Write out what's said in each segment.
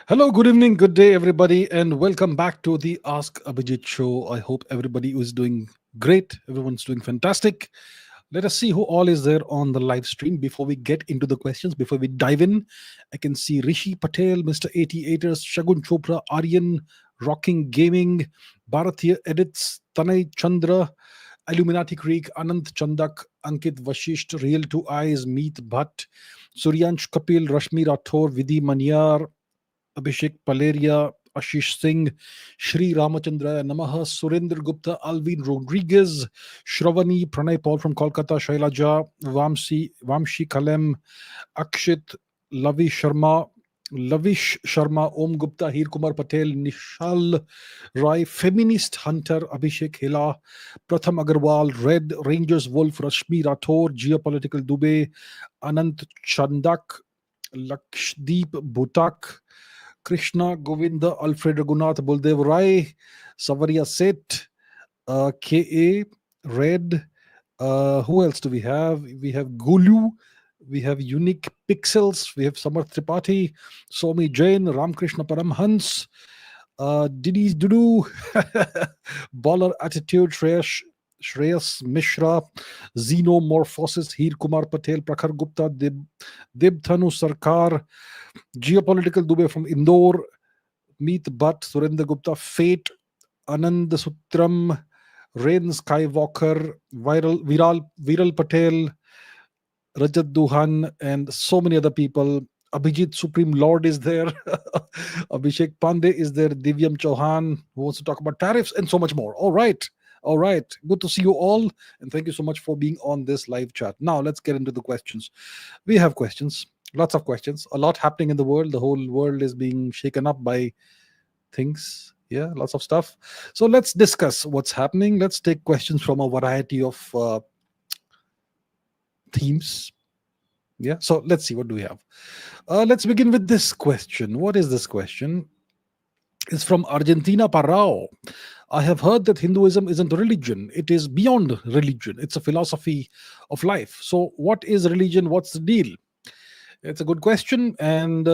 Hello, good evening, good day, everybody, and welcome back to the Ask Abhijit show. I hope everybody is doing great. Everyone's doing fantastic. Let us see who all is there on the live stream before we get into the questions. Before we dive in, I can see Rishi Patel, Mr. 88ers, Shagun Chopra, Aryan, Rocking Gaming, Bharat here edits, Tanay Chandra, Illuminati Creek, Anant Chandak, Ankit Vashisht, Real Two Eyes, Meet Bhatt, Suryansh Kapil, Rashmi Rathore, Vidhi Manyar, Abhishek Paleria, Ashish Singh, Shri Ramachandra Namaha, Surendra Gupta, Alvin Rodriguez, Shravani, Pranay Paul from Kolkata, Shailaja, Vamshi Kalem, Akshit, Lavish Sharma, Om Gupta, Hir Kumar Patel, Nishal Rai, Feminist Hunter, Abhishek Hela, Pratham Agarwal, Red Rangers Wolf, Rashmi Rathore, Geopolitical Dubey, Anant Chandak, Lakshdeep Bhutak, Krishna Govinda, Alfred Raghunath, Buldev Rai, Savaria Set, KA, Red. Who else do we have? We have Gulu, we have Unique Pixels, we have Samarth Tripathi, Somi Jain, Ramkrishna Paramhans, Didis Dudu, Baller Attitude, Shreyas Mishra, Xenomorphosis, Heer Kumar Patel, Prakhar Gupta, Debthanu Sarkar, Geopolitical Dubey from Indore, Meet Bhatt, Surendra Gupta, Fate, Anand Sutram, Rain Skywalker, Viral Patel, Rajat Duhan, and so many other people. Abhijit Supreme Lord is there. Abhishek Pandey is there. Divyam Chauhan, who wants to talk about tariffs, and so much more. All right. All right. Good to see you all. And thank you so much for being on this live chat. Now, let's get into the questions. We have questions, lots of questions, a lot happening in the world. The whole world is being shaken up by things. Yeah, lots of stuff. So let's discuss what's happening. Let's take questions from a variety of themes. Yeah, so let's see, what do we have. Let's begin with this question. What is this question? It's from Argentina Parao. I have heard that Hinduism isn't a religion, it is beyond religion, it's a philosophy of life. So what is religion? What's the deal? It's a good question. And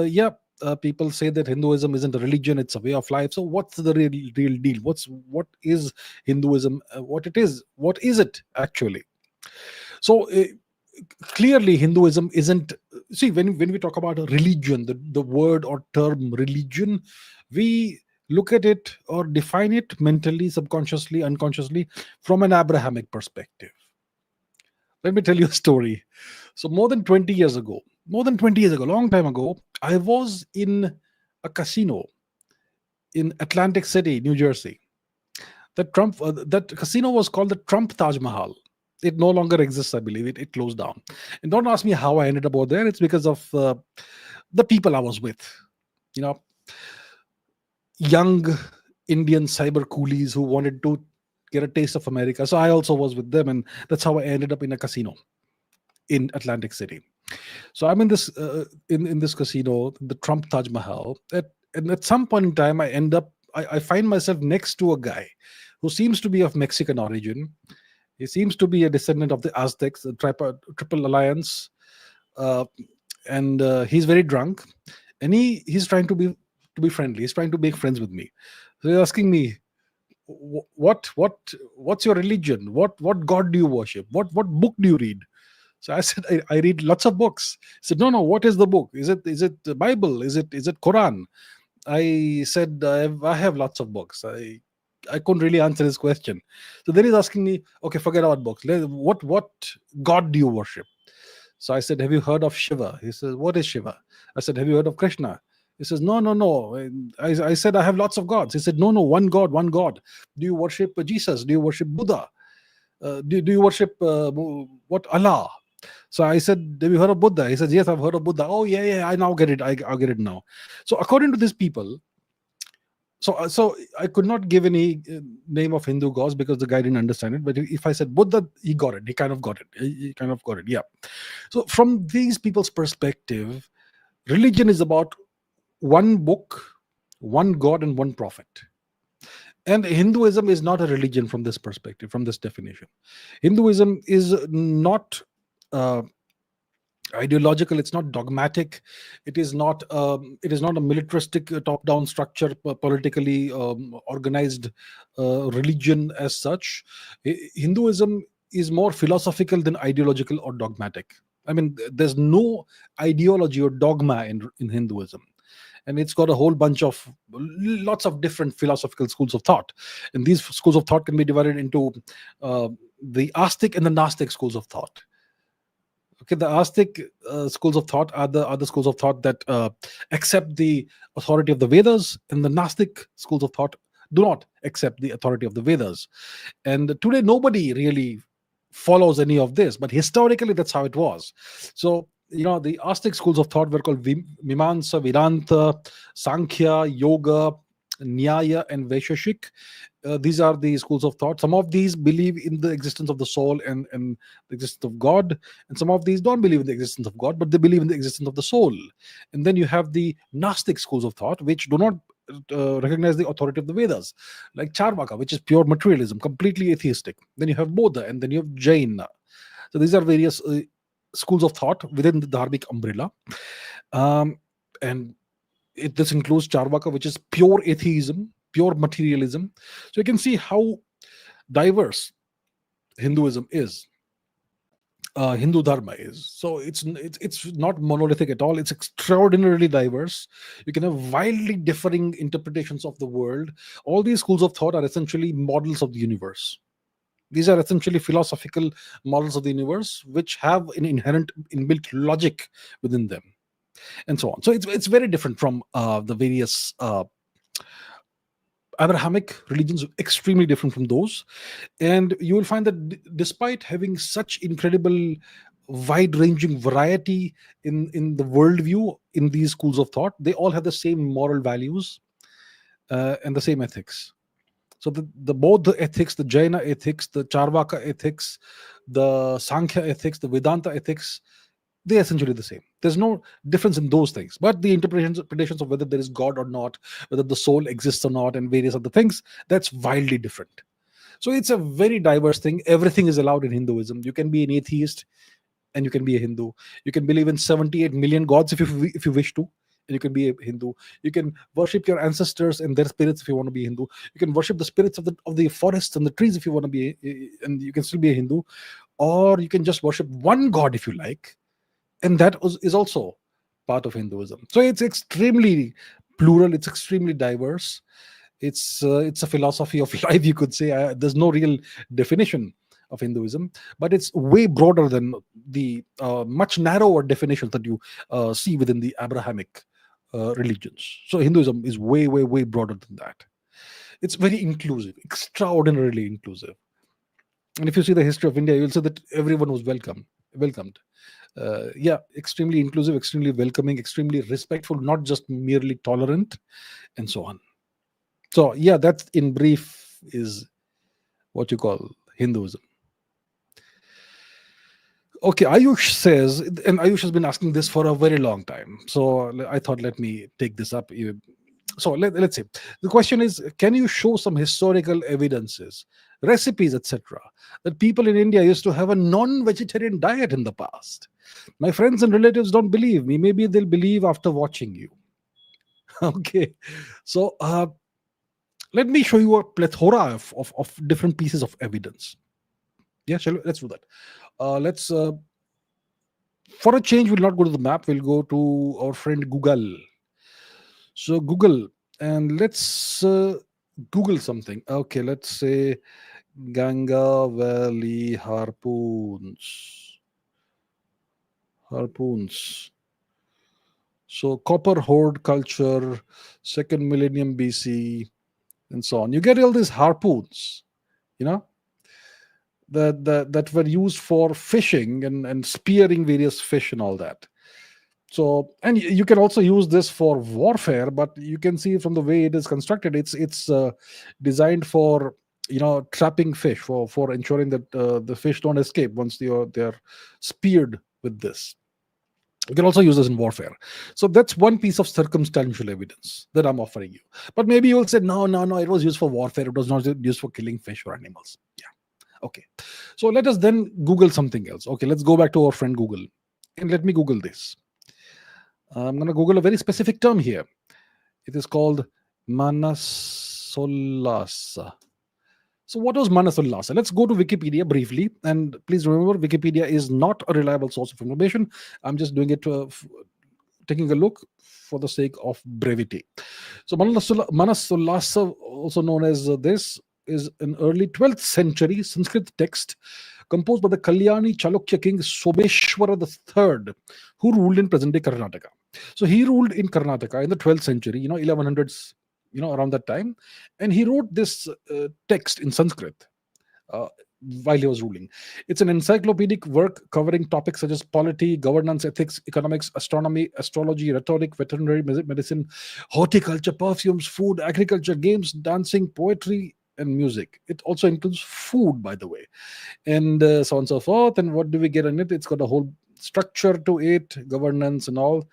people say that Hinduism isn't a religion, it's a way of life. So what's the real deal? What is Hinduism? What is it actually? So clearly Hinduism isn't. See, when we talk about a religion, the word or term religion, we look at it or define it mentally, subconsciously, unconsciously from an Abrahamic perspective. Let me tell you a story. So more than 20 years ago, long time ago, I was in a casino in Atlantic City, New Jersey. That casino was called the Trump Taj Mahal. It no longer exists, I believe. It closed down. And don't ask me how I ended up over there. It's because of the people I was with. You know, young Indian cyber coolies who wanted to get a taste of America. So I also was with them, and that's how I ended up in a casino in Atlantic City. So I'm in this in this casino, the Trump Taj Mahal. And at some point in time, I find myself next to a guy who seems to be of Mexican origin. He seems to be a descendant of the Aztecs, the Triple Alliance, and he's very drunk, and he's trying to be friendly. He's trying to make friends with me. So he's asking me, what's your religion? What God do you worship? What book do you read? So I said, I read lots of books. He said, no, what is the book? Is it the Bible? Is it Quran? I said, I have lots of books. I couldn't really answer his question. So then he's asking me, okay, forget about books. What God do you worship? So I said, have you heard of Shiva? He says, what is Shiva? I said, have you heard of Krishna? He says, no. I said, I have lots of gods. He said, no, one God. Do you worship Jesus? Do you worship Buddha? Do you worship what, Allah? So I said, have you heard of Buddha? He says, yes, I've heard of Buddha. Oh, yeah, I now get it. I get it now. So according to these people, so I could not give any name of Hindu gods because the guy didn't understand it. But if I said Buddha, he got it. He kind of got it. Yeah. So from these people's perspective, religion is about one book, one God, and one prophet. And Hinduism is not a religion from this perspective, from this definition. Hinduism is not ideological, it's not dogmatic, it is not a militaristic top down structure, politically organized religion as such. Hinduism is more philosophical than ideological or dogmatic. I mean, there's no ideology or dogma in Hinduism, and it's got a whole bunch of lots of different philosophical schools of thought, and these schools of thought can be divided into the Astic and the Gnostic schools of thought. Okay, the Astic schools of thought are the schools of thought that accept the authority of the Vedas, and the Gnostic schools of thought do not accept the authority of the Vedas. And today, nobody really follows any of this, but historically, that's how it was. So, the Astic schools of thought were called Mimamsa, Vedanta, Sankhya, Yoga, Nyaya, and Vaisheshik. These are the schools of thought. Some of these believe in the existence of the soul and the existence of God, and some of these don't believe in the existence of God, but they believe in the existence of the soul. And then you have the Gnostic schools of thought, which do not recognize the authority of the Vedas, like Charvaka, which is pure materialism, completely atheistic. Then you have Bodha, and then you have Jaina. So these are various schools of thought within the Dharmic umbrella. And this includes Charvaka, which is pure atheism, pure materialism. So you can see how diverse Hinduism is. Hindu Dharma is. So it's not monolithic at all. It's extraordinarily diverse. You can have wildly differing interpretations of the world. All these schools of thought are essentially models of the universe. These are essentially philosophical models of the universe, which have an inherent inbuilt logic within them, and so on. So it's very different from the various Abrahamic religions, extremely different from those. And you will find that despite having such incredible wide-ranging variety in the worldview in these schools of thought, they all have the same moral values and the same ethics. So the both the ethics, the Jaina ethics, the Charvaka ethics, the Sankhya ethics, the Vedanta ethics, they're essentially the same. There's no difference in those things. But the interpretations of whether there is God or not, whether the soul exists or not, and various other things, that's wildly different. So it's a very diverse thing. Everything is allowed in Hinduism. You can be an atheist and you can be a Hindu. You can believe in 78 million gods if you wish to, and you can be a Hindu. You can worship your ancestors and their spirits if you want to be Hindu. You can worship the spirits of the forests and the trees if you want to be, and you can still be a Hindu. Or you can just worship one god if you like, and that is also part of Hinduism. So it's extremely plural. It's extremely diverse. It's a philosophy of life, you could say. There's no real definition of Hinduism, but it's way broader than the much narrower definitions that you see within the Abrahamic religions. So Hinduism is way, way, way broader than that. It's very inclusive, extraordinarily inclusive. And if you see the history of India, you'll see that everyone was welcomed. Extremely inclusive, extremely welcoming, extremely respectful, not just merely tolerant, and so on. So that in brief is what you call Hinduism. Okay, Ayush says, and Ayush has been asking this for a very long time, so I thought let me take this up. So let's see. The question is, can you show some historical evidences, recipes, etc., that people in India used to have a non-vegetarian diet in the past? My friends and relatives don't believe me. Maybe they'll believe after watching you. Okay, so let me show you a plethora of different pieces of evidence. Yeah, let's do that. Let's for a change, we'll not go to the map. We'll go to our friend Google. So Google, and let's Google something. Okay, let's say Ganga Valley harpoons. So copper horde culture, 2nd millennium BC, and so on. You get all these harpoons, that were used for fishing and spearing various fish and all that. So, and you can also use this for warfare, but you can see from the way it is constructed, it's designed for trapping fish, for ensuring that the fish don't escape once they're speared with this. You can also use this in warfare. So that's one piece of circumstantial evidence that I'm offering you. But maybe you will say, no, it was used for warfare. It was not used for killing fish or animals. Yeah. Okay. So let us then Google something else. Okay, let's go back to our friend Google. And let me Google this. I'm going to Google a very specific term here. It is called Manasollasa. So, what was Manasollasa? Let's go to Wikipedia briefly. And please remember, Wikipedia is not a reliable source of information. I'm just doing it taking a look for the sake of brevity. So, Manasollasa, also known as this, is an early 12th century Sanskrit text composed by the Kalyani Chalukya king Sobeshwara III, who ruled in present day Karnataka. So he ruled in Karnataka in the 12th century, 1100s, around that time. And he wrote this text in Sanskrit while he was ruling. It's an encyclopedic work covering topics such as polity, governance, ethics, economics, astronomy, astrology, rhetoric, veterinary medicine, horticulture, perfumes, food, agriculture, games, dancing, poetry, and music. It also includes food, by the way, and so on and so forth. And what do we get in it? It's got a whole structure to it, governance and all.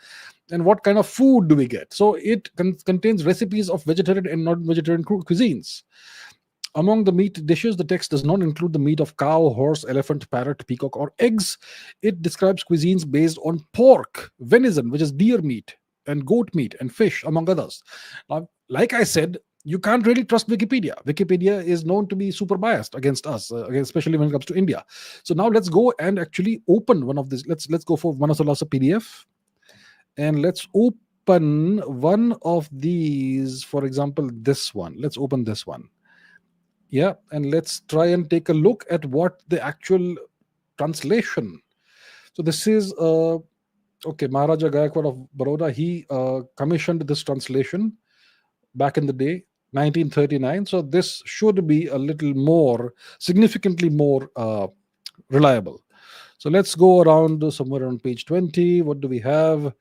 And what kind of food do we get? So it contains recipes of vegetarian and non-vegetarian cuisines. Among the meat dishes, the text does not include the meat of cow, horse, elephant, parrot, peacock, or eggs. It describes cuisines based on pork, venison, which is deer meat, and goat meat, and fish, among others. Now, like I said, you can't really trust Wikipedia. Wikipedia is known to be super biased against us, especially when it comes to India. So now let's go and actually open one of these. Let's go for Manasollasa PDF, and let's open one of these. For example, this one. Let's open this one. Yeah, and let's try and take a look at what the actual translation. So this is okay, Maharaja Gayakwad of Baroda. He commissioned this translation back in the day, 1939. So this should be a little more, significantly more reliable. So let's go around somewhere on page 20. What do we have?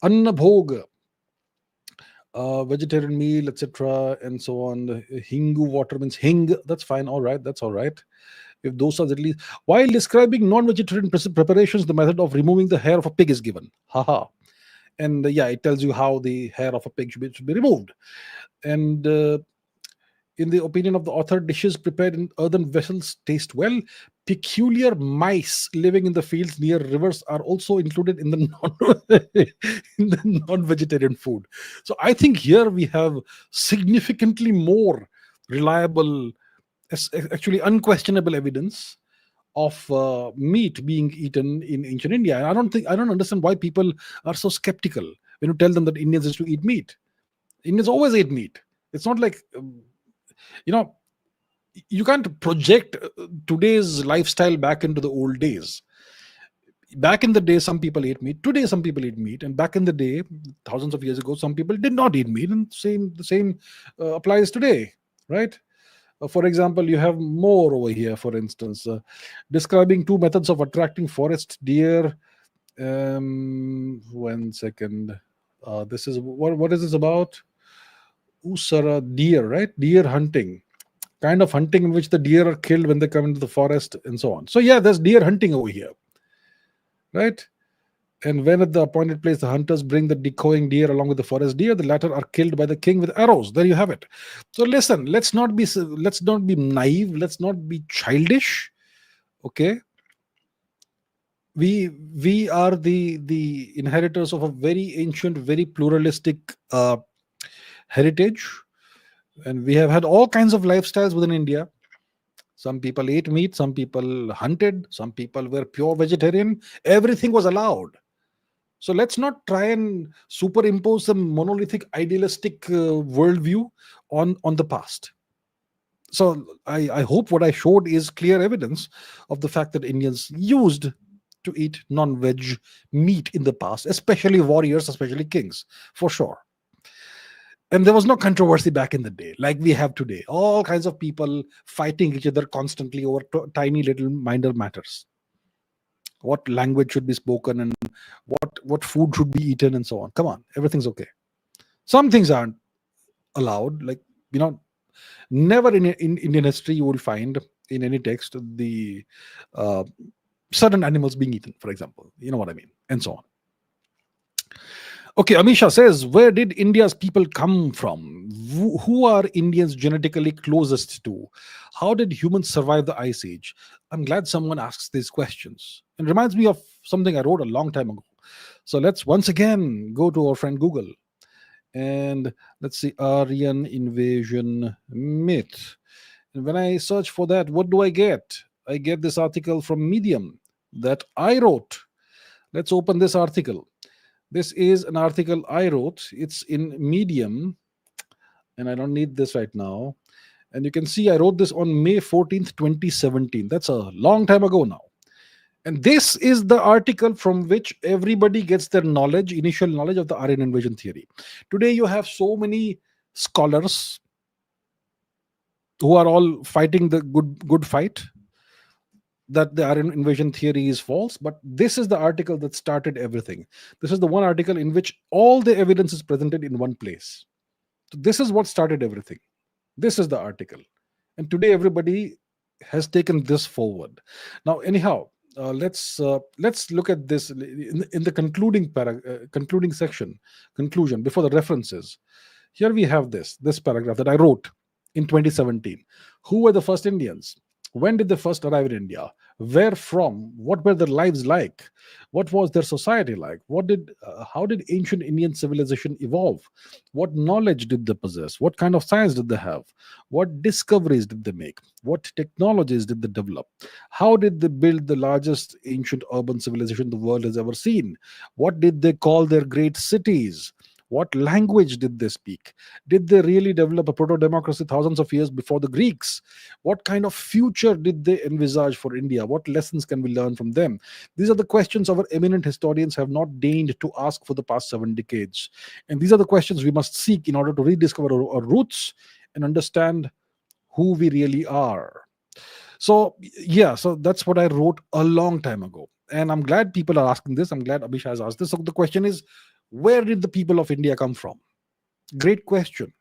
Anna Bhog, vegetarian meal, etc., and so on. Hingu water means hing. That's fine. All right. That's all right. If those are at least, while describing non-vegetarian preparations, the method of removing the hair of a pig is given. Haha. And yeah, it tells you how the hair of a pig should be removed. And in the opinion of the author, dishes prepared in earthen vessels taste well. Peculiar mice living in the fields near rivers are also included in the non-vegetarian food. So I think here we have significantly more reliable, actually unquestionable evidence of meat being eaten in ancient India. And I don't understand why people are so skeptical when you tell them that Indians used to eat meat. Indians always ate meat. It's not like you know you can't project today's lifestyle back into the old days. Back in the day, some people ate meat. Today, some people eat meat. And back in the day, thousands of years ago, some people did not eat meat. And the same applies today, right? For example, you have more over here, for instance, describing two methods of attracting forest deer. 1 second. This is what is this about? Usara, deer, right? Deer hunting. Kind of hunting in which the deer are killed when they come into the forest and so on. So yeah, there's deer hunting over here, right? And when at the appointed place the hunters bring the decoying deer along with the forest deer, the latter are killed by the king with arrows. There you have it. So listen, let's not be naive, let's not be childish. Okay, we are the inheritors of a very ancient, very pluralistic heritage, and we have had all kinds of lifestyles within India. Some people ate meat, some people hunted, some people were pure vegetarian. Everything was allowed. So let's not try and superimpose some monolithic, idealistic worldview on the past. So I hope what I showed is clear evidence of the fact that Indians used to eat non-veg meat in the past, especially warriors, especially kings, for sure. And there was no controversy back in the day like we have today. All kinds of people fighting each other constantly over tiny little minor matters. What language should be spoken and what food should be eaten and so on. Come on, everything's okay. Some things aren't allowed. Like, never in Indian history you will find in any text the certain animals being eaten, for example. You know what I mean? And so on. Okay, Amisha says, where did India's people come from? Who are Indians genetically closest to? How did humans survive the ice age? I'm glad someone asks these questions. It reminds me of something I wrote a long time ago. So let's once again go to our friend Google and let's see, Aryan invasion myth. And when I search for that, what do I get? I get this article from Medium that I wrote. Let's open this article. This is an article I wrote. It's in Medium, and I don't need this right now. And you can see I wrote this on May 14th, 2017. That's a long time ago now. And this is the article from which everybody gets their knowledge, initial knowledge of the Aryan invasion theory. Today, you have so many scholars who are all fighting the good fight that the Aryan invasion theory is false. But this is the article that started everything. This is the one article in which all the evidence is presented in one place. So this is what started everything. This is the article. And today everybody has taken this forward. Now, anyhow, let's look at this in the concluding section, conclusion before the references. Here we have this paragraph that I wrote in 2017. Who were the first Indians? When did they first arrive in India? Where from? What were their lives like? What was their society like? How did ancient Indian civilization evolve? What knowledge did they possess? What kind of science did they have? What discoveries did they make? What technologies did they develop? How did they build the largest ancient urban civilization the world has ever seen? What did they call their great cities? What language did they speak? Did they really develop a proto democracy thousands of years before the Greeks? What kind of future did they envisage for India? What lessons can we learn from them? These are the questions our eminent historians have not deigned to ask for the past 7 decades. And these are the questions we must seek in order to rediscover our roots and understand who we really are. So, yeah, so that's what I wrote a long time ago. And I'm glad people are asking this. I'm glad Abhishek has asked this. So the question is, where did the people of India come from? Great question.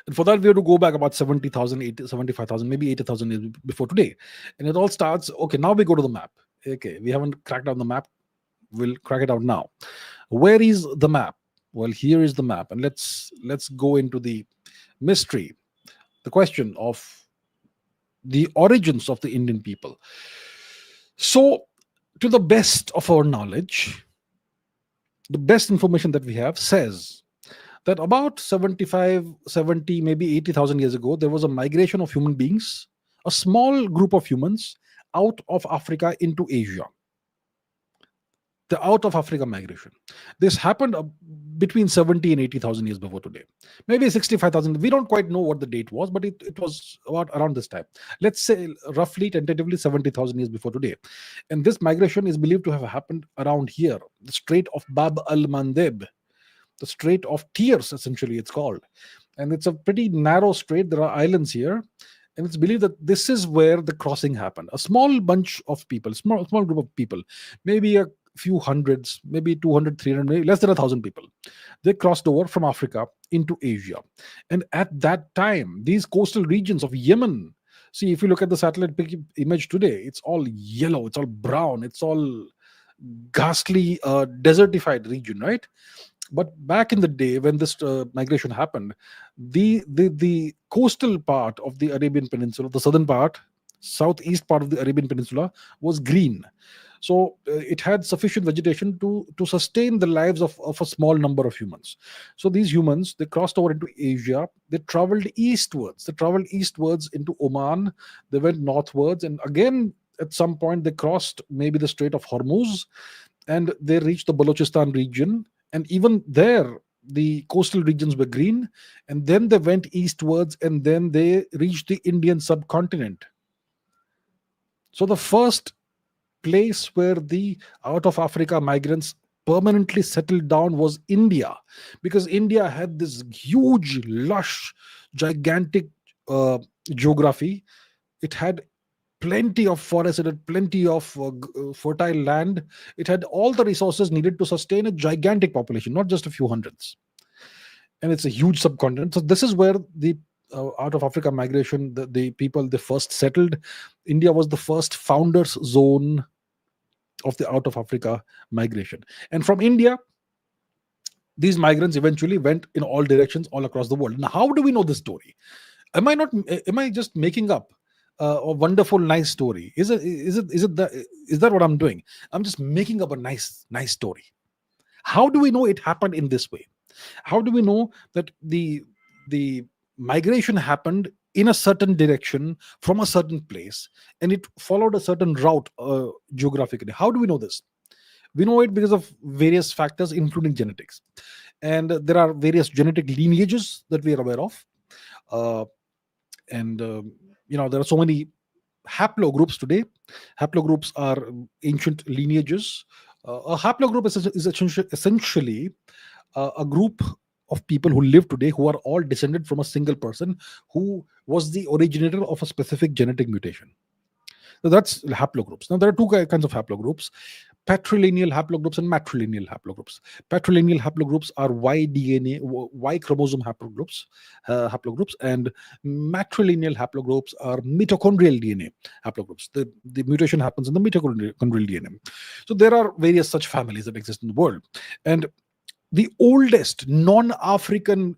And for that, we have to go back about 70,000, 75,000, maybe 80,000 years before today. And it all starts, okay, now we go to the map. Okay, we haven't cracked out the map. We'll crack it out now. Where is the map? Well, here is the map. And let's go into the mystery, the question of the origins of the Indian people. So, to the best of our knowledge, the best information that we have says that about 75, 70, maybe 80,000 years ago, there was a migration of human beings, a small group of humans out of Africa into Asia. The out of Africa migration. This happened between 70 and 80,000 years before today. Maybe 65,000. We don't quite know what the date was, but it was about around this time. Let's say roughly, tentatively 70,000 years before today. And this migration is believed to have happened around here, the Strait of Bab al-Mandeb, the Strait of Tears, essentially it's called. And it's a pretty narrow strait. There are islands here. And it's believed that this is where the crossing happened. A small bunch of people, small group of people, maybe a few hundreds, maybe 200, 300, maybe less than 1,000 people. They crossed over from Africa into Asia. And at that time, these coastal regions of Yemen, see, if you look at the satellite image today, it's all yellow, it's all brown, it's all ghastly desertified region, right? But back in the day when this migration happened, the coastal part of the Arabian Peninsula, the southern part, southeast part of the Arabian Peninsula was green. So it had sufficient vegetation to sustain the lives of a small number of humans. So these humans, they crossed over into Asia. They traveled eastwards. They traveled eastwards into Oman. They went northwards. And again, at some point, they crossed maybe the Strait of Hormuz and they reached the Balochistan region. And even there, the coastal regions were green. And then they went eastwards and then they reached the Indian subcontinent. So the first place where the out of Africa migrants permanently settled down was India, because India had this huge, lush, gigantic geography. It had plenty of forests, it had plenty of fertile land. It had all the resources needed to sustain a gigantic population, not just a few hundreds. And it's a huge subcontinent. So this is where the out of Africa migration, the people, they first settled. India was the first founders zone of the out of Africa migration. And from India, These migrants eventually went in all directions all across the world. Now, how do we know this story? Am I just making up a wonderful nice story? Is that what I'm doing? I'm just making up a nice story. How do we know it happened in this way? How do we know that the migration happened in a certain direction from a certain place, and it followed a certain route geographically? How do we know this? We know it because of various factors, including genetics. And there are various genetic lineages that we are aware of. Uh, and there are so many haplogroups today. Haplogroups are ancient lineages. A haplogroup is essentially a group of people who live today who are all descended from a single person who was the originator of a specific genetic mutation. So that's haplogroups. Now, there are two kinds of haplogroups: patrilineal haplogroups and matrilineal haplogroups. Patrilineal haplogroups are Y DNA, Y chromosome haplogroups, and matrilineal haplogroups are mitochondrial DNA haplogroups. The mutation happens in the mitochondrial DNA. So there are various such families that exist in the world, and the oldest non-African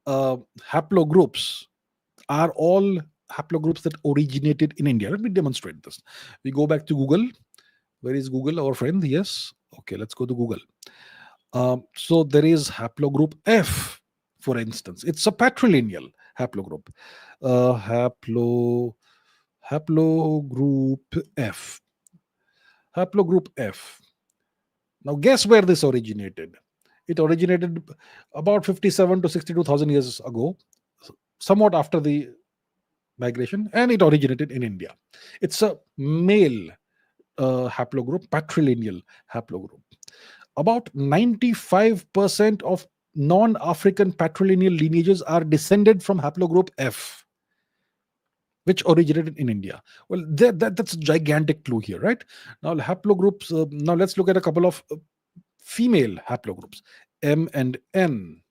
haplogroups are all haplogroups that originated in India. Let me demonstrate this. We go back to Google. Where is Google, our friend? Yes. Okay, let's go to Google. So there is haplogroup F, for instance. It's a patrilineal haplogroup. Haplogroup F. Haplogroup F. Now, guess where this originated? It originated about 57 to 62,000 years ago, somewhat after the migration, and it originated in India. It's a male haplogroup, patrilineal haplogroup. About 95% of non-African patrilineal lineages are descended from haplogroup F, which originated in India. Well, that's a gigantic clue here, right? Now, haplogroups. Now, let's look at a couple of female haplogroups, M and N.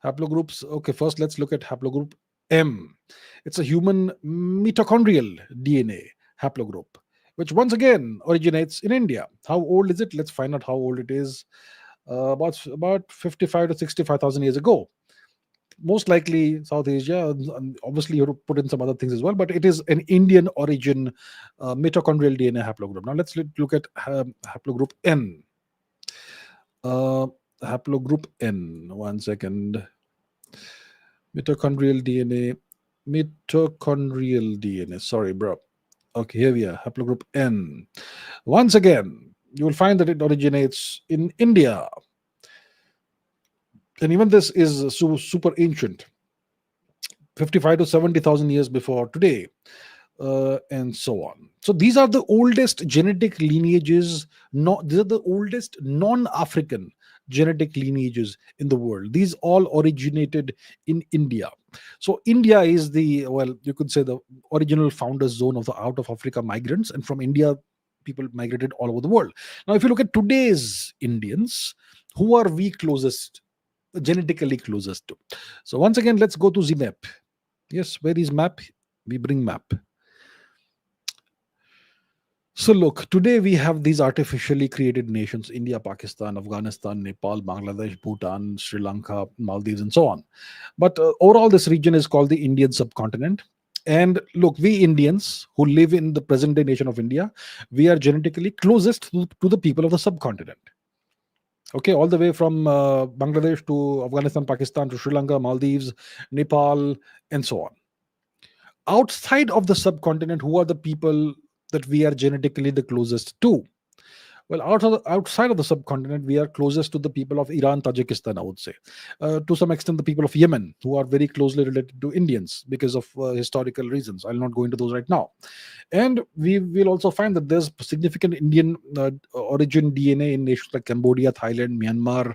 Haplogroups. Okay, first let's look at haplogroup M. It's a human mitochondrial DNA haplogroup, which once again originates in India. How old is it? Let's find out how old it is. About 55 to 65,000 years ago. Most likely South Asia. Obviously, you have to put in some other things as well, but it is an Indian origin mitochondrial DNA haplogroup. Now let's look at haplogroup N. Haplogroup N. One second. Mitochondrial DNA. Sorry, bro. Okay, here we are. Haplogroup N. Once again, you will find that it originates in India. And even this is super ancient, 55 to 70,000 years before today, and so on. So these are the oldest genetic lineages. These are the oldest non-African genetic lineages in the world. These all originated in India. So India is you could say the original founders zone of the out of Africa migrants, and from India, people migrated all over the world. Now, if you look at today's Indians, who are we genetically closest to? So once again, let's go to the map. Yes, where is map? We bring map. So look, today we have these artificially created nations: India, Pakistan, Afghanistan, Nepal, Bangladesh, Bhutan, Sri Lanka, Maldives, and so on. But overall, this region is called the Indian subcontinent. And look, we Indians who live in the present day nation of India, we are genetically closest to the people of the subcontinent. Okay, all the way from Bangladesh to Afghanistan, Pakistan to Sri Lanka, Maldives, Nepal, and so on. Outside of the subcontinent, who are the people that we are genetically the closest to? Well, outside of the subcontinent, we are closest to the people of Iran, Tajikistan, I would say. To some extent, the people of Yemen, who are very closely related to Indians because of historical reasons. I'll not go into those right now. And we will also find that there's significant Indian origin DNA in nations like Cambodia, Thailand, Myanmar,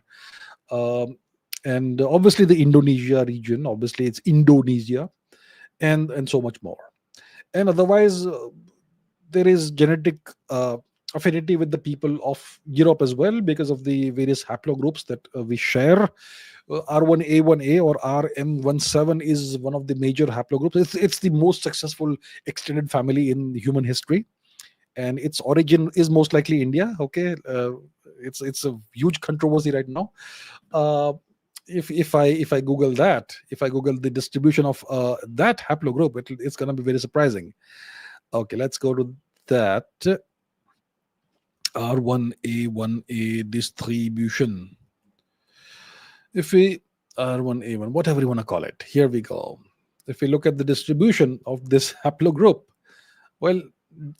and obviously the Indonesia region. Obviously, it's Indonesia, and so much more. And otherwise, there is genetic affinity with the people of Europe as well because of the various haplogroups that we share. R1A1A or RM17 is one of the major haplogroups. It's the most successful extended family in human history. and its origin is most likely India. Okay, it's a huge controversy right now. Uh, if I Google that, if I Google the distribution of that haplogroup, it's going to be very surprising. Okay, let's go to that R1A1A distribution. If we R1A1, whatever you want to call it, here we go. If we look at the distribution of this haplogroup, well,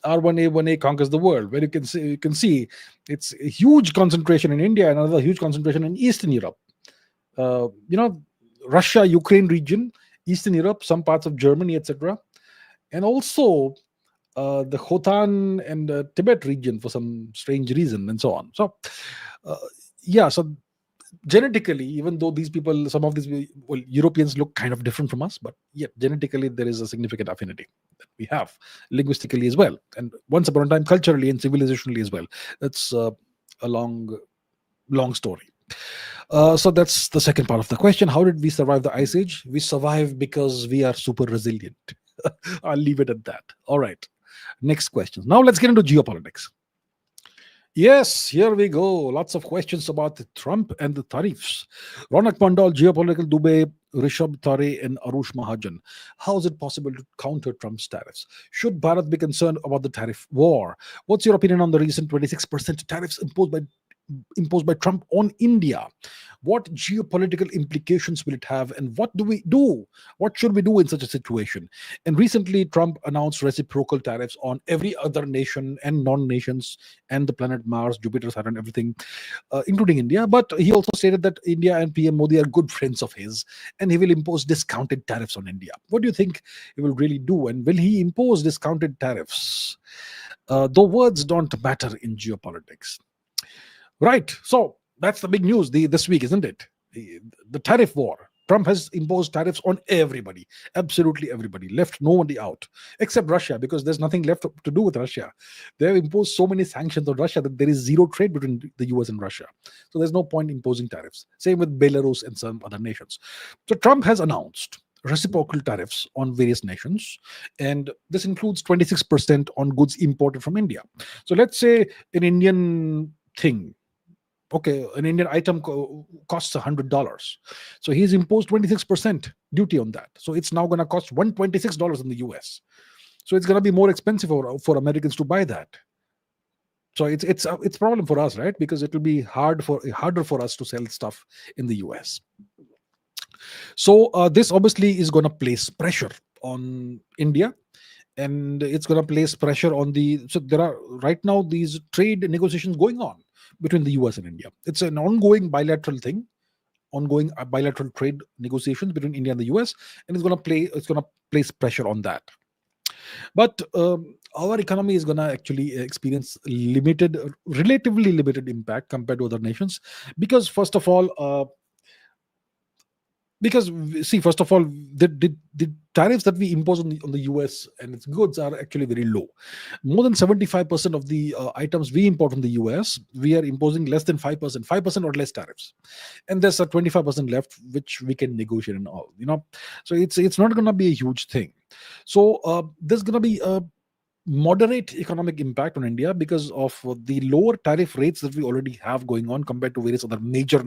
R1A1A conquers the world. Where you can see it's a huge concentration in India and another huge concentration in Eastern Europe. You know, Russia, Ukraine region, Eastern Europe, some parts of Germany, etc., and also the Khotan and Tibet region for some strange reason, and so on. So, uh, yeah, so genetically, even though these people, some of these Europeans look kind of different from us, but yet genetically there is a significant affinity that we have, linguistically as well, and once upon a time culturally and civilizationally as well. That's a long story. So that's the second part of the question. How did we survive the ice age? We survived because we are super resilient. I'll leave it at that. All right. Next question. Now let's get into geopolitics. Yes, here we go. Lots of questions about Trump and the tariffs. Ronak Mandal, Geopolitical Dubey, Rishabh Tare, and Arush Mahajan. How is it possible to counter Trump's tariffs? Should Bharat be concerned about the tariff war? What's your opinion on the recent 26% tariffs imposed by Trump on India? What geopolitical implications will it have, and what do we do? What should we do in such a situation? And recently, Trump announced reciprocal tariffs on every other nation and non-nations and the planet Mars, Jupiter, Saturn, everything, including India. But he also stated that India and PM Modi are good friends of his, and he will impose discounted tariffs on India. What do you think he will really do, and will he impose discounted tariffs? Though words don't matter in geopolitics. Right. So that's the big news this week, isn't it? The tariff war. Trump has imposed tariffs on everybody, absolutely everybody, left nobody out, except Russia, because there's nothing left to do with Russia. They have imposed so many sanctions on Russia that there is zero trade between the US and Russia. So there's no point imposing tariffs. Same with Belarus and some other nations. So Trump has announced reciprocal tariffs on various nations, and this includes 26% on goods imported from India. So let's say an Indian thing, okay, an Indian item costs $100. So he's imposed 26% duty on that. So it's now going to cost $126 in the US. So it's going to be more expensive for Americans to buy that. So it's a problem for us, right? Because it will be harder for us to sell stuff in the US. So this obviously is going to place pressure on India, and it's going to place pressure on so there are right now these trade negotiations going on between the US and India. It's an ongoing bilateral thing, ongoing bilateral trade negotiations between India and the US, and it's going to place pressure on that. But our economy is going to actually experience relatively limited impact compared to other nations, because first of all, first of all, the tariffs that we impose on the US and its goods are actually very low. More than 75% of the items we import from the US, we are imposing less than 5% or less tariffs, and there's a 25% left which we can negotiate and all. So it's not going to be a huge thing. So there's going to be a moderate economic impact on India because of the lower tariff rates that we already have going on compared to various other major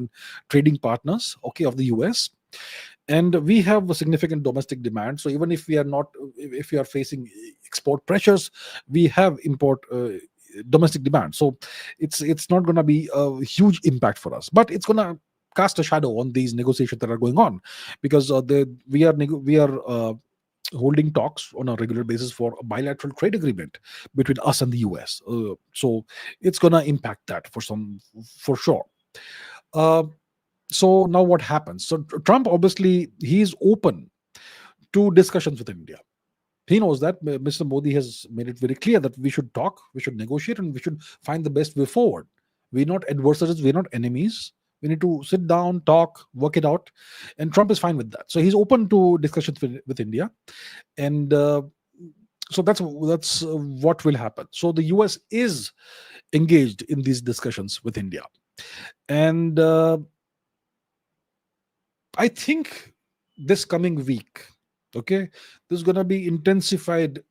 trading partners, okay, of the US. And we have a significant domestic demand. So even if we are facing export pressures, we have import domestic demand. So it's not going to be a huge impact for us, but it's going to cast a shadow on these negotiations that are going on, because we are holding talks on a regular basis for a bilateral trade agreement between us and the US. So it's going to impact that for sure. So now what happens? So Trump, obviously, he's open to discussions with India. He knows that Mr. Modi has made it very clear that we should talk, we should negotiate, and we should find the best way forward. We're not adversaries, we're not enemies. We need to sit down, talk, work it out. And Trump is fine with that. So he's open to discussions with India. And so that's what will happen. So the US is engaged in these discussions with India. And I think this coming week, okay, there's going to be intensified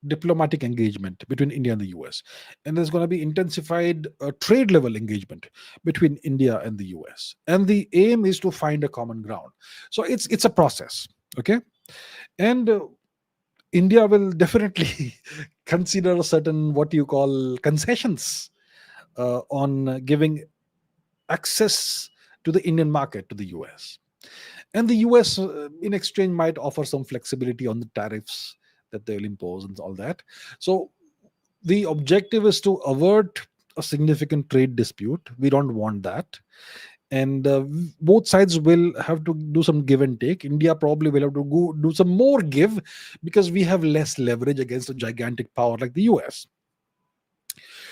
diplomatic engagement between India and the US, and there's going to be intensified trade level engagement between India and the US. And the aim is to find a common ground. So it's a process, okay? And India will definitely consider certain what you call concessions on giving access to the Indian market to the US. And the US, in exchange, might offer some flexibility on the tariffs that they will impose and all that. So the objective is to avert a significant trade dispute. We don't want that. And both sides will have to do some give and take. India probably will have to go do some more give because we have less leverage against a gigantic power like the US.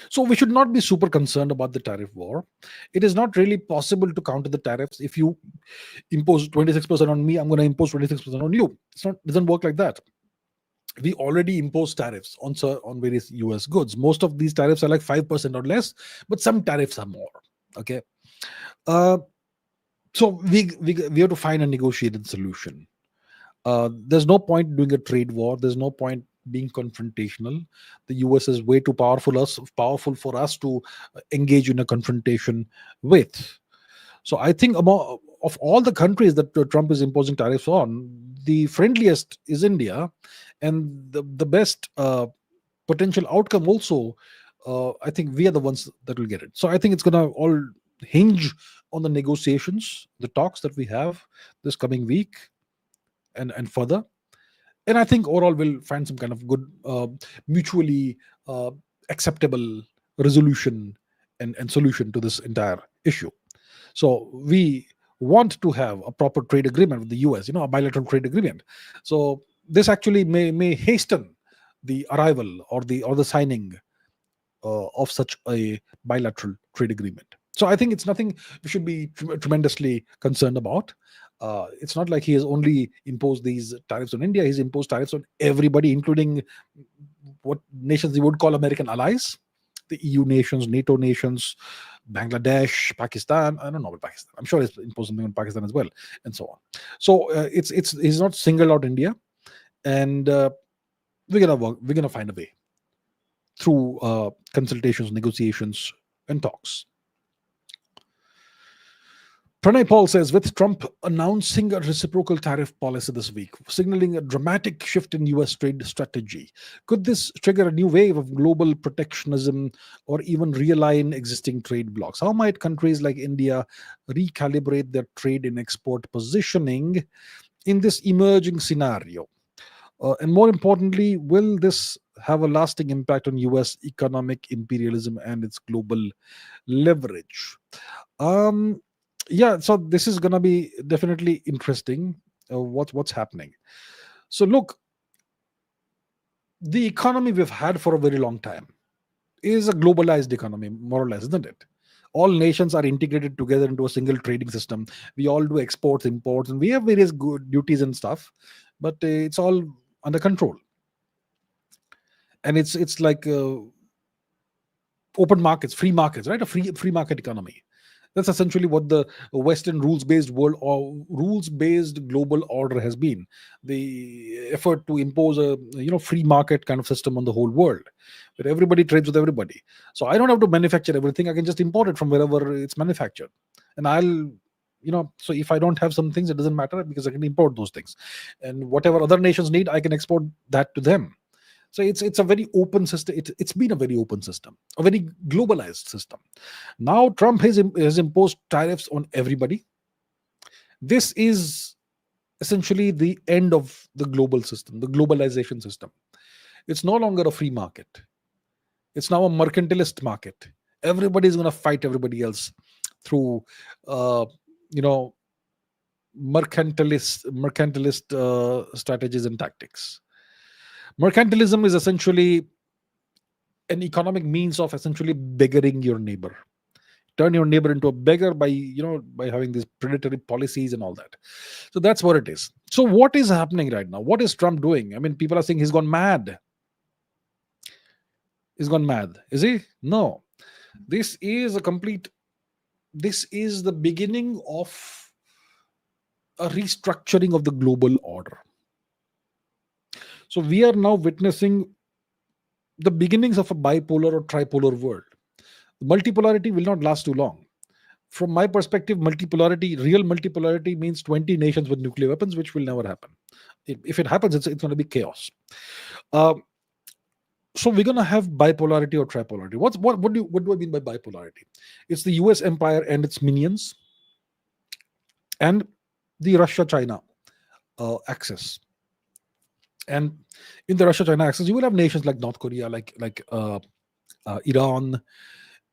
So we should not be super concerned about the tariff war. It is not really possible to counter the tariffs. If you impose 26% on me, I'm going to impose 26% on you. It doesn't work like that. We already impose tariffs on various US goods. Most of these tariffs are like 5% or less, but some tariffs are more. Okay. So we have to find a negotiated solution. There's no point doing a trade war. There's no point being confrontational. The US is way too powerful for us to engage in a confrontation with. So I think of all the countries that Trump is imposing tariffs on, the friendliest is India, and the best potential outcome also, I think we are the ones that will get it. So I think it's going to all hinge on the negotiations, the talks that we have this coming week and further. And I think overall we'll find some kind of good, mutually acceptable resolution and solution to this entire issue. So we want to have a proper trade agreement with the US, a bilateral trade agreement. So this actually may hasten the arrival or the signing of such a bilateral trade agreement. So I think it's nothing we should be tremendously concerned about. It's not like he has only imposed these tariffs on India. He's imposed tariffs on everybody, including what nations he would call American allies, the EU nations, NATO nations, Bangladesh, Pakistan. I don't know about Pakistan. I'm sure he's imposed something on Pakistan as well, and so on. So he's not singled out India, and we're gonna find a way through consultations, negotiations, and talks. Pranay Paul says, with Trump announcing a reciprocal tariff policy this week, signaling a dramatic shift in US trade strategy, could this trigger a new wave of global protectionism or even realign existing trade blocs? How might countries like India recalibrate their trade and export positioning in this emerging scenario? And more importantly, will this have a lasting impact on US economic imperialism and its global leverage? Yeah, so this is going to be definitely interesting. What's happening? So look, the economy we've had for a very long time is a globalized economy, more or less, isn't it? All nations are integrated together into a single trading system. We all do exports, imports, and we have various good duties and stuff, but it's all under control. And it's like open markets, free markets, right? A free market economy. That's essentially what the Western rules-based world or rules-based global order has been. The effort to impose a free market kind of system on the whole world, where everybody trades with everybody. So I don't have to manufacture everything. I can just import it from wherever it's manufactured, and so if I don't have some things, it doesn't matter because I can import those things, and whatever other nations need, I can export that to them. So it's a very open system. It's been a very open system, a very globalized system. Now Trump has imposed tariffs on everybody. This is essentially the end of the global system, the globalization system. It's no longer a free market. It's now a mercantilist market. Everybody's going to fight everybody else through, mercantilist strategies and tactics. Mercantilism is essentially an economic means of essentially beggaring your neighbor. Turn your neighbor into a beggar by having these predatory policies and all that. So that's what it is. So what is happening right now? What is Trump doing? I mean, people are saying he's gone mad. He's gone mad. Is he? No. This is the beginning of a restructuring of the global order. So we are now witnessing the beginnings of a bipolar or tripolar world. Multipolarity will not last too long. From my perspective, real multipolarity means 20 nations with nuclear weapons, which will never happen. If it happens, it's going to be chaos. Uh, so we're going to have bipolarity or tripolarity. What do I mean by bipolarity? It's the US empire and its minions, and the Russia-China axis. And in the Russia-China axis, you will have nations like North Korea, like Iran,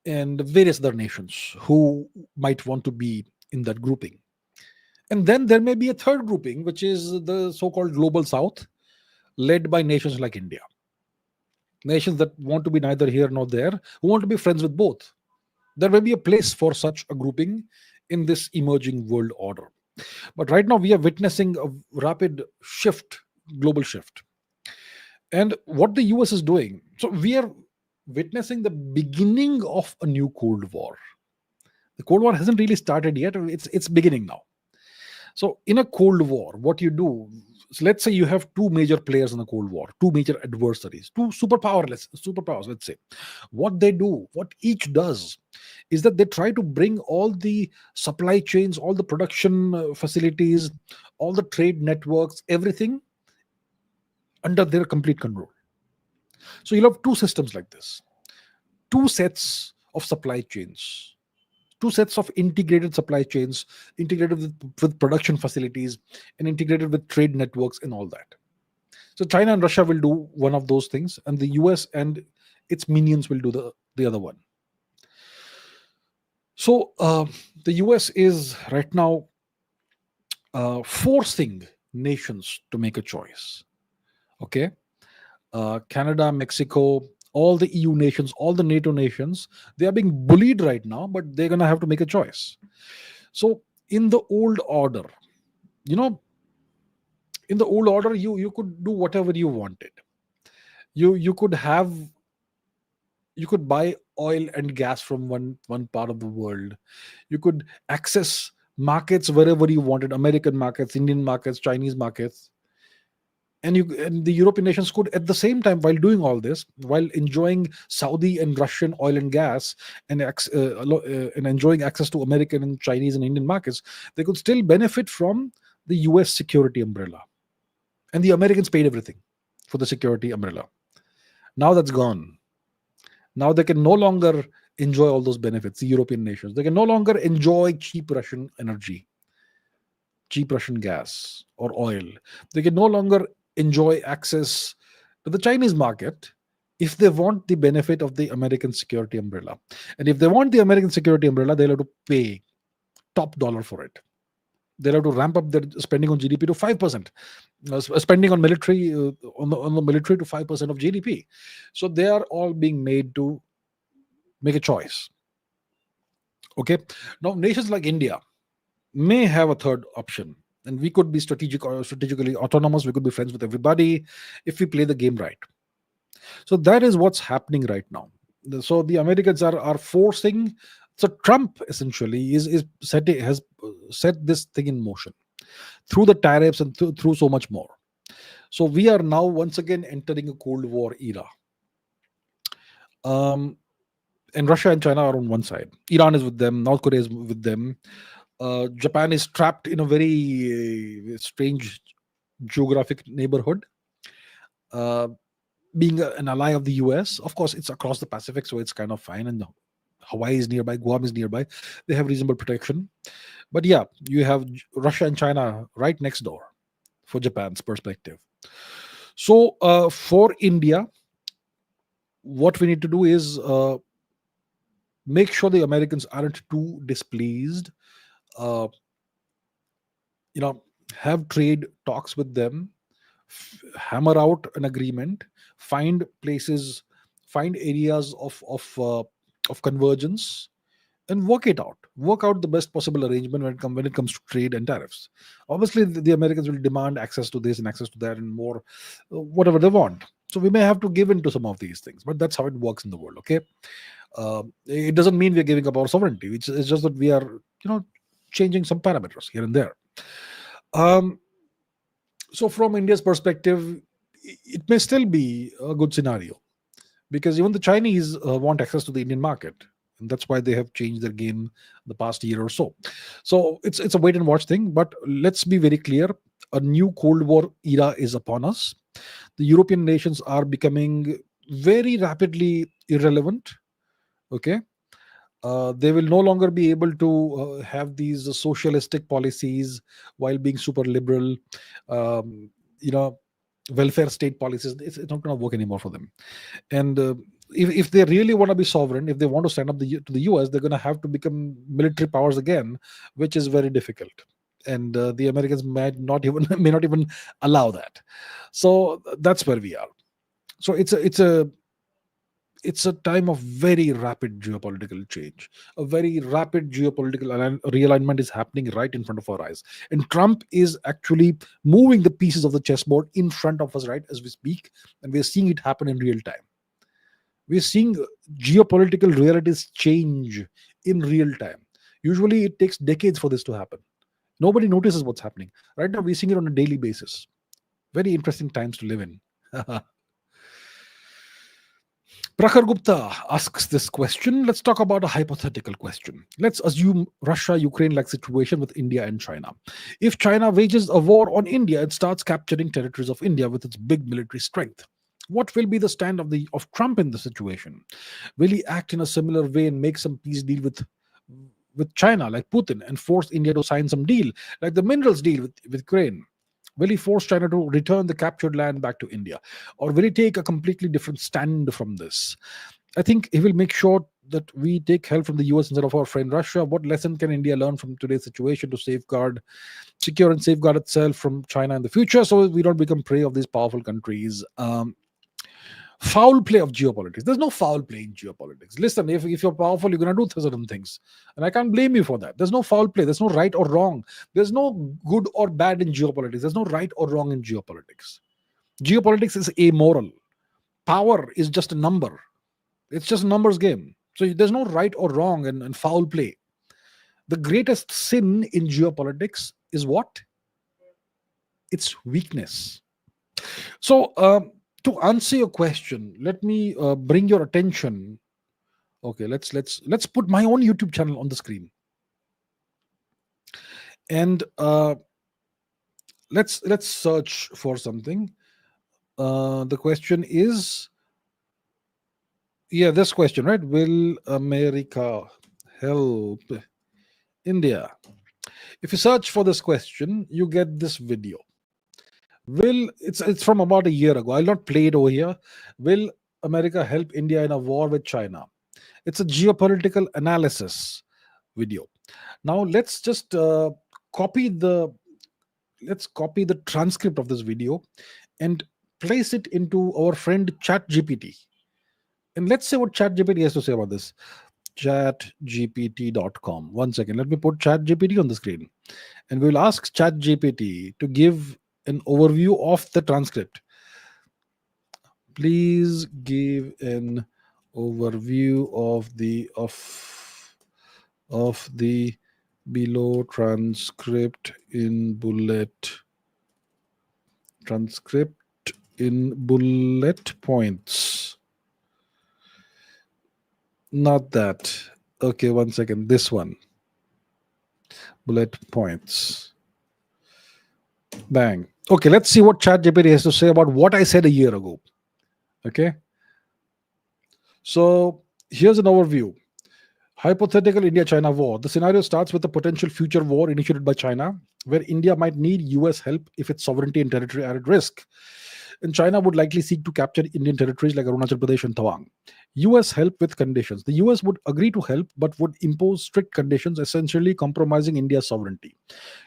and various other nations who might want to be in that grouping. And then there may be a third grouping, which is the so-called global South, led by nations like India. Nations that want to be neither here nor there, who want to be friends with both. There may be a place for such a grouping in this emerging world order. But right now we are witnessing a rapid shift, global shift. And what the US is doing, so we are witnessing the beginning of a new Cold War. The Cold War hasn't really started yet, it's beginning now. So in a Cold War, what you do, so let's say you have two major players in a Cold War, two major adversaries, two superpowers, let's say. What each does is that they try to bring all the supply chains, all the production facilities, all the trade networks, everything under their complete control. So you'll have two systems like this, two sets of supply chains, two sets of integrated supply chains, integrated with production facilities, and integrated with trade networks and all that. So China and Russia will do one of those things, and the US and its minions will do the other one. So the US is right now forcing nations to make a choice. Okay, Canada, Mexico, all the EU nations, all the NATO nations, they are being bullied right now, but they're going to have to make a choice. So in the old order, you know, in the old order, you could do whatever you wanted. You could buy oil and gas from one part of the world. You could access markets wherever you wanted, American markets, Indian markets, Chinese markets. And the European nations could, at the same time, while doing all this, while enjoying Saudi and Russian oil and gas, and enjoying access to American and Chinese and Indian markets, they could still benefit from the US security umbrella. And the Americans paid everything for the security umbrella. Now that's gone. Now they can no longer enjoy all those benefits, the European nations. They can no longer enjoy cheap Russian energy, cheap Russian gas or oil. They can no longer enjoy access to the Chinese market if they want the benefit of the American security umbrella. And if they want the American security umbrella, they'll have to pay top dollar for it. They'll have to ramp up their spending on GDP to 5%, spending on military on the military to 5% of GDP. So they are all being made to make a choice. Okay. Now nations like India may have a third option, and we could be strategically autonomous. We could be friends with everybody if we play the game right. So that is what's happening right now. So the Americans are forcing. So Trump essentially has set this thing in motion through the tariffs and through so much more. So we are now once again entering a Cold War era. And Russia and China are on one side. Iran is with them. North Korea is with them. Japan is trapped in a very strange geographic neighborhood, being an ally of the US. Of course, it's across the Pacific, so it's kind of fine. And Hawaii is nearby, Guam is nearby. They have reasonable protection. But yeah, you have Russia and China right next door for Japan's perspective. So for India, what we need to do is make sure the Americans aren't too displeased. Have trade talks with them, hammer out an agreement, find places, find areas of convergence, and work out the best possible arrangement when it comes to trade and tariffs. Obviously the Americans will demand access to this and access to that and more, whatever they want. So we may have to give in to some of these things, but that's how it works in the world. Okay. It doesn't mean we're giving up our sovereignty. It's just that we are changing some parameters here and there. So from India's perspective, it may still be a good scenario. because even the Chinese want access to the Indian market. And that's why they have changed their game the past year or so. So it's a wait and watch thing. But let's be very clear: a new Cold War era is upon us. The European nations are becoming very rapidly irrelevant. Okay, they will no longer be able to have these socialistic policies while being super liberal. Um, you know, welfare state policies. It's not going to work anymore for them. And if they really want to be sovereign, if they want to stand up to the US, they're going to have to become military powers again, which is very difficult. And the Americans may not even allow that. So that's where we are. So it's a time of very rapid geopolitical change. A very rapid geopolitical realignment is happening right in front of our eyes. And Trump is actually moving the pieces of the chessboard in front of us right as we speak. And we're seeing it happen in real time. We're seeing geopolitical realities change in real time. Usually it takes decades for this to happen. Nobody notices what's happening. Right now, we're seeing it on a daily basis. Very interesting times to live in. Prakhar Gupta asks this question. Let's talk about a hypothetical question. Let's assume Russia-Ukraine like situation with India and China. If China wages a war on India and starts capturing territories of India with its big military strength, what will be the stand of Trump in the situation? Will he act in a similar way and make some peace deal with China like Putin and force India to sign some deal like the minerals deal with Ukraine? Will he force China to return the captured land back to India? Or will he take a completely different stand from this? I think he will make sure that we take help from the US instead of our friend Russia. What lesson can India learn from today's situation to secure and safeguard itself from China in the future so we don't become prey of these powerful countries? Foul play of geopolitics. There's no foul play in geopolitics. Listen, if you're powerful, you're going to do certain things. And I can't blame you for that. There's no foul play. There's no right or wrong. There's no good or bad in geopolitics. There's no right or wrong in geopolitics. Geopolitics is amoral. Power is just a number. It's just a numbers game. So there's no right or wrong and foul play. The greatest sin in geopolitics is what? It's weakness. So, to answer your question, let me bring your attention. Okay, let's put my own YouTube channel on the screen, and let's search for something. The question is, this question, right? Will America help India? If you search for this question, you get this video. It's from about a year ago. I'll not play it over here. Will America help India in a war with China? It's a geopolitical analysis video. Now let's just copy the transcript of this video and place it into our friend ChatGPT. And let's say what ChatGPT has to say about this. ChatGPT.com. One second. Let me put ChatGPT on the screen. And we'll ask ChatGPT to give an overview of the transcript. Please give an overview of the below transcript in bullet points. Not that. Okay, one second. This one. Bullet points. Bang. Okay, let's see what ChatGPT has to say about what I said a year ago. Okay. So here's an overview. Hypothetical India-China war. The scenario starts with a potential future war initiated by China, where India might need US help if its sovereignty and territory are at risk. And China would likely seek to capture Indian territories like Arunachal Pradesh and Tawang. US help with conditions. The US would agree to help, but would impose strict conditions, essentially compromising India's sovereignty.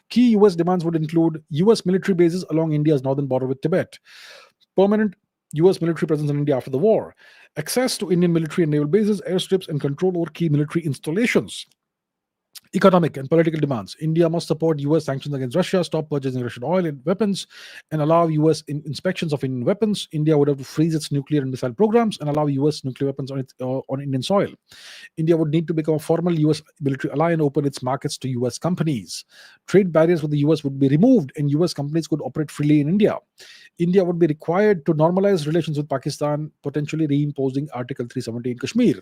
Key US demands would include US military bases along India's northern border with Tibet, permanent US military presence in India after the war, access to Indian military and naval bases, airstrips, and control over key military installations. Economic and political demands. India must support US sanctions against Russia, stop purchasing Russian oil and weapons, and allow US inspections of Indian weapons. India would have to freeze its nuclear and missile programs and allow US nuclear weapons on Indian soil. India would need to become a formal US military ally and open its markets to US companies. Trade barriers with the US would be removed and US companies could operate freely in India. India would be required to normalize relations with Pakistan, potentially reimposing Article 370 in Kashmir.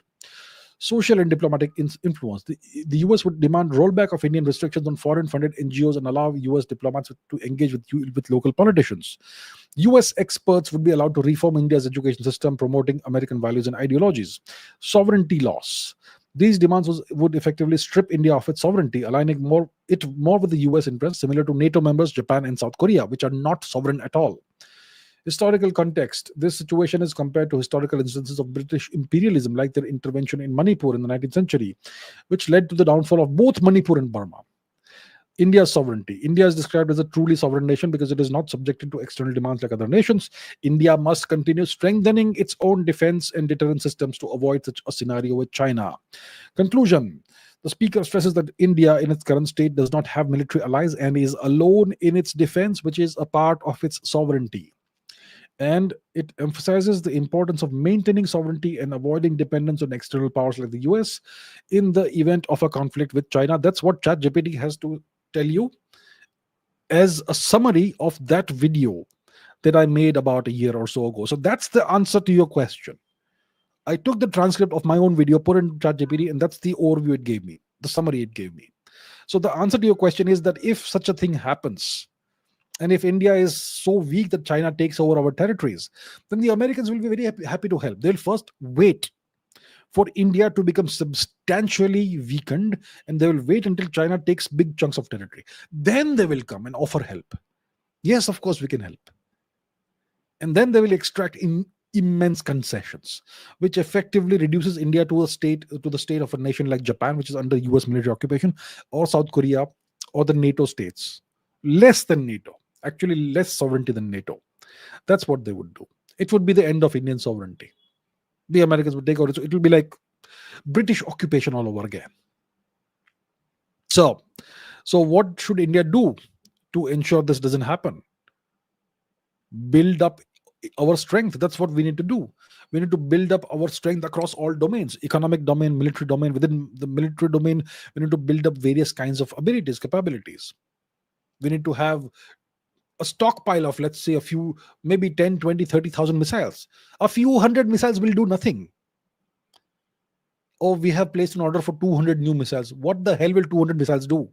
Social and diplomatic influence. The US would demand rollback of Indian restrictions on foreign funded NGOs and allow US diplomats to engage with local politicians. US experts would be allowed to reform India's education system, promoting American values and ideologies. Sovereignty loss. These demands would effectively strip India of its sovereignty, aligning more with the US interests, similar to NATO members Japan and South Korea, which are not sovereign at all. Historical context. This situation is compared to historical instances of British imperialism, like their intervention in Manipur in the 19th century, which led to the downfall of both Manipur and Burma. India's sovereignty. India is described as a truly sovereign nation because it is not subjected to external demands like other nations. India must continue strengthening its own defense and deterrence systems to avoid such a scenario with China. Conclusion. The speaker stresses that India, in its current state, does not have military allies and is alone in its defense, which is a part of its sovereignty. And it emphasizes the importance of maintaining sovereignty and avoiding dependence on external powers like the US in the event of a conflict with China. That's what ChatGPT has to tell you as a summary of that video that I made about a year or so ago. So that's the answer to your question. I took the transcript of my own video, put it into ChatGPT, and that's the overview it gave me, the summary it gave me. So the answer to your question is that if such a thing happens, and if India is so weak that China takes over our territories, then the Americans will be very happy to help. They'll first wait for India to become substantially weakened, and they will wait until China takes big chunks of territory. Then they will come and offer help. Yes, of course, we can help. And then they will extract immense concessions, which effectively reduces India to the state of a nation like Japan, which is under US military occupation, or South Korea, or the NATO states. Less than NATO. Actually, less sovereignty than NATO. That's what they would do. It would be the end of Indian sovereignty. The Americans would take over. It will be like British occupation all over again. So what should India do to ensure this doesn't happen? Build up our strength. That's what we need to do. We need to build up our strength across all domains: economic domain, military domain. Within the military domain, we need to build up various kinds of abilities, capabilities. We need to have a stockpile of, let's say, a few, maybe 10, 20, 30,000 missiles. A few hundred missiles will do nothing. Oh, we have placed an order for 200 new missiles. What the hell will 200 missiles do?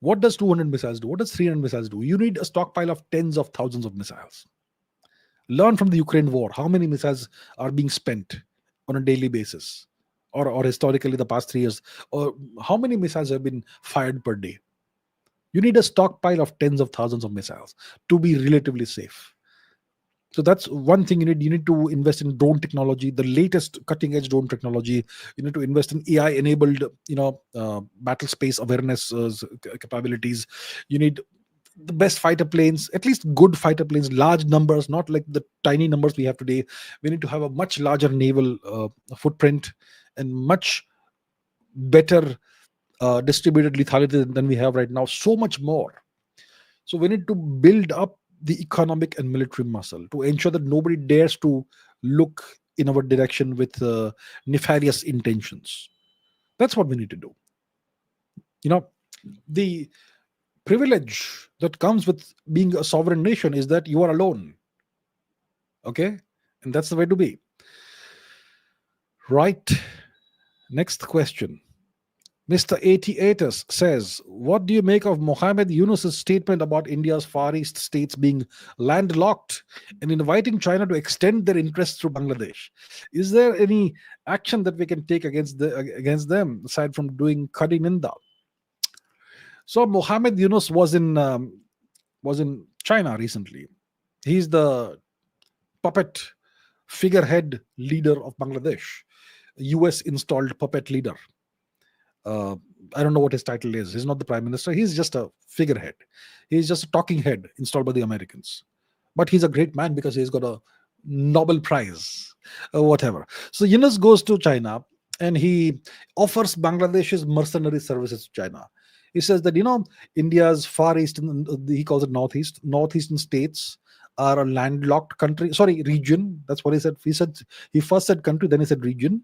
What does 200 missiles do? What does 300 missiles do? You need a stockpile of tens of thousands of missiles. Learn from the Ukraine war. How many missiles are being spent on a daily basis? Or historically, the past 3 years? Or how many missiles have been fired per day? You need a stockpile of tens of thousands of missiles to be relatively safe. So that's one thing you need. You need to invest in drone technology, the latest cutting edge drone technology. You need to invest in AI enabled, battle space awareness capabilities. You need the best fighter planes, at least good fighter planes, large numbers, not like the tiny numbers we have today. We need to have a much larger naval footprint and much better distributed lethality than we have right now, so much more. So we need to build up the economic and military muscle to ensure that nobody dares to look in our direction with nefarious intentions. That's what we need to do. The privilege that comes with being a sovereign nation is that you are alone. Okay? And that's the way to be. Right. Next question. Mr. 88 says, what do you make of Mohammed Yunus's statement about India's Far East states being landlocked and inviting China to extend their interests through Bangladesh? Is there any action that we can take against them aside from doing Kadi Ninda? So Mohammed Yunus was in China recently. He's the puppet figurehead leader of Bangladesh, US installed puppet leader. I don't know what his title is. He's not the prime minister. He's just a figurehead. He's just a talking head installed by the Americans. But he's a great man because he's got a Nobel Prize or whatever. So Yunus goes to China and he offers Bangladesh's mercenary services to China. He says that, India's far eastern, he calls it northeastern states are a landlocked country, sorry, region. That's what he said. He first said country, then he said region,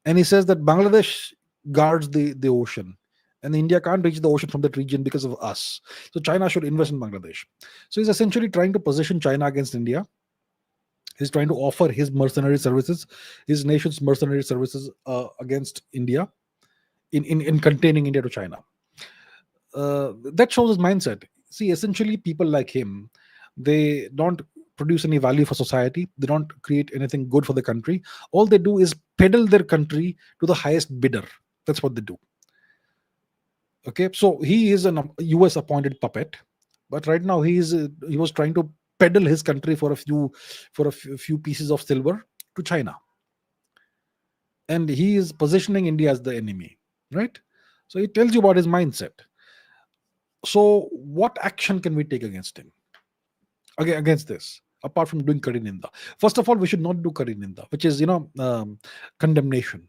and he says that Bangladesh guards the ocean, and India can't reach the ocean from that region because of us. So China should invest in Bangladesh. So he's essentially trying to position China against India. He's trying to offer his mercenary services, his nation's mercenary services against India in containing India to China. That shows his mindset. See, essentially, people like him, they don't produce any value for society. They don't create anything good for the country. All they do is peddle their country to the highest bidder. That's what they do. Okay, so he is an US appointed puppet, but right now he was trying to peddle his country for a few pieces of silver to China, and he is positioning India as the enemy, right? So it tells you about his mindset. So what action can we take against him? Against this, apart from doing Kari Ninda? First of all, we should not do Kari Ninda, which is condemnation.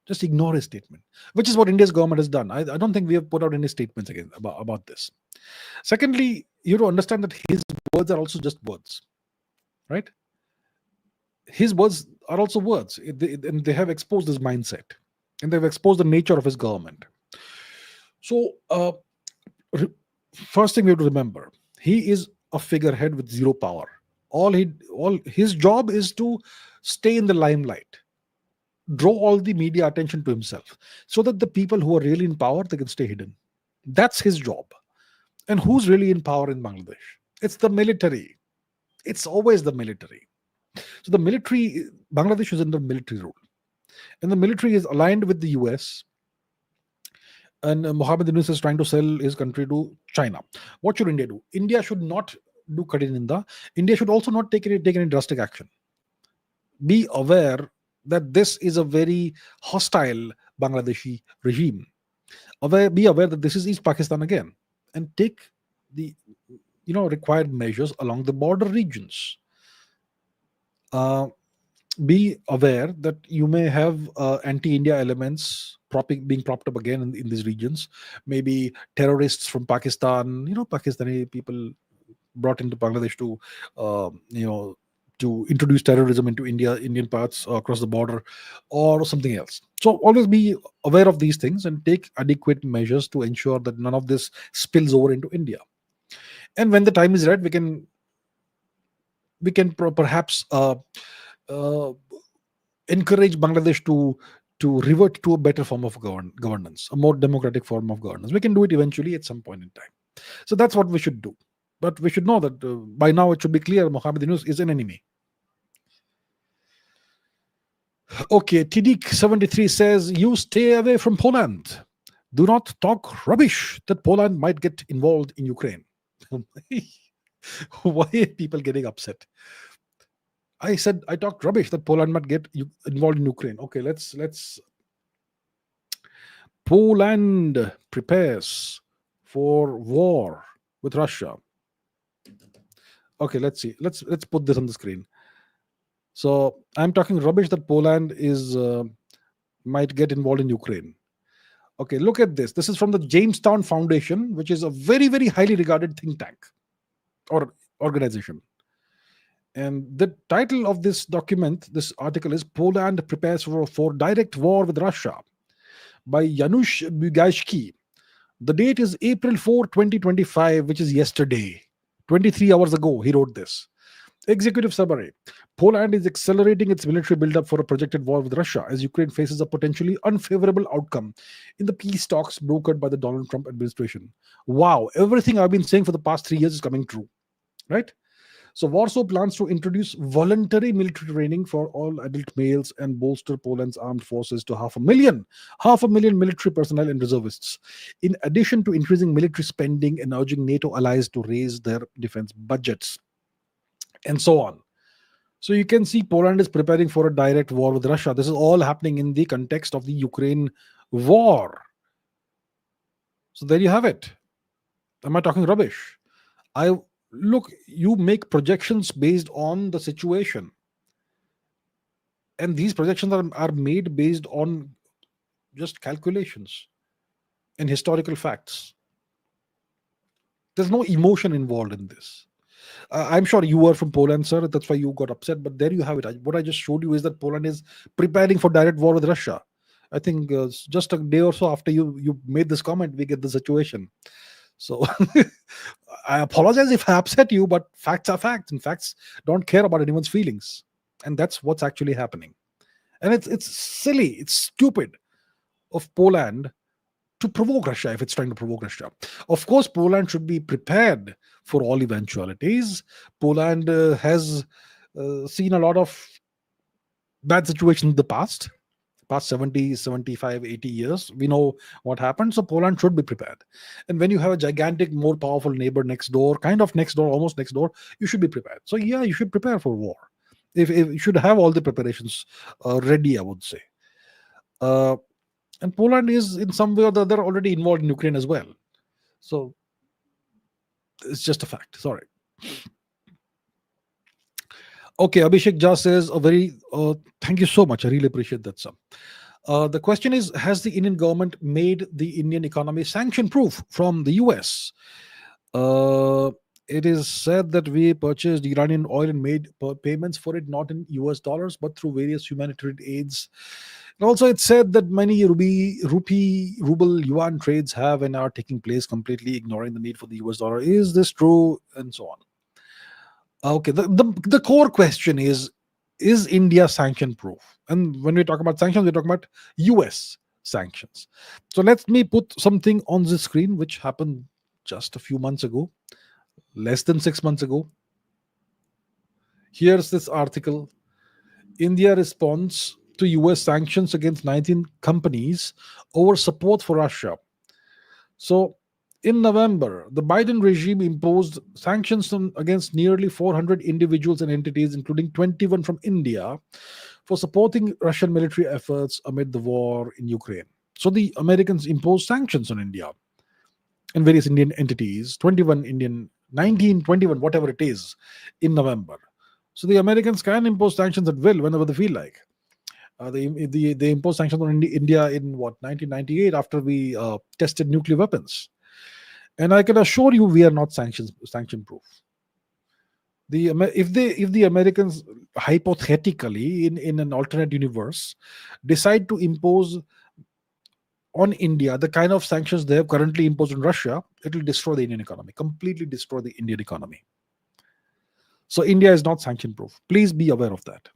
Just ignore his statement, which is what India's government has done. I don't think we have put out any statements again about this. Secondly, you have to understand that his words are also just words, right? His words are also words, and they have exposed his mindset, and they've exposed the nature of his government. So, first thing we have to remember, he is a figurehead with zero power. All his job is to stay in the limelight, draw all the media attention to himself, so that the people who are really in power, they can stay hidden. That's his job. And who's really in power in Bangladesh? It's the military. It's always the military. So the military, Bangladesh is under military rule, and the military is aligned with the US. And Mohammed Yunus is trying to sell his country to China. What should India do? India should not do Kari Ninda. India should also not take any drastic action. Be aware that this is a very hostile Bangladeshi regime. Be aware that this is East Pakistan again, and take the required measures along the border regions. Be aware that you may have anti-India elements being propped up again in these regions. Maybe terrorists from Pakistan, Pakistani people brought into Bangladesh to introduce terrorism into Indian parts across the border, or something else. So always be aware of these things and take adequate measures to ensure that none of this spills over into India. And when the time is right, we can perhaps encourage Bangladesh to revert to a better form of governance, a more democratic form of governance. We can do it eventually at some point in time. So that's what we should do. But we should know that by now it should be clear Mohammed Yunus is an enemy. Okay, Tidik73 says, you stay away from Poland. Do not talk rubbish that Poland might get involved in Ukraine. Why are people getting upset? I said I talked rubbish that Poland might get involved in Ukraine. Okay, let's. Poland prepares for war with Russia. Okay, let's see. Let's put this on the screen. So I'm talking rubbish that Poland might get involved in Ukraine. Okay, look at this. This is from the Jamestown Foundation, which is a very, very highly regarded think tank or organization. And the title of this article is Poland Prepares for Direct War with Russia by Janusz Bugajski. The date is April 4, 2025, which is yesterday. 23 hours ago, he wrote this. Executive summary. Poland is accelerating its military buildup for a projected war with Russia as Ukraine faces a potentially unfavorable outcome in the peace talks brokered by the Donald Trump administration. Wow, everything I've been saying for the past 3 years is coming true, right? So Warsaw plans to introduce voluntary military training for all adult males and bolster Poland's armed forces to 500,000 military personnel and reservists, in addition to increasing military spending and urging NATO allies to raise their defense budgets, and so on. So you can see Poland is preparing for a direct war with Russia. This is all happening in the context of the Ukraine war. So there you have it. Am I talking rubbish? Look, you make projections based on the situation. And these projections are made based on just calculations and historical facts. There's no emotion involved in this. I'm sure you were from Poland, sir. That's why you got upset. But there you have it. What I just showed you is that Poland is preparing for direct war with Russia. I think just a day or so after you made this comment, we get the situation. So I apologize if I upset you, but facts are facts, and facts don't care about anyone's feelings, and that's what's actually happening. And it's silly, it's stupid of Poland to provoke Russia if it's trying to provoke Russia. Of course, Poland should be prepared for all eventualities. Poland has seen a lot of bad situations in the past 70, 75, 80 years. We know what happened. So Poland should be prepared. And when you have a gigantic, more powerful neighbor next door, kind of next door, almost next door, you should be prepared. So yeah, you should prepare for war. If you should have all the preparations ready, I would say. And Poland is in some way or the other already involved in Ukraine as well. So it's just a fact. Sorry. Okay, Abhishek just says a very thank you so much. I really appreciate that, sir. The question is, has the Indian government made the Indian economy sanction proof from the US? It is said that we purchased Iranian oil and made payments for it not in US dollars but through various humanitarian aids. And also, it's said that many rupee, ruble, yuan trades have and are taking place, completely ignoring the need for the US dollar. Is this true? And so on. Okay, the core question is India sanction proof? And when we talk about sanctions, we're talking about US sanctions. So let me put something on the screen which happened just a few months ago, less than 6 months ago. Here's this article. India responds to US sanctions against 19 companies over support for Russia. So in November, the Biden regime imposed sanctions against nearly 400 individuals and entities, including 21 from India, for supporting Russian military efforts amid the war in Ukraine. So the Americans imposed sanctions on India and various Indian entities, 21 Indian, 19, 21, whatever it is, in November. So the Americans can impose sanctions at will whenever they feel like. They imposed sanctions on India in 1998 after we tested nuclear weapons. And I can assure you, we are not sanction proof. If the Americans hypothetically in an alternate universe decide to impose on India the kind of sanctions they have currently imposed on Russia, it will destroy the Indian economy, completely destroy the Indian economy. So India is not sanction proof. Please be aware of that.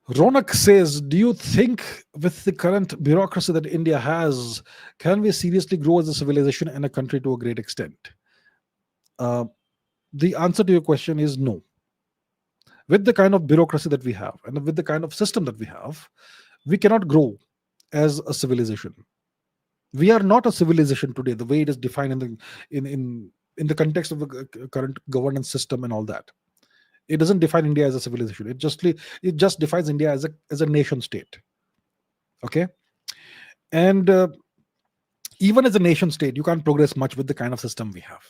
Ronak says, do you think with the current bureaucracy that India has, can we seriously grow as a civilization and a country to a great extent? The answer to your question is no. With the kind of bureaucracy that we have and with the kind of system that we have, we cannot grow as a civilization. We are not a civilization today, the way it is defined in the context of the current governance system and all that. It doesn't define India as a civilization. It just defines India as a nation state. Okay, and even as a nation state, you can't progress much with the kind of system we have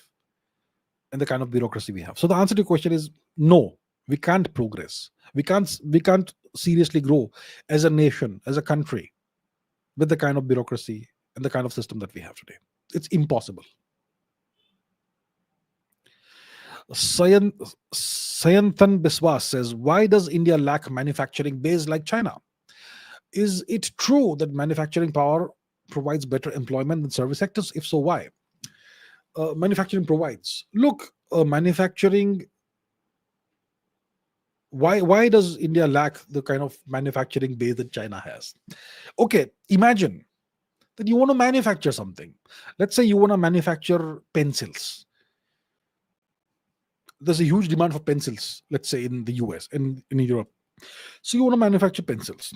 and the kind of bureaucracy we have. So the answer to your question is no. We can't progress. We can't seriously grow as a nation, as a country, with the kind of bureaucracy and the kind of system that we have today. It's impossible. Sayantan Biswas says, why does India lack manufacturing base like China? Is it true that manufacturing power provides better employment than service sectors? If so, why? Manufacturing provides. Look, manufacturing. Why does India lack the kind of manufacturing base that China has? Okay, imagine that you want to manufacture something. Let's say you want to manufacture pencils. There's a huge demand for pencils, let's say in the US and in Europe. So you want to manufacture pencils.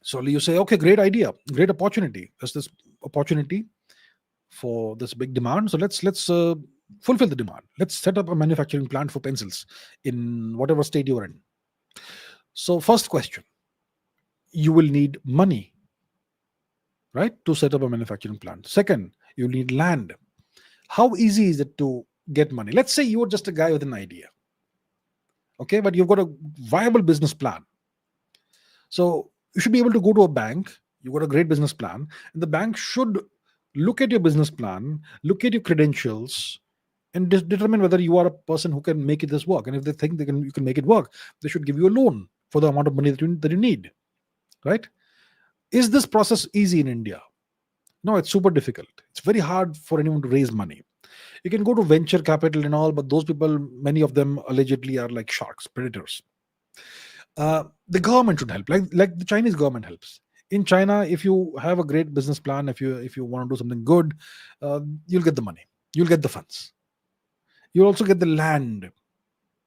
So you say, okay, great idea, great opportunity. There's this opportunity for this big demand. So let's fulfill the demand. Let's set up a manufacturing plant for pencils in whatever state you're in. So first question, you will need money, right, to set up a manufacturing plant. Second, you need land. How easy is it to get money? Let's say you're just a guy with an idea. Okay, but you've got a viable business plan. So you should be able to go to a bank. You've got a great business plan, and the bank should look at your business plan, look at your credentials, and determine whether you are a person who can make this work. And if they think you can make it work, they should give you a loan for the amount of money that you need. Right? Is this process easy in India? No, it's super difficult. It's very hard for anyone to raise money. You can go to venture capital and all, but those people, many of them allegedly are like sharks, predators. The government should help, like the Chinese government helps. In China, if you have a great business plan, if you want to do something good, you'll get the money, you'll get the funds, you'll also get the land.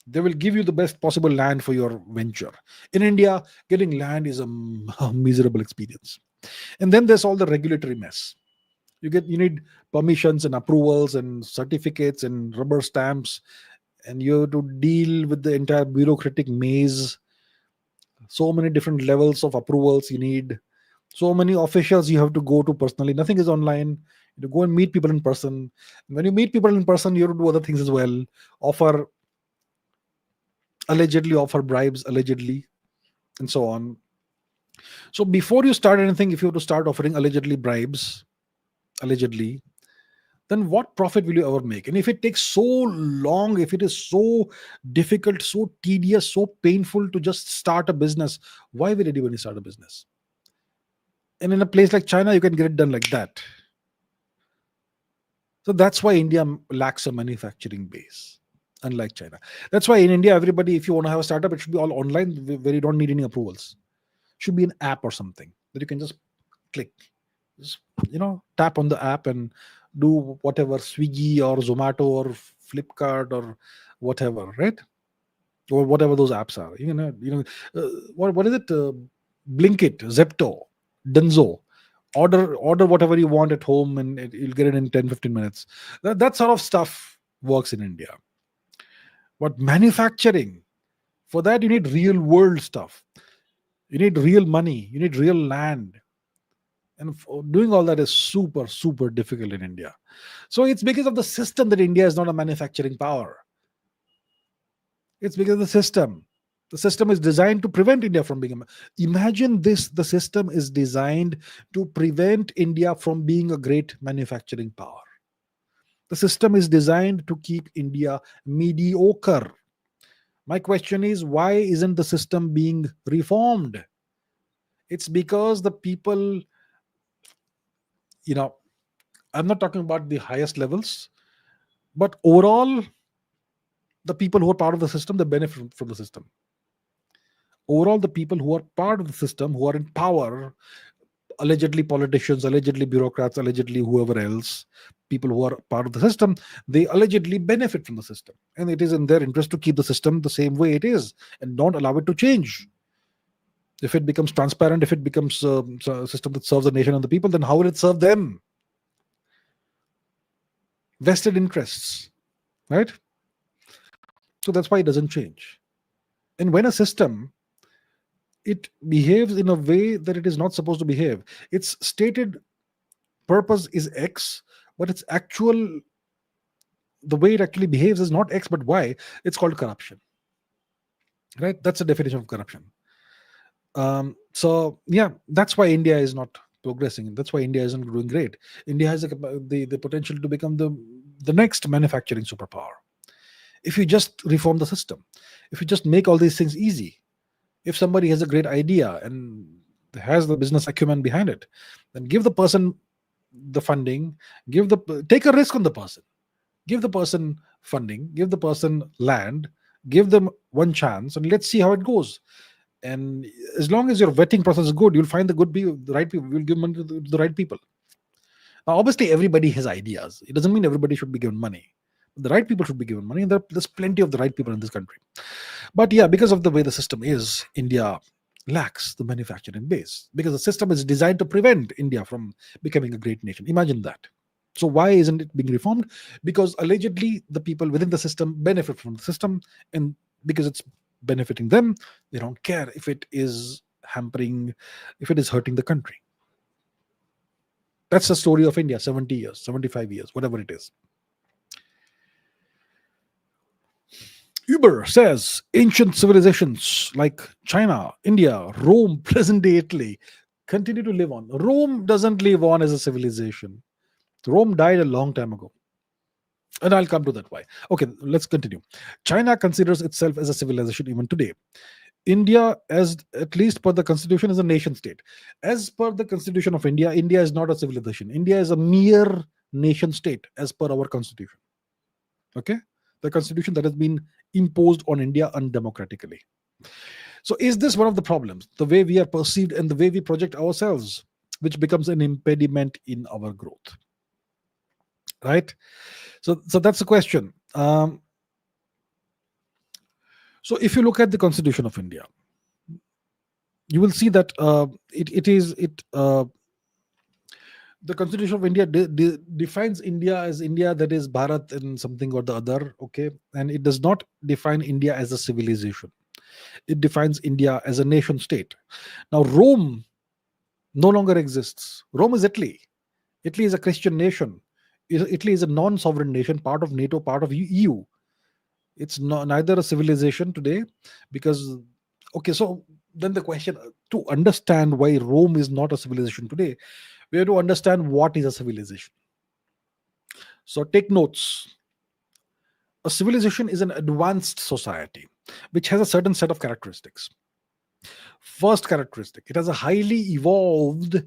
They will give you the best possible land for your venture. In India, getting land is a miserable experience. And then there's all the regulatory mess. You need permissions and approvals and certificates and rubber stamps, and you have to deal with the entire bureaucratic maze. So many different levels of approvals you need, so many officials you have to go to personally. Nothing is online. You go and meet people in person. When you meet people in person, you have to do other things as well. Offer bribes, allegedly, and so on. So before you start anything, if you have to start offering allegedly bribes, allegedly, then what profit will you ever make? And if it takes so long, if it is so difficult, so tedious, so painful to just start a business, why will anybody start a business? And in a place like China, you can get it done like that. So that's why India lacks a manufacturing base, unlike China. That's why in India, everybody, if you want to have a startup, it should be all online, where you don't need any approvals. Should be an app or something that you can just click, just, tap on the app and do whatever, Swiggy or Zomato or Flipkart or whatever, right? Or whatever those apps are. What is it? Blinkit, Zepto, Dunzo. Order whatever you want at home, and you'll get it in 10-15 minutes. That sort of stuff works in India. But manufacturing, for that you need real world stuff. You need real money. You need real land. And doing all that is super, super difficult in India. So it's because of the system that India is not a manufacturing power. It's because of the system. The system is designed to prevent India from being imagine this, the system is designed to prevent India from being a great manufacturing power. The system is designed to keep India mediocre. My question is, why isn't the system being reformed? It's because the people, I'm not talking about the highest levels, but overall, the people who are part of the system, they benefit from the system. Overall, the people who are part of the system, who are in power, allegedly politicians, allegedly bureaucrats, allegedly whoever else, people who are part of the system, they allegedly benefit from the system. And it is in their interest to keep the system the same way it is and don't allow it to change. If it becomes transparent, if it becomes a system that serves the nation and the people, then how will it serve them? Vested interests, right? So that's why it doesn't change. And when a system, it behaves in a way that it is not supposed to behave, its stated purpose is X, but its actual, the way it actually behaves is not X but Y. It's called corruption, right? That's the definition of corruption. So yeah, that's why India is not progressing. That's why India isn't doing great. India has the potential to become the next manufacturing superpower if you just reform the system, if you just make all these things easy. If somebody has a great idea and has the business acumen behind it, then give the person the funding, take a risk on the person, give the person funding, give the person land, give them one chance, and let's see how it goes. And as long as your vetting process is good, you'll find the right people. You'll give money to the right people. Now, obviously, everybody has ideas. It doesn't mean everybody should be given money. The right people should be given money, and there's plenty of the right people in this country. But yeah, because of the way the system is, India lacks the manufacturing base, because the system is designed to prevent India from becoming a great nation. Imagine that. So why isn't it being reformed? Because allegedly the people within the system benefit from the system, and because it's benefiting them, they don't care if it is hurting the country. That's the story of India, 70 years, 75 years, whatever it is. Uber says ancient civilizations like China, India, Rome, present day Italy continue to live on. Rome doesn't live on as a civilization. Rome died a long time ago. And I'll come to that why. Okay, let's continue. China considers itself as a civilization even today. India, as at least per the constitution, is a nation state. As per the constitution of India, India is not a civilization. India is a mere nation state as per our constitution. Okay? The constitution that has been imposed on India undemocratically. So, is this one of the problems? The way we are perceived and the way we project ourselves, which becomes an impediment in our growth. Right? So that's the question. So, if you look at the Constitution of India, you will see that the Constitution of India defines India as India, that is Bharat and something or the other, okay, and it does not define India as a civilization. It defines India as a nation state. Now, Rome no longer exists. Rome is Italy. Italy is a Christian nation. Italy is a non-sovereign nation, part of NATO, part of EU. It's neither a civilization today because, okay, so then the question, to understand why Rome is not a civilization today, we have to understand what is a civilization. So take notes. A civilization is an advanced society which has a certain set of characteristics. First characteristic, it has a highly evolved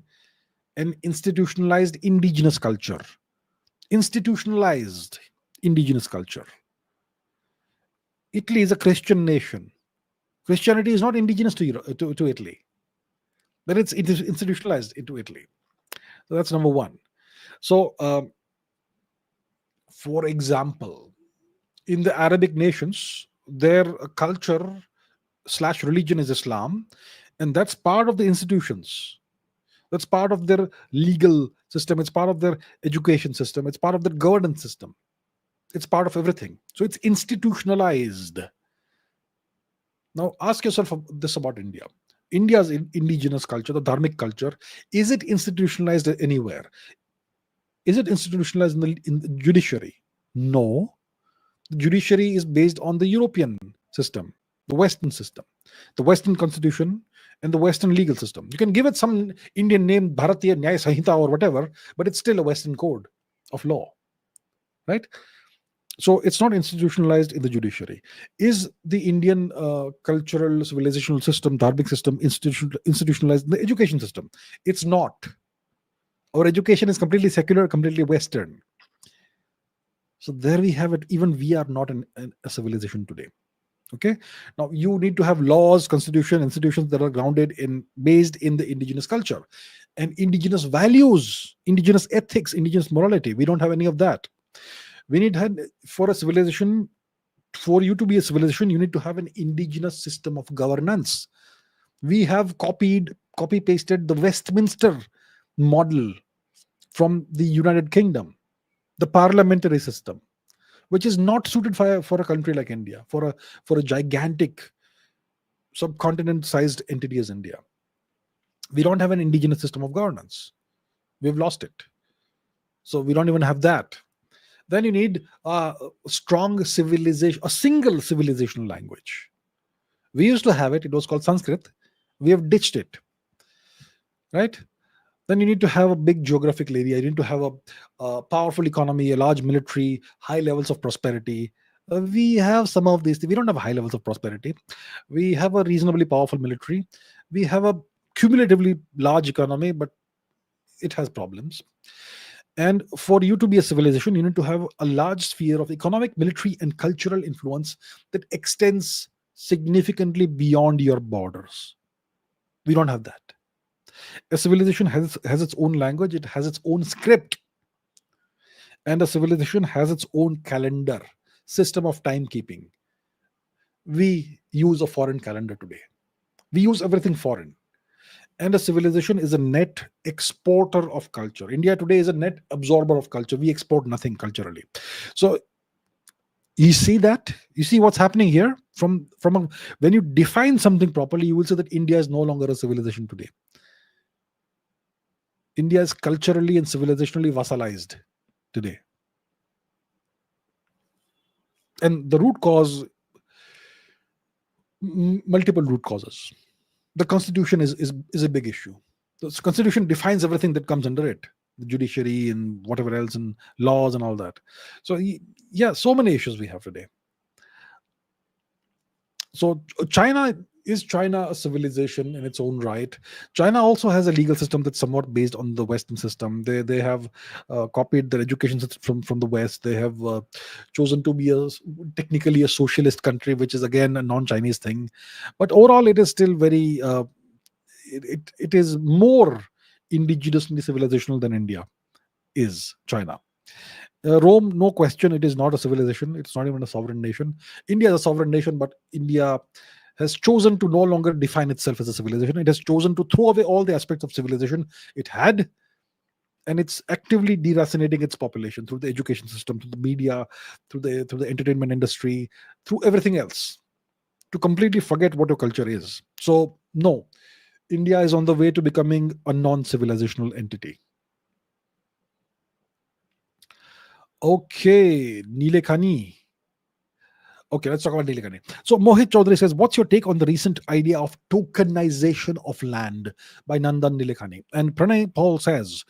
and institutionalized indigenous culture. Institutionalized indigenous culture. Italy is a Christian nation. Christianity is not indigenous to Italy, but it is institutionalized into Italy. So that's number one. So, for example, in the Arabic nations, their culture slash religion is Islam, and that's part of the institutions. That's part of their legal system. It's part of their education system. It's part of their governance system. It's part of everything. So it's institutionalized. Now, ask yourself this about India. India's indigenous culture, the dharmic culture, is it institutionalized anywhere? Is it institutionalized in the judiciary? No. The judiciary is based on the European system, the Western system, the Western constitution, and the Western legal system. You can give it some Indian name, Bharatiya Nyaya Sanhita or whatever, but it's still a Western code of law, right? So it's not institutionalized in the judiciary. Is the Indian cultural civilizational system, dharmic system, institutionalized in the education system? It's not. Our education is completely secular, completely Western. So there we have it. Even we are not a civilization today. Okay. Now you need to have laws, constitution, institutions that are grounded in, based in the indigenous culture and indigenous values, indigenous ethics, indigenous morality. We don't have any of that. We need for a civilization, for you to be a civilization, you need to have an indigenous system of governance. We have copy pasted the Westminster model from the United Kingdom, the parliamentary system, which is not suited for a country like India, for a gigantic subcontinent-sized entity as India. We don't have an indigenous system of governance. We've lost it. So we don't even have that. Then you need a strong civilization, a single civilizational language. We used to have it. It was called Sanskrit. We have ditched it. Right? Then you need to have a big geographical area. You need to have a powerful economy, a large military, high levels of prosperity. We have some of these. We don't have high levels of prosperity. We have a reasonably powerful military. We have a cumulatively large economy, but it has problems. And for you to be a civilization, you need to have a large sphere of economic, military, and cultural influence that extends significantly beyond your borders. We don't have that. A civilization has its own language, it has its own script, and a civilization has its own calendar, system of timekeeping. We use a foreign calendar today. We use everything foreign. And a civilization is a net exporter of culture. India today is a net absorber of culture. We export nothing culturally. So you see that? You see what's happening here? When you define something properly, you will see that India is no longer a civilization today. India is culturally and civilizationally vassalized today. And the root cause multiple root causes. The constitution is a big issue. The constitution defines everything that comes under it, the judiciary and whatever else, and laws and all that. So yeah, so many issues we have today. So China a civilization in its own right? China also has a legal system that's somewhat based on the Western system. They have copied their education system from the West. They have chosen to be technically a socialist country, which is again a non-Chinese thing. But overall, it is still very it is more indigenously civilizational than India is. China. Rome, no question, it is not a civilization. It's not even a sovereign nation. India is a sovereign nation, but India has chosen to no longer define itself as a civilization. It has chosen to throw away all the aspects of civilization it had, and it's actively deracinating its population through the education system, through the media, through the entertainment industry, through everything else, to completely forget what your culture is. So, no, India is on the way to becoming a non-civilizational entity. Okay, Nilekani. Okay, let's talk about Nilekani. So Mohit Chaudhary says, what's your take on the recent idea of tokenization of land by Nandan Nilekani? And Pranay Paul says,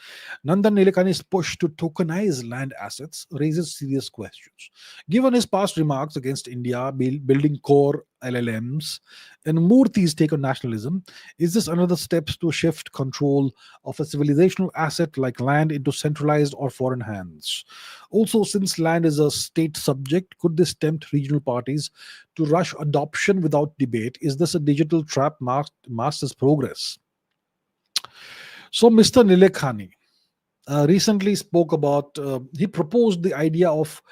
Nandan Nilekani's push to tokenize land assets raises serious questions. Given his past remarks against India building core LLMs and Murthy's take on nationalism, is this another step to shift control of a civilizational asset like land into centralized or foreign hands? Also, since land is a state subject, could this tempt regional parties to rush adoption without debate? Is this a digital trap masked as progress? So, Mr. Nilekani recently spoke about, he proposed the idea of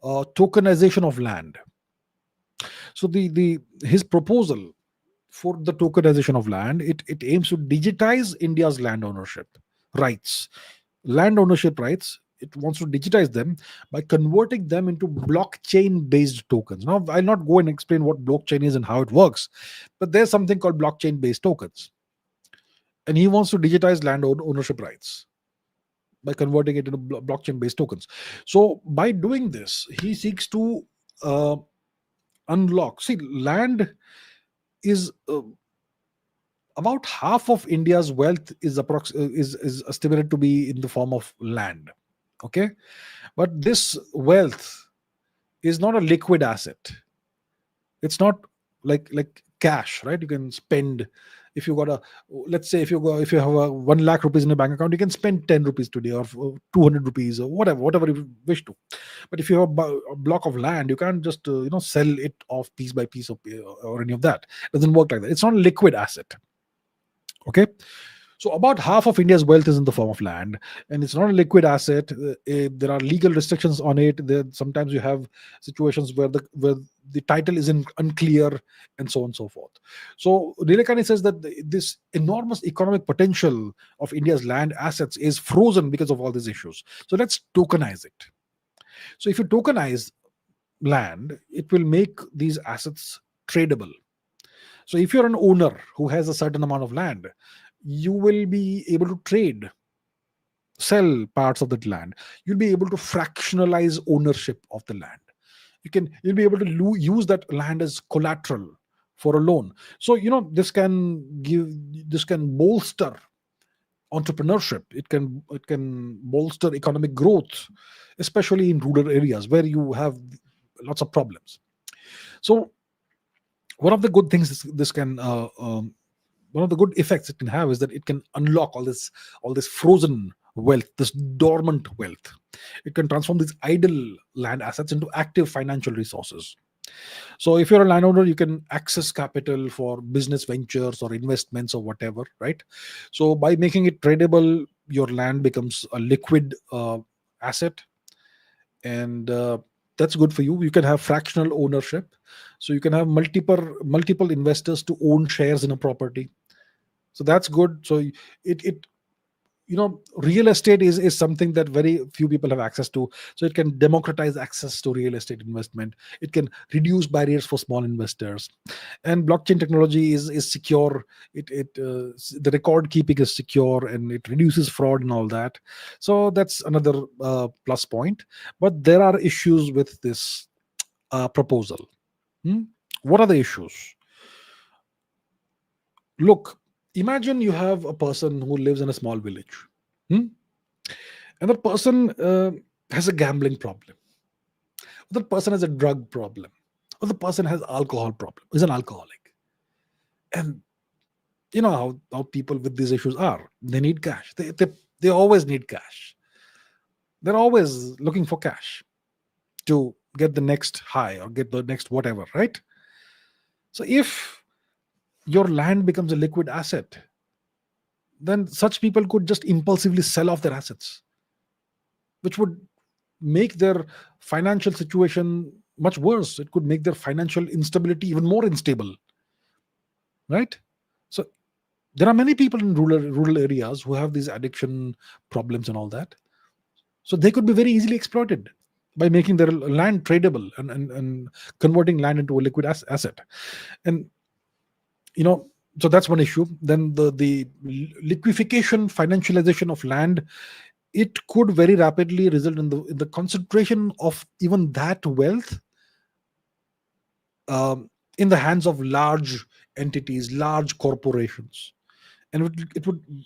tokenization of land. So, his proposal for the tokenization of land, it aims to digitize India's land ownership rights. Land ownership rights, it wants to digitize them by converting them into blockchain based tokens. Now, I'll not go and explain what blockchain is and how it works, but there's something called blockchain based tokens. And he wants to digitize land ownership rights by converting it into blockchain based tokens. So, by doing this, he seeks to unlock. See, land is about half of India's wealth is estimated to be in the form of land. Okay, but this wealth is not a liquid asset. It's not like cash, right? You can spend. If you got a, let's say if you have a 1 lakh rupees in a bank account, you can spend 10 rupees today or 200 rupees or whatever you wish to. But if you have a block of land, you can't just sell it off piece by piece or any of that. It doesn't work like that. It's not a liquid asset. Okay, so about half of India's wealth is in the form of land, and it's not a liquid asset. There are legal restrictions on it. Sometimes you have situations where the title is unclear, and so on and so forth. So Nilekani says that this enormous economic potential of India's land assets is frozen because of all these issues. So let's tokenize it. So if you tokenize land, it will make these assets tradable. So if you're an owner who has a certain amount of land, you will be able to sell parts of that land. You'll be able to fractionalize ownership of the land. You'll be able to use that land as collateral for a loan. So this can bolster entrepreneurship. It can bolster economic growth, especially in rural areas where you have lots of problems. So one of the good things this can one of the good effects it can have is that it can unlock all this frozen wealth, this dormant wealth. It can transform these idle land assets into active financial resources. So if you're a landowner, you can access capital for business ventures or investments or whatever, right? So by making it tradable, your land becomes a liquid asset, and that's good for you. You can have fractional ownership, so you can have multiple investors to own shares in a property. So that's good. So real estate is something that very few people have access to. So it can democratize access to real estate investment. It can reduce barriers for small investors, and blockchain technology is secure. The record keeping is secure, and it reduces fraud and all that. So that's another plus point. But there are issues with this proposal. What are the issues? Look, imagine you have a person who lives in a small village, hmm? And that person has a gambling problem, or the person has a drug problem, or the person has alcohol problem, is an alcoholic. And you know how people with these issues are. They need cash. They always need cash. They're always looking for cash to get the next high or get the next whatever, right? So if your land becomes a liquid asset, then such people could just impulsively sell off their assets, which would make their financial situation much worse. It could make their financial instability even more unstable, right? So there are many people in rural areas who have these addiction problems and all that. So they could be very easily exploited by making their land tradable and converting land into a liquid asset. And you know, so that's one issue. Then the liquefaction, financialization of land, it could very rapidly result in the concentration of even that wealth in the hands of large entities, large corporations, and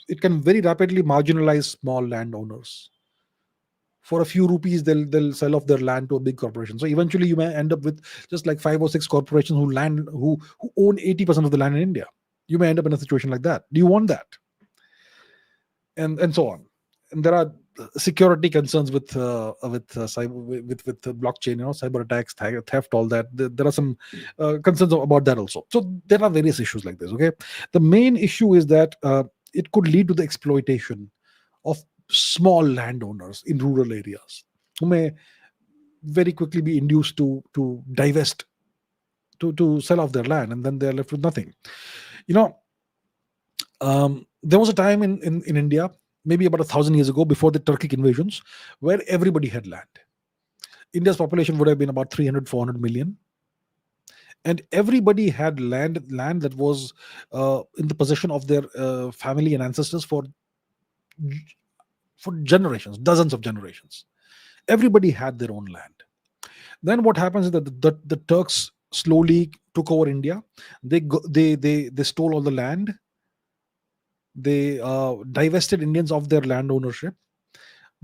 it can very rapidly marginalize small landowners. For a few rupees, they'll sell off their land to a big corporation. So eventually, you may end up with just like 5 or 6 corporations who own 80% of the land in India. You may end up in a situation like that. Do you want that? And so on. And there are security concerns with blockchain, cyber attacks, theft, all that. There are some concerns about that also. So there are various issues like this. Okay, the main issue is that it could lead to the exploitation of small landowners in rural areas who may very quickly be induced to divest, to sell off their land, and then they're left with nothing. You know, there was a time in India, maybe about 1,000 years ago, before the Turkic invasions, where everybody had land. India's population would have been about 300, 400 million. And everybody had land that was in the possession of their family and ancestors for generations, dozens of generations. Everybody had their own land. Then what happens is that the Turks slowly took over India. They stole all the land. They divested Indians of their land ownership.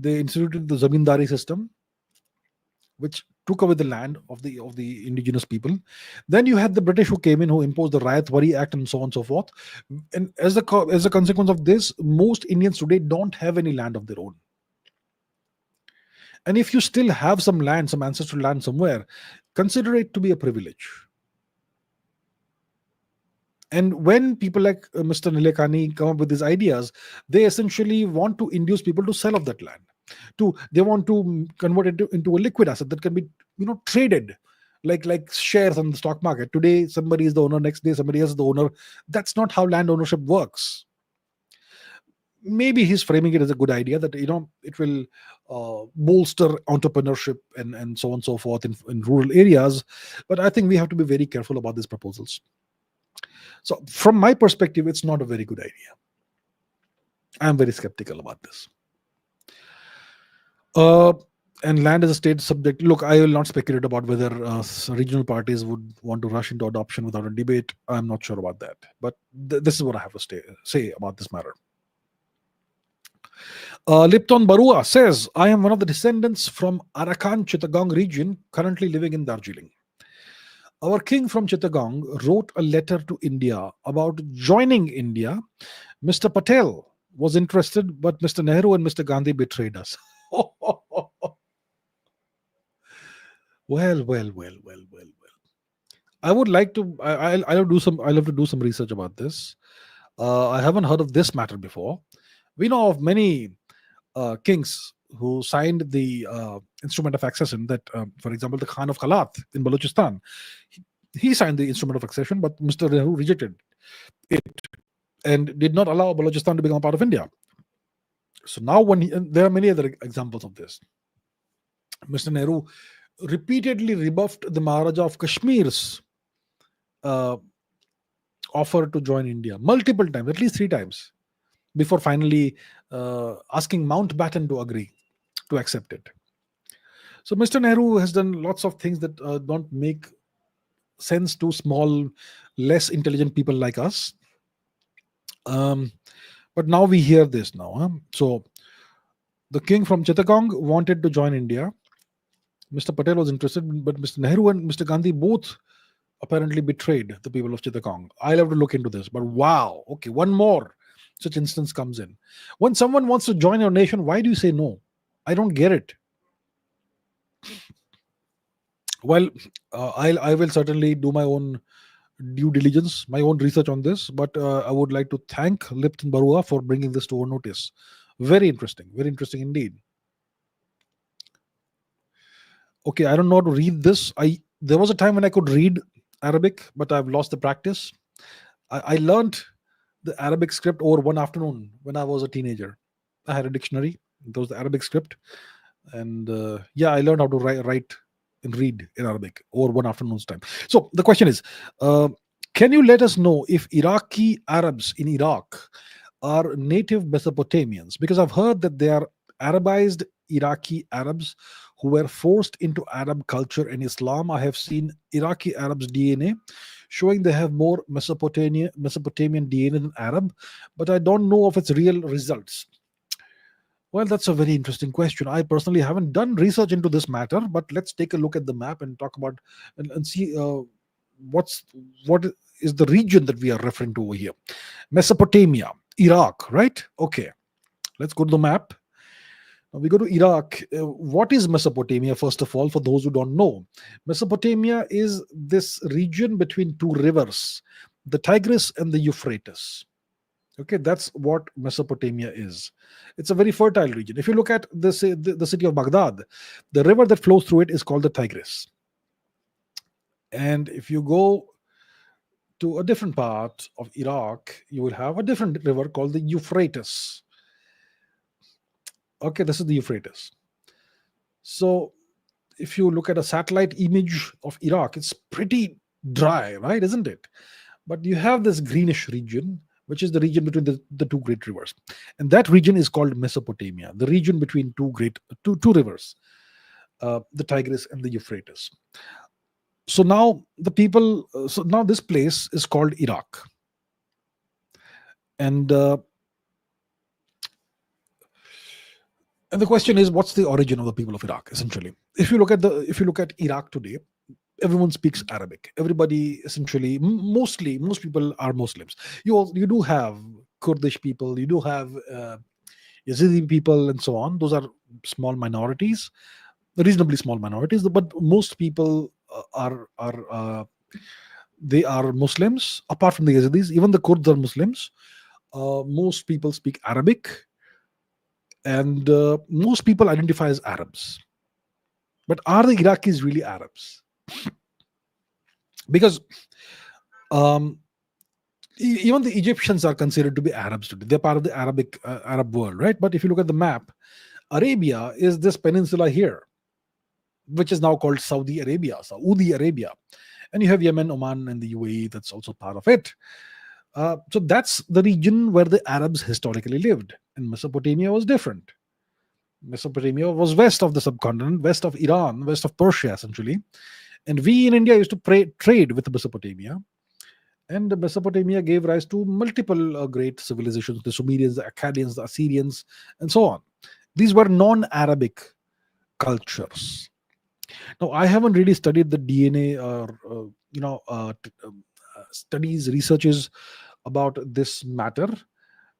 They instituted the zamindari system, which took away the land of the indigenous people. Then you had the British who came in, who imposed the Riat Wari Act and so on and so forth. And as a consequence of this, most Indians today don't have any land of their own. And if you still have some land, some ancestral land somewhere, consider it to be a privilege. And when people like Mr. Nilekani come up with these ideas, they essentially want to induce people to sell off that land. They want to convert it into a liquid asset that can be, traded, like shares on the stock market. Today, somebody is the owner. Next day, somebody else is the owner. That's not how land ownership works. Maybe he's framing it as a good idea that it will bolster entrepreneurship and so on and so forth in rural areas. But I think we have to be very careful about these proposals. So from my perspective, it's not a very good idea. I'm very skeptical about this. And land as a state subject. Look, I will not speculate about whether regional parties would want to rush into adoption without a debate. I'm not sure about that. But this is what I have to say about this matter. Lipton Barua says, I am one of the descendants from Arakan Chittagong region, currently living in Darjeeling. Our king from Chittagong wrote a letter to India about joining India. Mr. Patel was interested, but Mr. Nehru and Mr. Gandhi betrayed us. Well. I would like to. I'll have to do some research about this. I haven't heard of this matter before. We know of many kings who signed the instrument of accession. That, for example, the Khan of Khalat in Balochistan, he signed the instrument of accession, but Mr. Nehru rejected it and did not allow Balochistan to become part of India. So now, there are many other examples of this. Mr. Nehru repeatedly rebuffed the Maharaja of Kashmir's offer to join India multiple times, at least 3 times, before finally asking Mountbatten to agree to accept it. So Mr. Nehru has done lots of things that don't make sense to small, less intelligent people like us. Um, but now we hear this now. So the king from Chittagong wanted to join India. Mr. Patel was interested, but Mr. Nehru and Mr. Gandhi both apparently betrayed the people of Chittagong. I'll have to look into this. But wow, okay, one more such instance comes in. When someone wants to join your nation, why do you say no? I don't get it. Well, I will certainly do my own due diligence, my own research on this. But I would like to thank Lipton Barua for bringing this to our notice. Very interesting indeed. Okay, I don't know how to read this. There was a time when I could read Arabic, but I've lost the practice. I learned the Arabic script over one afternoon when I was a teenager. I had a dictionary. That was the Arabic script, and yeah, I learned how to write and read in Arabic over one afternoon's time. So the question is, can you let us know if Iraqi Arabs in Iraq are native Mesopotamians? Because I've heard that they are Arabized Iraqi Arabs who were forced into Arab culture and Islam. I have seen Iraqi Arabs' DNA showing they have more Mesopotamian DNA than Arab, but I don't know of its real results. Well, that's a very interesting question. I personally haven't done research into this matter, but let's take a look at the map and talk about and see what is the region that we are referring to over here. Mesopotamia, Iraq, right? Okay, let's go to the map. Now we go to Iraq. What is Mesopotamia, first of all, for those who don't know? Mesopotamia is this region between two rivers, the Tigris and the Euphrates. Okay, that's what Mesopotamia is. It's a very fertile region. If you look at the city of Baghdad, the river that flows through it is called the Tigris. And if you go to a different part of Iraq, you will have a different river called the Euphrates. Okay, this is the Euphrates. So if you look at a satellite image of Iraq, it's pretty dry, right? Isn't it? But you have this greenish region, which is the region between the two great rivers. And that region is called Mesopotamia, the region between two rivers, the Tigris and the Euphrates. So now now this place is called Iraq. And the question is, what's the origin of the people of Iraq? Essentially, if you look at Iraq today, everyone speaks Arabic. Everybody, essentially, most people are Muslims. You do have Kurdish people, you do have Yazidi people, and so on. Those are small minorities, reasonably small minorities. But most people they are Muslims. Apart from the Yazidis, even the Kurds are Muslims. Most people speak Arabic, and most people identify as Arabs. But are the Iraqis really Arabs? Because even the Egyptians are considered to be Arabs today. They're part of the Arab world, right? But if you look at the map, Arabia is this peninsula here, which is now called Saudi Arabia, and you have Yemen, Oman, and the UAE. That's also part of it. So that's the region where the Arabs historically lived, and Mesopotamia was different. Mesopotamia was west of the subcontinent, west of Iran, west of Persia, essentially. And we in India used to trade with Mesopotamia. And Mesopotamia gave rise to multiple great civilizations, the Sumerians, the Akkadians, the Assyrians, and so on. These were non-Arabic cultures. Now, I haven't really studied the DNA or, studies, researches about this matter,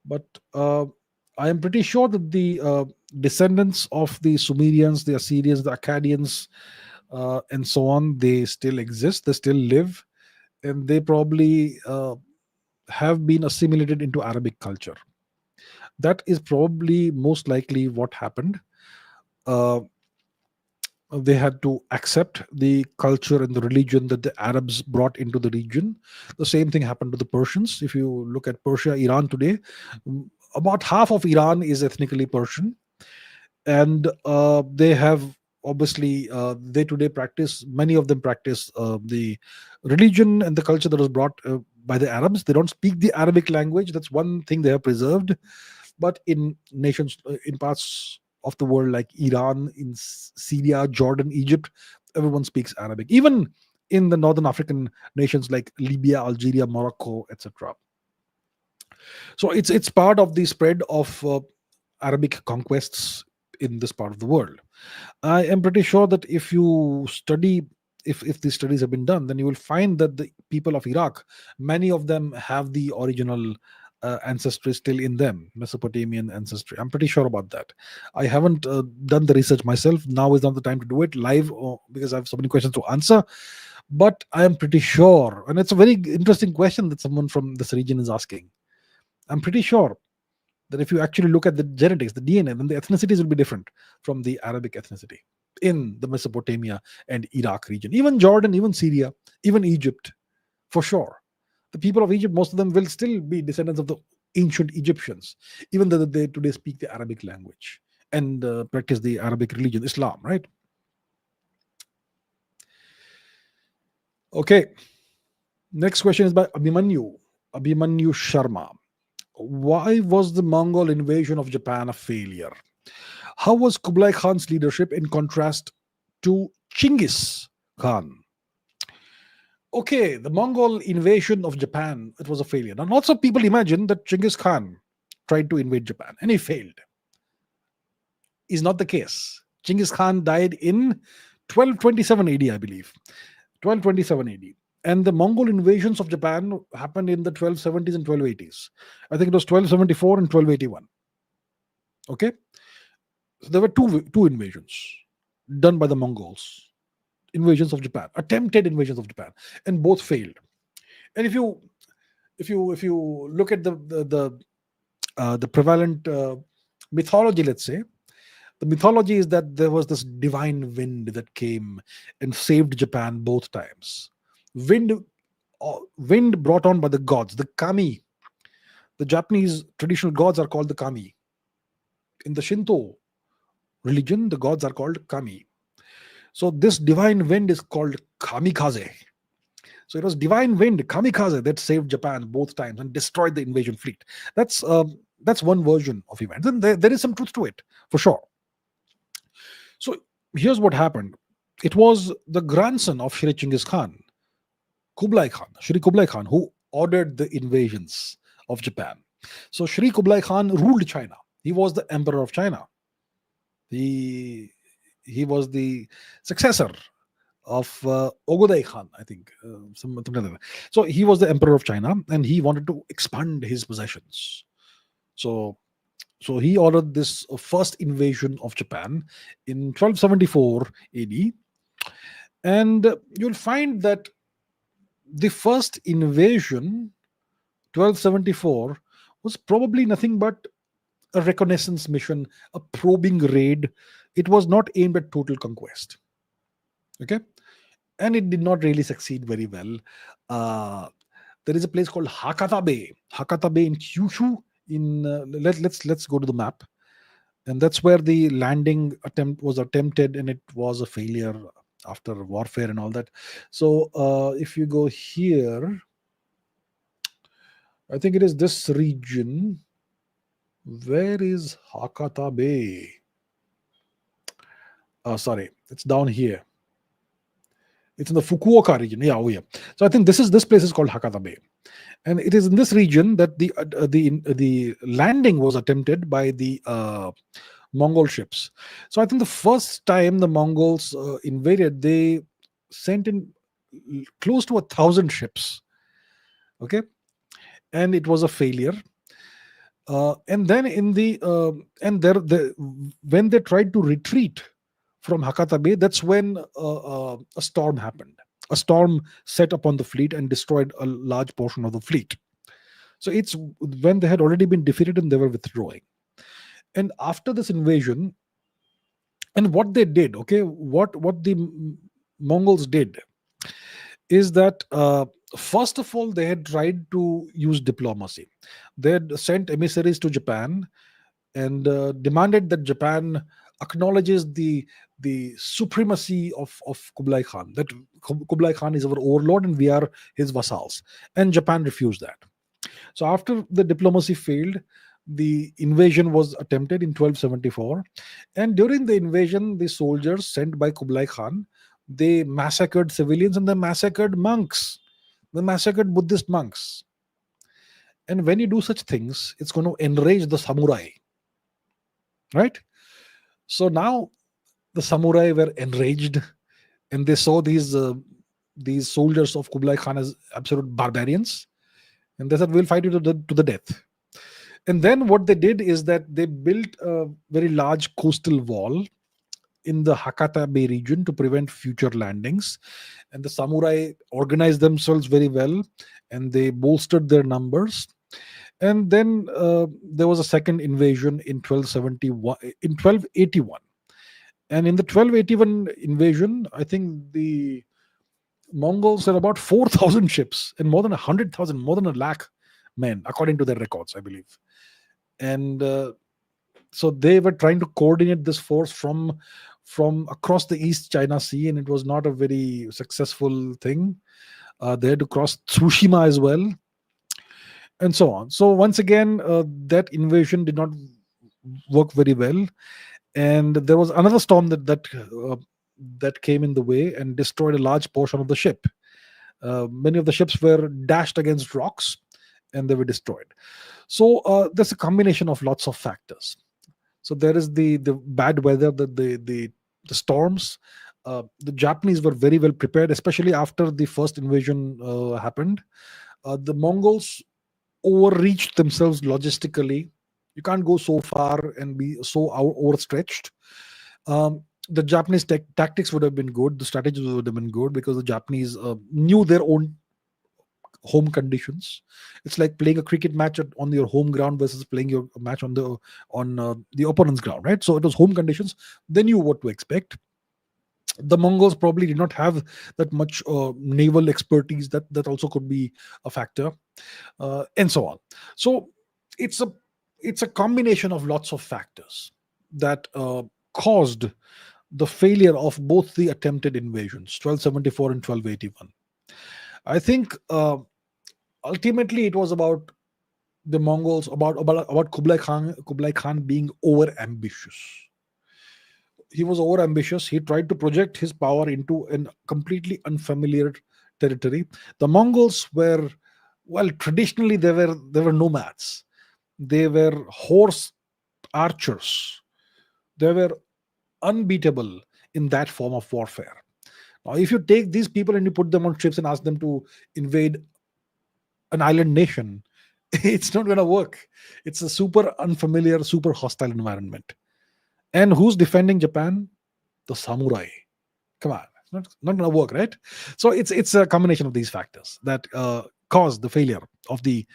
but I am pretty sure that the descendants of the Sumerians, the Assyrians, the Akkadians, and so on, they still exist, they still live, and they probably have been assimilated into Arabic culture. That is probably most likely what happened. They had to accept the culture and the religion that the Arabs brought into the region. The same thing happened to the Persians. If you look at Persia, Iran today, about half of Iran is ethnically Persian, and they have obviously they today practice, many of them practice the religion and the culture that was brought by the Arabs. They don't speak the Arabic language. That's one thing they have preserved. But in nations, in parts of the world like Iran, in Syria, Jordan, Egypt, everyone speaks Arabic. Even in the northern African nations like Libya, Algeria, Morocco, etc. So it's part of the spread of Arabic conquests in this part of the world. I am pretty sure that if you study, if these studies have been done, then you will find that the people of Iraq, many of them have the original ancestry still in them, Mesopotamian ancestry. I'm pretty sure about that. I haven't done the research myself. Now is not the time to do it live, because I have so many questions to answer. But I am pretty sure, and it's a very interesting question that someone from this region is asking. I'm pretty sure that if you actually look at the genetics, the DNA, then the ethnicities will be different from the Arabic ethnicity in the Mesopotamia and Iraq region, even Jordan, even Syria, even Egypt, for sure. The people of Egypt, most of them will still be descendants of the ancient Egyptians, even though they today speak the Arabic language and practice the Arabic religion, Islam, right? Okay. Next question is by Abhimanyu Sharma. Why was the Mongol invasion of Japan a failure? How was Kublai Khan's leadership in contrast to Chinggis Khan? Okay, the Mongol invasion of Japan, it was a failure. Now, lots of people imagine that Chinggis Khan tried to invade Japan and he failed. Is not the case. Chinggis Khan died in 1227 AD, I believe. 1227 AD. And the Mongol invasions of Japan happened in the 1270s and 1280s. I think it was 1274 and 1281. Okay? So there were two invasions done by the Mongols. Invasions of Japan, attempted invasions of Japan, and both failed. And if you look at the prevalent mythology, let's say, the mythology is that there was this divine wind that came and saved Japan both times. Wind brought on by the gods, the kami. The Japanese traditional gods are called the kami. In the Shinto religion, the gods are called kami. So this divine wind is called kamikaze. So it was divine wind, kamikaze, that saved Japan both times and destroyed the invasion fleet. That's one version of events, and there is some truth to it, for sure. So here's what happened. It was the grandson of Shri Chinggis Khan, Shri Kublai Khan, who ordered the invasions of Japan. So Shri Kublai Khan ruled China. He was the emperor of China. He was the successor of Ogodai Khan, I think, something like that. So he was the emperor of China, and he wanted to expand his possessions. So he ordered this first invasion of Japan in 1274 AD, and you'll find that the first invasion, 1274, was probably nothing but a reconnaissance mission, a probing raid. It was not aimed at total conquest. Okay? And it did not really succeed very well. There is a place called Hakata Bay in Kyushu. Let's go to the map, and that's where the landing attempt was attempted, and it was a failure after warfare and all that. So if you go here, I think it is this region. Where is Hakata Bay? Sorry, it's down here. It's in the Fukuoka region. Yeah, oh yeah. So I think this place is called Hakata Bay, and it is in this region that the landing was attempted by the Mongol ships. So I think the first time the Mongols invaded, they sent in close to 1,000 ships. Okay, and it was a failure. And then when they tried to retreat from Hakata Bay, that's when a storm happened. A storm set upon the fleet and destroyed a large portion of the fleet. So it's when they had already been defeated and they were withdrawing. And after this invasion, and what they did, okay, what the Mongols did is that first of all, they had tried to use diplomacy. They had sent emissaries to Japan and demanded that Japan acknowledges the supremacy of Kublai Khan, that Kublai Khan is our overlord and we are his vassals. And Japan refused that. So after the diplomacy failed, the invasion was attempted in 1274. And during the invasion, the soldiers sent by Kublai Khan, they massacred civilians and they massacred monks. They massacred Buddhist monks. And when you do such things, it's going to enrage the samurai, right? So now the samurai were enraged, and they saw these soldiers of Kublai Khan as absolute barbarians, and they said, "We'll fight you to the death." And then what they did is that they built a very large coastal wall in the Hakata Bay region to prevent future landings. And the samurai organized themselves very well, and they bolstered their numbers. And then there was a second invasion in 1271, in 1281. And in the 1281 invasion, I think the Mongols had about 4,000 ships and more than 100,000, more than a lakh men, according to their records, I believe. And so they were trying to coordinate this force from across the East China Sea, and it was not a very successful thing. They had to cross Tsushima as well, and so on. So once again, that invasion did not work very well, and there was another storm that came in the way and destroyed a large portion of the ship. Many of the ships were dashed against rocks, and they were destroyed. So there's a combination of lots of factors. So there is the bad weather, the storms. The Japanese were very well prepared, especially after the first invasion happened. The Mongols overreached themselves logistically. You can't go so far and be so overstretched. The Japanese tactics would have been good. The strategies would have been good because the Japanese knew their own home conditions. It's like playing a cricket match on your home ground versus playing your match on the opponent's ground, right? So it was home conditions. They knew what to expect. The Mongols probably did not have that much naval expertise. That also could be a factor, and so on. So it's a combination of lots of factors that caused the failure of both the attempted invasions, 1274 and 1281. I think ultimately it was about the Mongols, about Kublai Khan being over ambitious. He was over ambitious. He tried to project his power into a completely unfamiliar territory. The Mongols were, well, traditionally they were nomads. They were horse archers. They were unbeatable in that form of warfare. Now, if you take these people and you put them on ships and ask them to invade an island nation, it's not going to work. It's a super unfamiliar, super hostile environment. And who's defending Japan? The samurai. Come on, it's not going to work, right? So it's a combination of these factors that caused the failure of the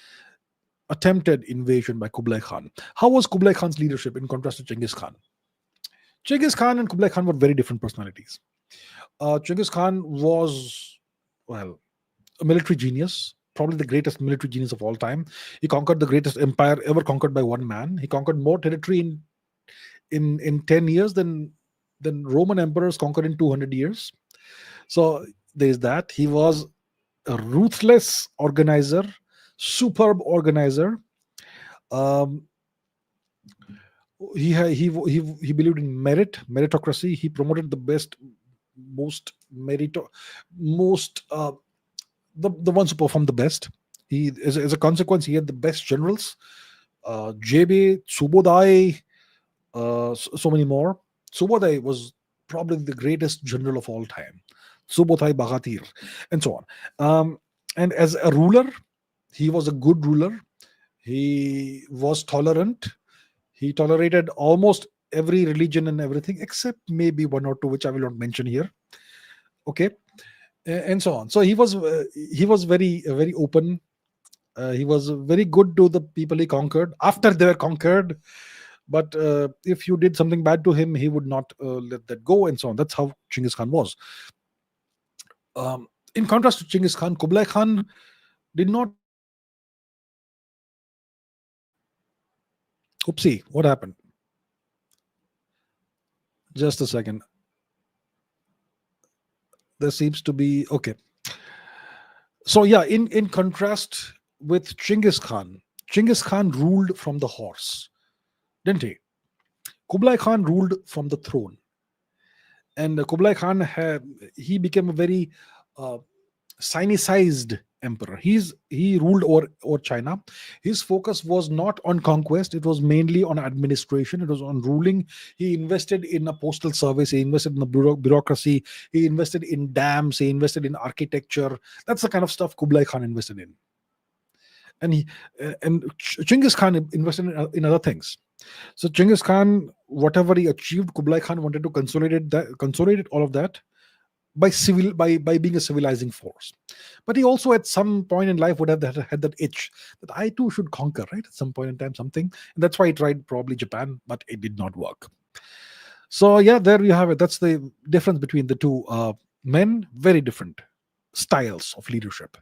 attempted invasion by Kublai Khan. How was Kublai Khan's leadership in contrast to Genghis Khan? Genghis Khan and Kublai Khan were very different personalities. Genghis Khan was, well, a military genius, probably the greatest military genius of all time. He conquered the greatest empire ever conquered by one man. He conquered more territory in 10 years than Roman emperors conquered in 200 years. So there's that. He was a ruthless organizer, superb organizer. He believed in meritocracy. He promoted the best, most the ones who performed the best. He, as a consequence, he had the best generals. Jebe, Subodai, so many more. Subodai was probably the greatest general of all time. Subodai Bagatir, and so on. And as a ruler, he was a good ruler. He was tolerant. He tolerated almost every religion and everything, except maybe one or two, which I will not mention here. Okay, and so on. So he was very open. He was very good to the people he conquered after they were conquered. But if you did something bad to him, he would not let that go, and so on. That's how Genghis Khan was. In contrast to Genghis Khan, Kublai Khan did not. Oopsie, what happened? Just a second. There seems to be okay. So yeah, in contrast with Genghis Khan ruled from the horse, didn't he? Kublai Khan ruled from the throne, and Kublai Khan he became a very sinicized emperor. He ruled over China. His focus was not on conquest, it was mainly on administration, it was on ruling. He invested in a postal service, he invested in the bureaucracy, he invested in dams, he invested in architecture. That's the kind of stuff Kublai Khan invested in. And Genghis Khan invested in other things. So Genghis Khan, whatever he achieved, Kublai Khan wanted to consolidate all of that by being a civilizing force. But he also at some point in life would have had that itch that I too should conquer, right? At some point in time, something. And that's why he tried probably Japan, but it did not work. So yeah, there you have it. That's the difference between the two men. Very different styles of leadership.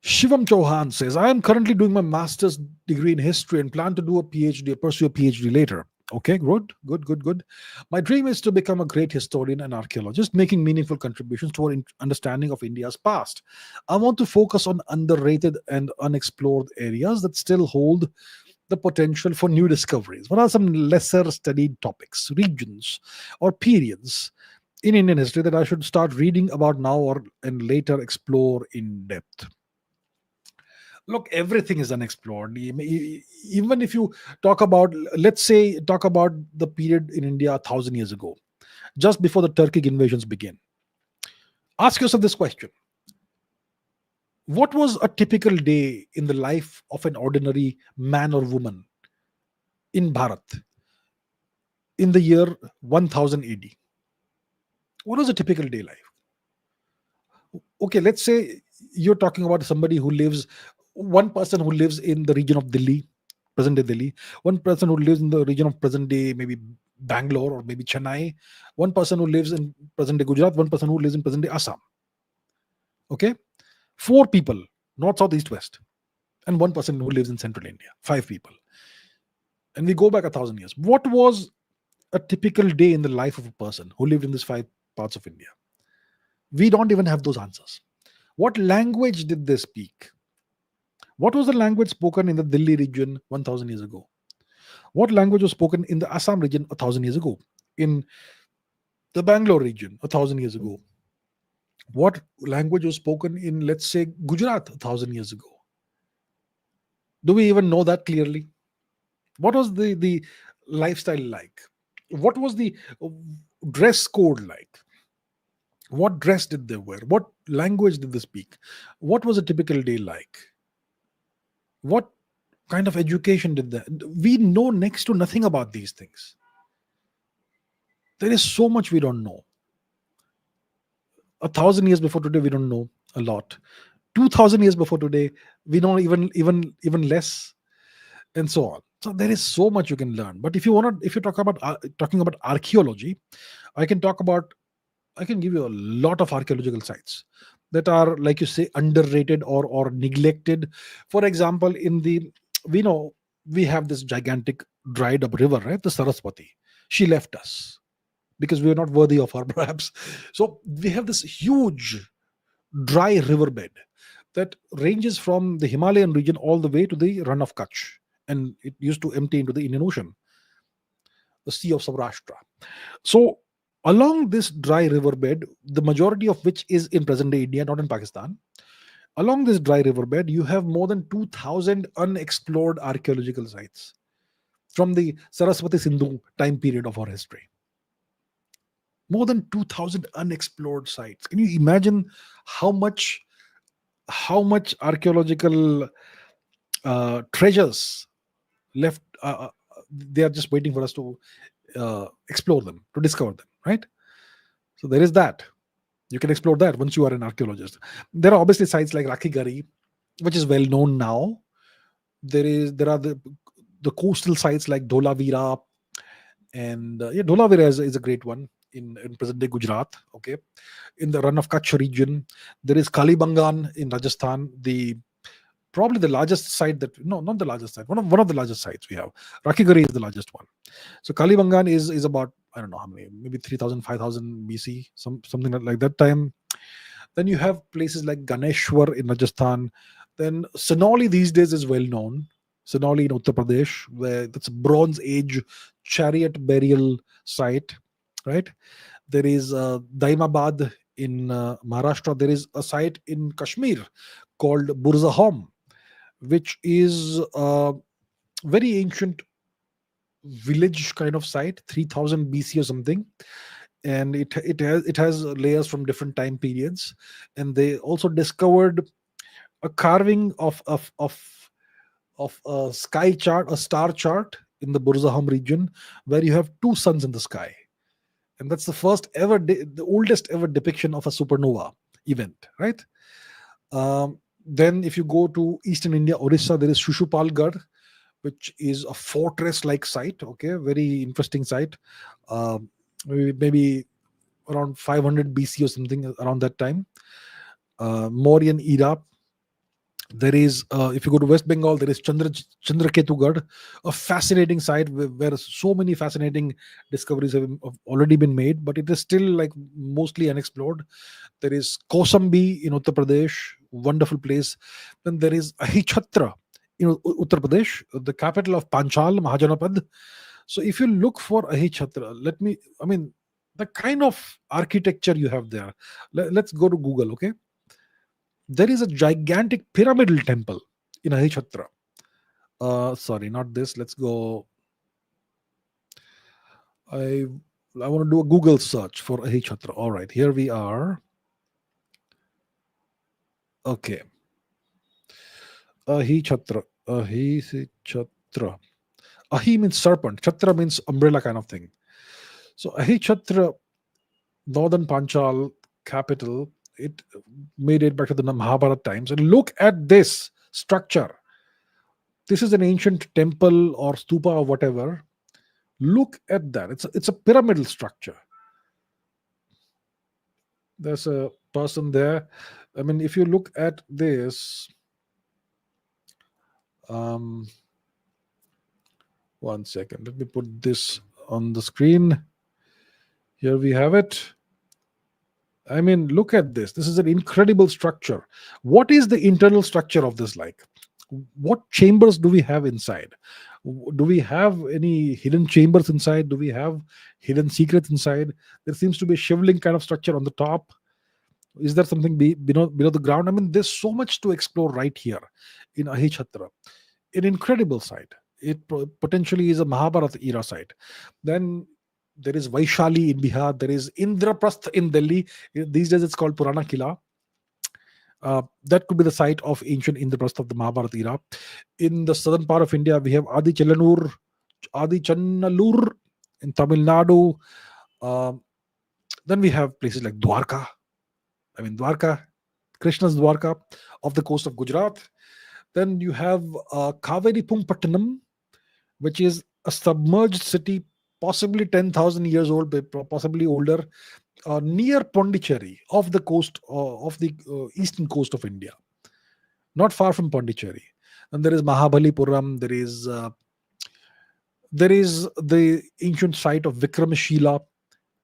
Shivam Chauhan says, I am currently doing my master's degree in history and plan to do a PhD, pursue a PhD later. Okay, good. My dream is to become a great historian and archaeologist, making meaningful contributions to our understanding of India's past. I want to focus on underrated and unexplored areas that still hold the potential for new discoveries. What are some lesser studied topics, regions, or periods in Indian history that I should start reading about now and later explore in depth? Look, everything is unexplored. Even if you talk about, let's say, talk about the period in India 1,000 years ago, just before the Turkic invasions began. Ask yourself this question. What was a typical day in the life of an ordinary man or woman in Bharat in the year 1000 AD? What was a typical day life? Okay, let's say you're talking about one person who lives in the region of Delhi, present day Delhi, one person who lives in the region of present day maybe Bangalore or maybe Chennai, one person who lives in present day Gujarat, one person who lives in present day Assam. Okay, 4 people, north, south, east, west, and one person who lives in central India, 5 people. And we go back 1,000 years. What was a typical day in the life of a person who lived in these 5 parts of India? We don't even have those answers. What language did they speak? What was the language spoken in the Delhi region 1,000 years ago? What language was spoken in the Assam region 1,000 years ago? In the Bangalore region 1,000 years ago? What language was spoken in, let's say, Gujarat 1,000 years ago? Do we even know that clearly? What was the lifestyle like? What was the dress code like? What dress did they wear? What language did they speak? What was a typical day like? What kind of education did they? We know next to nothing about these things. There is so much we don't know. 1,000 years before today, we don't know a lot. 2,000 years before today, we know even less, and so on. So there is so much you can learn. But if you talk about talking about archaeology, I can give you a lot of archaeological sites that are, like you say, underrated or neglected. For example, we have this gigantic dried up river, right? The Saraswati. She left us because we are not worthy of her, perhaps. So we have this huge dry riverbed that ranges from the Himalayan region all the way to the Run of Kutch. And it used to empty into the Indian Ocean, the Sea of Saurashtra. So along this dry riverbed, the majority of which is in present-day India, not in Pakistan, along this dry riverbed, you have more than 2,000 unexplored archaeological sites from the Saraswati Sindhu time period of our history. More than 2,000 unexplored sites. Can you imagine how much archaeological treasures left? They are just waiting for us to explore them, to discover them, right? So there is that. You can explore that once you are an archaeologist. There are obviously sites like Rakhi, which is well known now. There are the coastal sites like Dholavira, and Dholavira is a great one in present day Gujarat. Okay, in the Run of Kutch region, there is Kalibangan in Rajasthan. Probably the largest site not the largest site, one of the largest sites we have. Rakhi is the largest one. So Kalibangan is about, I don't know how many, maybe 3,000, 5,000 BC, something like that time. Then you have places like Ganeshwar in Rajasthan. Then Sonauli these days is well known. Sonauli in Uttar Pradesh, where that's a Bronze Age chariot burial site, right? There is Daimabad in Maharashtra. There is a site in Kashmir called Burzahom, which is a very ancient village kind of site, 3000 BC or something, and it has layers from different time periods. And they also discovered a carving of a sky chart, a star chart in the Burzahom region, where you have two suns in the sky, and that's the first ever, the oldest ever depiction of a supernova event, right? Then, if you go to eastern India, Orissa, there is Shushupalgarh, which is a fortress-like site. Okay, very interesting site. Maybe around 500 BC or something, around that time. Mauryan era. There is, if you go to West Bengal, there is Chandraketugarh, a fascinating site where so many fascinating discoveries have already been made, but it is still like mostly unexplored. There is Kosambi in Uttar Pradesh, wonderful place. Then there is Ahichatra in Uttar Pradesh, the capital of Panchal, Mahajanapad. So if you look for Ahichatra, the kind of architecture you have there, let's go to Google, okay? There is a gigantic pyramidal temple in Ahichatra. Sorry, not this. Let's go. I want to do a Google search for Ahichatra. All right, here we are. Okay. Ahichatra. Ahi means serpent. Chatra means umbrella kind of thing. So Ahichatra, northern Panchal capital, it made it back to the Mahabharata times. And look at this structure. This is an ancient temple or stupa or whatever. Look at that. It's a pyramidal structure. There's a person there. I mean, if you look at this, one second. Let me put this on the screen. Here we have it. I mean, look at this. This is an incredible structure. What is the internal structure of this like? What chambers do we have inside? Do we have any hidden chambers inside? Do we have hidden secrets inside? There seems to be a shivling kind of structure on the top. Is there something below the ground? I mean, there's so much to explore right here in Ahichatra. An incredible site. It potentially is a Mahabharata era site. Then there is Vaishali in Bihar. There is Indraprasth in Delhi. These days it's called Purana Kila. That could be the site of ancient Indraprasth of the Mahabharata era. In the southern part of India, we have Adi Channallur in Tamil Nadu. Then we have places like Dwarka. I mean, Dwarka, Krishna's Dwarka, off the coast of Gujarat. Then you have Kaveripumpattanam, which is a submerged city, possibly 10,000 years old, possibly older, near Pondicherry, off the coast of the eastern coast of India, not far from Pondicherry. And there is Mahabalipuram. There is the ancient site of Vikramashila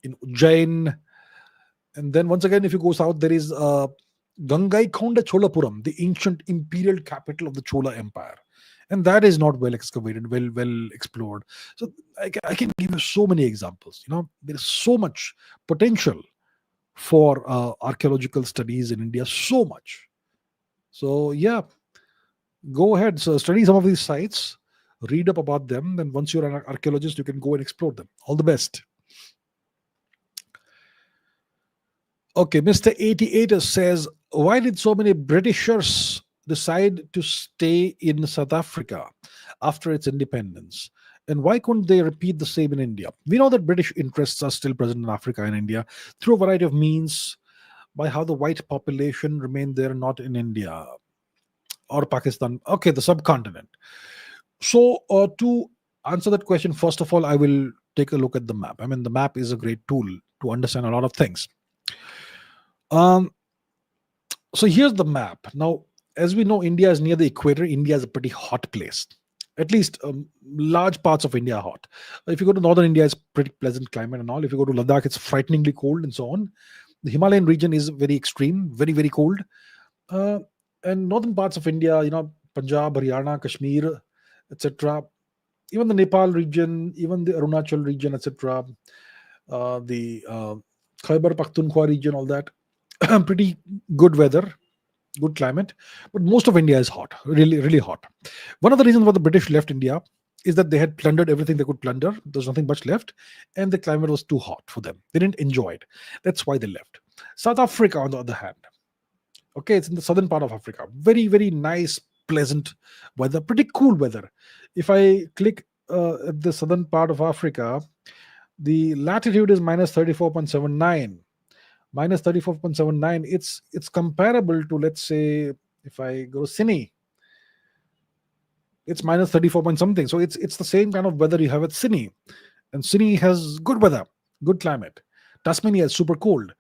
in Ujjain. And then once again, if you go south, there is Gangaikonda Cholapuram, the ancient imperial capital of the Chola Empire. And that is not well excavated, well explored. So I can give you so many examples. There is so much potential for archaeological studies in India, so much. So yeah, go ahead. So study some of these sites, read up about them. Then once you're an archaeologist, you can go and explore them. All the best. Okay, Mr. 88 says, why did so many Britishers decide to stay in South Africa after its independence? And why couldn't they repeat the same in India? We know that British interests are still present in Africa and India through a variety of means, by how the white population remained there, not in India or Pakistan. Okay, the subcontinent. So to answer that question, first of all, I will take a look at the map. I mean, the map is a great tool to understand a lot of things. So here's the map. Now, as we know, India is near the equator. India is a pretty hot place. At least large parts of India are hot. If you go to northern India, it's pretty pleasant climate and all. If you go to Ladakh, it's frighteningly cold and so on. The Himalayan region is very extreme, very, very cold. And northern parts of India, Punjab, Haryana, Kashmir, etc. Even the Nepal region, even the Arunachal region, etc. The Khyber Pakhtunkhwa region, all that. Pretty good weather, good climate, but most of India is hot, really, really hot. One of the reasons why the British left India is that they had plundered everything they could plunder. There's nothing much left, and the climate was too hot for them. They didn't enjoy it. That's why they left. South Africa, on the other hand, okay, it's in the southern part of Africa. Very, very nice, pleasant weather, pretty cool weather. If I click at the southern part of Africa, the latitude is minus 34.79. Minus 34.79. It's comparable to, let's say, if I go to Sydney, it's minus 34 point something. So it's the same kind of weather you have at Sydney. And Sydney has good weather, good climate. Tasmania is super cold.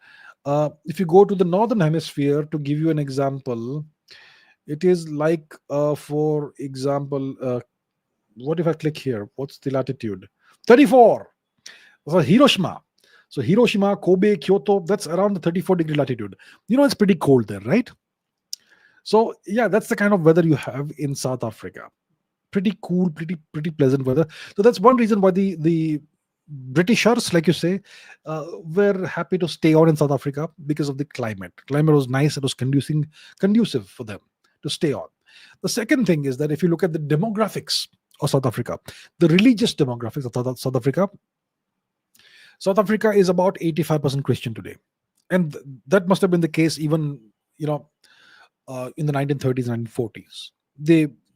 If you go to the northern hemisphere, to give you an example, it is like, for example, what if I click here? What's the latitude? 34. So Hiroshima. So Hiroshima, Kobe, Kyoto, that's around the 34-degree latitude. It's pretty cold there, right? So yeah, that's the kind of weather you have in South Africa. Pretty cool, pretty pleasant weather. So that's one reason why the Britishers, like you say, were happy to stay on in South Africa, because of the climate. Climate was nice. It was conducive for them to stay on. The second thing is that if you look at the demographics of South Africa, the religious demographics of South Africa is about 85% Christian today, and that must have been the case even in the 1930s and 1940s.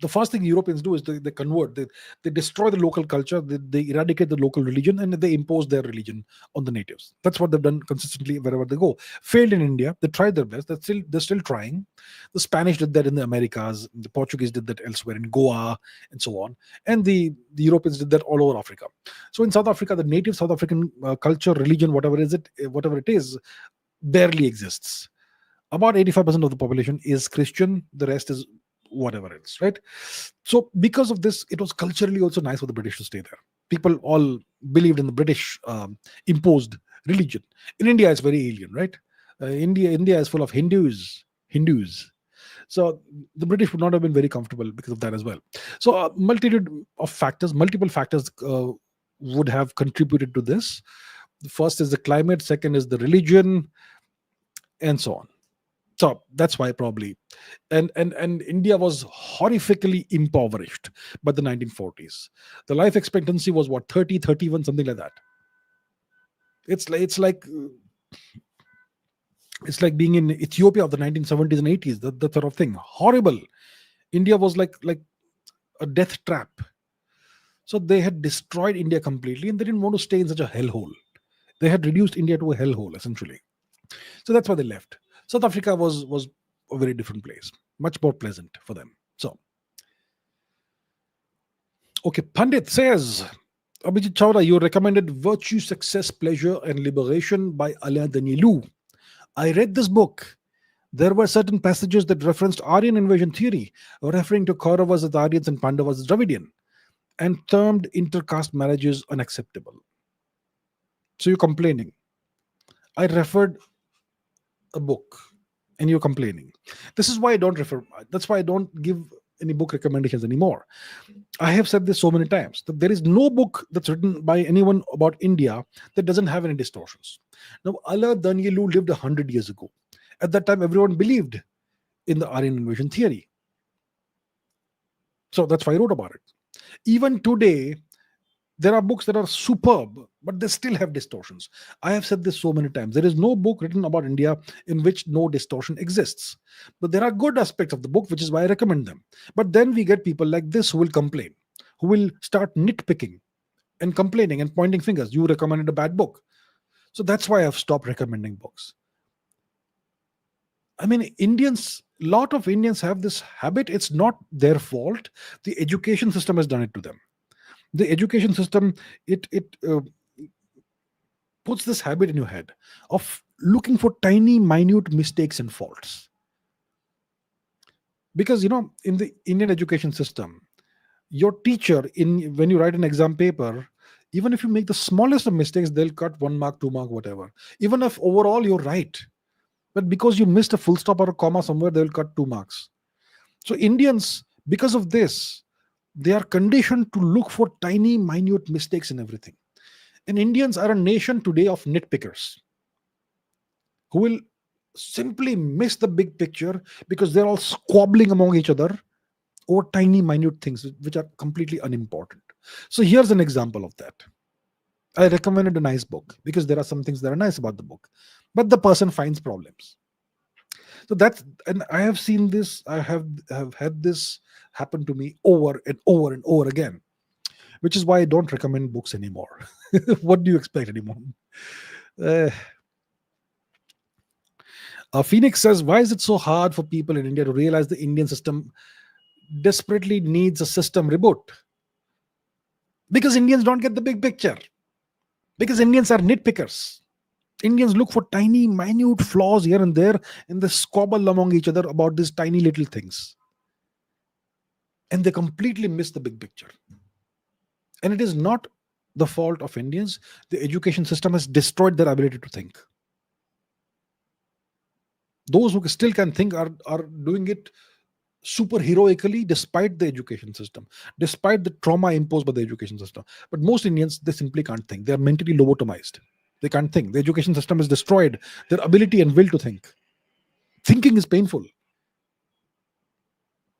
The first thing Europeans do is they convert, they destroy the local culture, they eradicate the local religion, and they impose their religion on the natives. That's what they've done consistently wherever they go. Failed in India, they tried their best. They're still trying. The Spanish did that in the Americas, the Portuguese did that elsewhere in Goa, and so on. And the Europeans did that all over Africa. So in South Africa, the native South African culture, religion, whatever it is, barely exists. About 85% of the population is Christian, the rest is whatever else, right? So because of this, it was culturally also nice for the British to stay there. People all believed in the British imposed religion. In India, it's very alien, right? India is full of Hindus. So the British would not have been very comfortable because of that as well. So multiple factors would have contributed to this. The first is the climate, second is the religion, and so on. So that's why probably, and India was horrifically impoverished by the 1940s. The life expectancy was what, 30, 31, something like that. It's like being in Ethiopia of the 1970s and 80s, that sort of thing. Horrible. India was like a death trap. So they had destroyed India completely, and they didn't want to stay in such a hellhole. They had reduced India to a hellhole, essentially. So that's why they left. South Africa was a very different place, much more pleasant for them. So, okay, Pandit says, Abhijit Chavda, you recommended Virtue, Success, Pleasure, and Liberation by Alain Danielou. I read this book. There were certain passages that referenced Aryan invasion theory, referring to Kauravas as Aryans and Pandavas as Dravidian, and termed intercaste marriages unacceptable. So you're complaining. I referred a book and you're complaining. This is why I don't refer. That's why I don't give any book recommendations anymore. I have said this so many times that there is no book that's written by anyone about India that doesn't have any distortions. Now, Alain Danielou lived 100 years ago. At that time, everyone believed in the Aryan invasion theory. So that's why I wrote about it. Even today, there are books that are superb, but they still have distortions. I have said this so many times. There is no book written about India in which no distortion exists. But there are good aspects of the book, which is why I recommend them. But then we get people like this who will complain, who will start nitpicking and complaining and pointing fingers. You recommended a bad book. So that's why I've stopped recommending books. I mean, a lot of Indians have this habit. It's not their fault. The education system has done it to them. The education system, it puts this habit in your head of looking for tiny, minute mistakes and faults. Because, in the Indian education system, your teacher, when you write an exam paper, even if you make the smallest of mistakes, they'll cut 1 mark, 2 mark, whatever. Even if overall you're right, but because you missed a full stop or a comma somewhere, they'll cut 2 marks. So Indians, because of this, they are conditioned to look for tiny, minute mistakes in everything. And Indians are a nation today of nitpickers who will simply miss the big picture because they're all squabbling among each other over tiny, minute things which are completely unimportant. So here's an example of that. I recommended a nice book because there are some things that are nice about the book, but the person finds problems. So that's, and I have seen this, I have had this happen to me over and over and over again, which is why I don't recommend books anymore. What do you expect anymore? Uh, Phoenix says, why is it so hard for people in India to realize the Indian system desperately needs a system reboot? Because Indians don't get the big picture. Because Indians are nitpickers. Indians look for tiny, minute flaws here and there, and they squabble among each other about these tiny little things. And they completely miss the big picture. And it is not the fault of Indians. The education system has destroyed their ability to think. Those who still can think are doing it super heroically despite the education system, despite the trauma imposed by the education system. But most Indians, they simply can't think. They are mentally lobotomized. They can't think. The education system has destroyed their ability and will to think. Thinking is painful.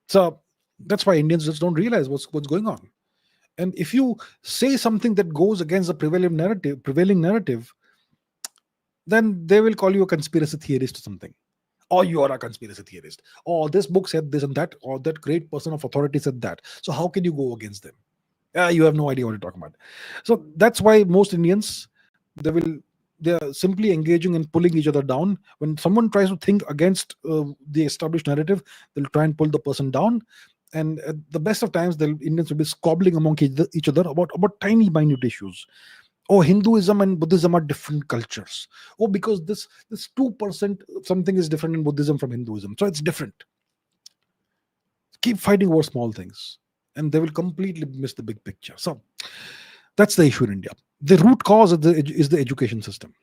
So that's why Indians just don't realize what's going on. And if you say something that goes against the prevailing narrative, then they will call you a conspiracy theorist or something. Or you are a conspiracy theorist. Or this book said this and that, or that great person of authority said that. So how can you go against them? You have no idea what you're talking about. So that's why most Indians, they're simply engaging in pulling each other down. When someone tries to think against the established narrative, they'll try and pull the person down. And at the best of times, the Indians will be squabbling among each other about tiny, minute issues. Oh, Hinduism and Buddhism are different cultures. Oh, because this 2% something is different in Buddhism from Hinduism, so it's different. Keep fighting over small things, and they will completely miss the big picture. So that's the issue in India. The root cause is the education system.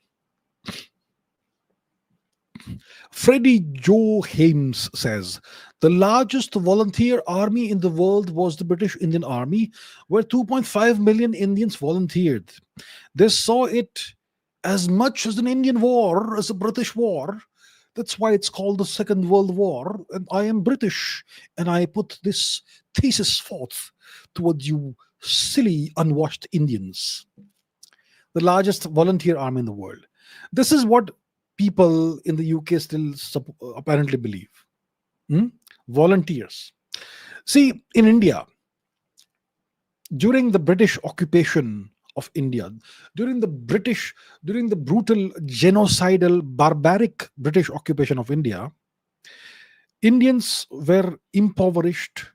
Freddie Joe Hames says, the largest volunteer army in the world was the British Indian Army, where 2.5 million Indians volunteered. They saw it as much as an Indian war as a British war. That's why it's called the Second World War. And I am British, and I put this thesis forth towards you silly, unwashed Indians. The largest volunteer army in the world. This is what people in the UK still apparently believe. Volunteers. See, in India, during the British occupation of India, during the brutal, genocidal, barbaric British occupation of India, Indians were impoverished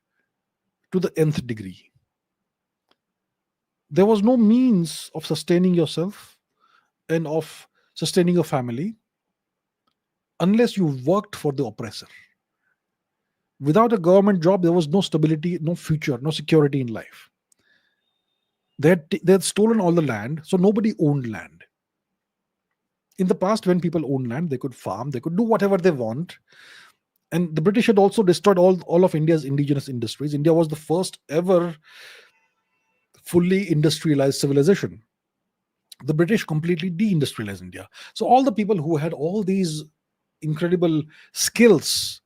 to the nth degree. There was no means of sustaining yourself and of sustaining your family unless you worked for the oppressor. Without a government job, there was no stability, no future, no security in life. They had stolen all the land, so nobody owned land. In the past, when people owned land, they could farm, they could do whatever they want. And the British had also destroyed all of India's indigenous industries. India was the first ever fully industrialized civilization. The British completely deindustrialized India. So all the people who had all these incredible skills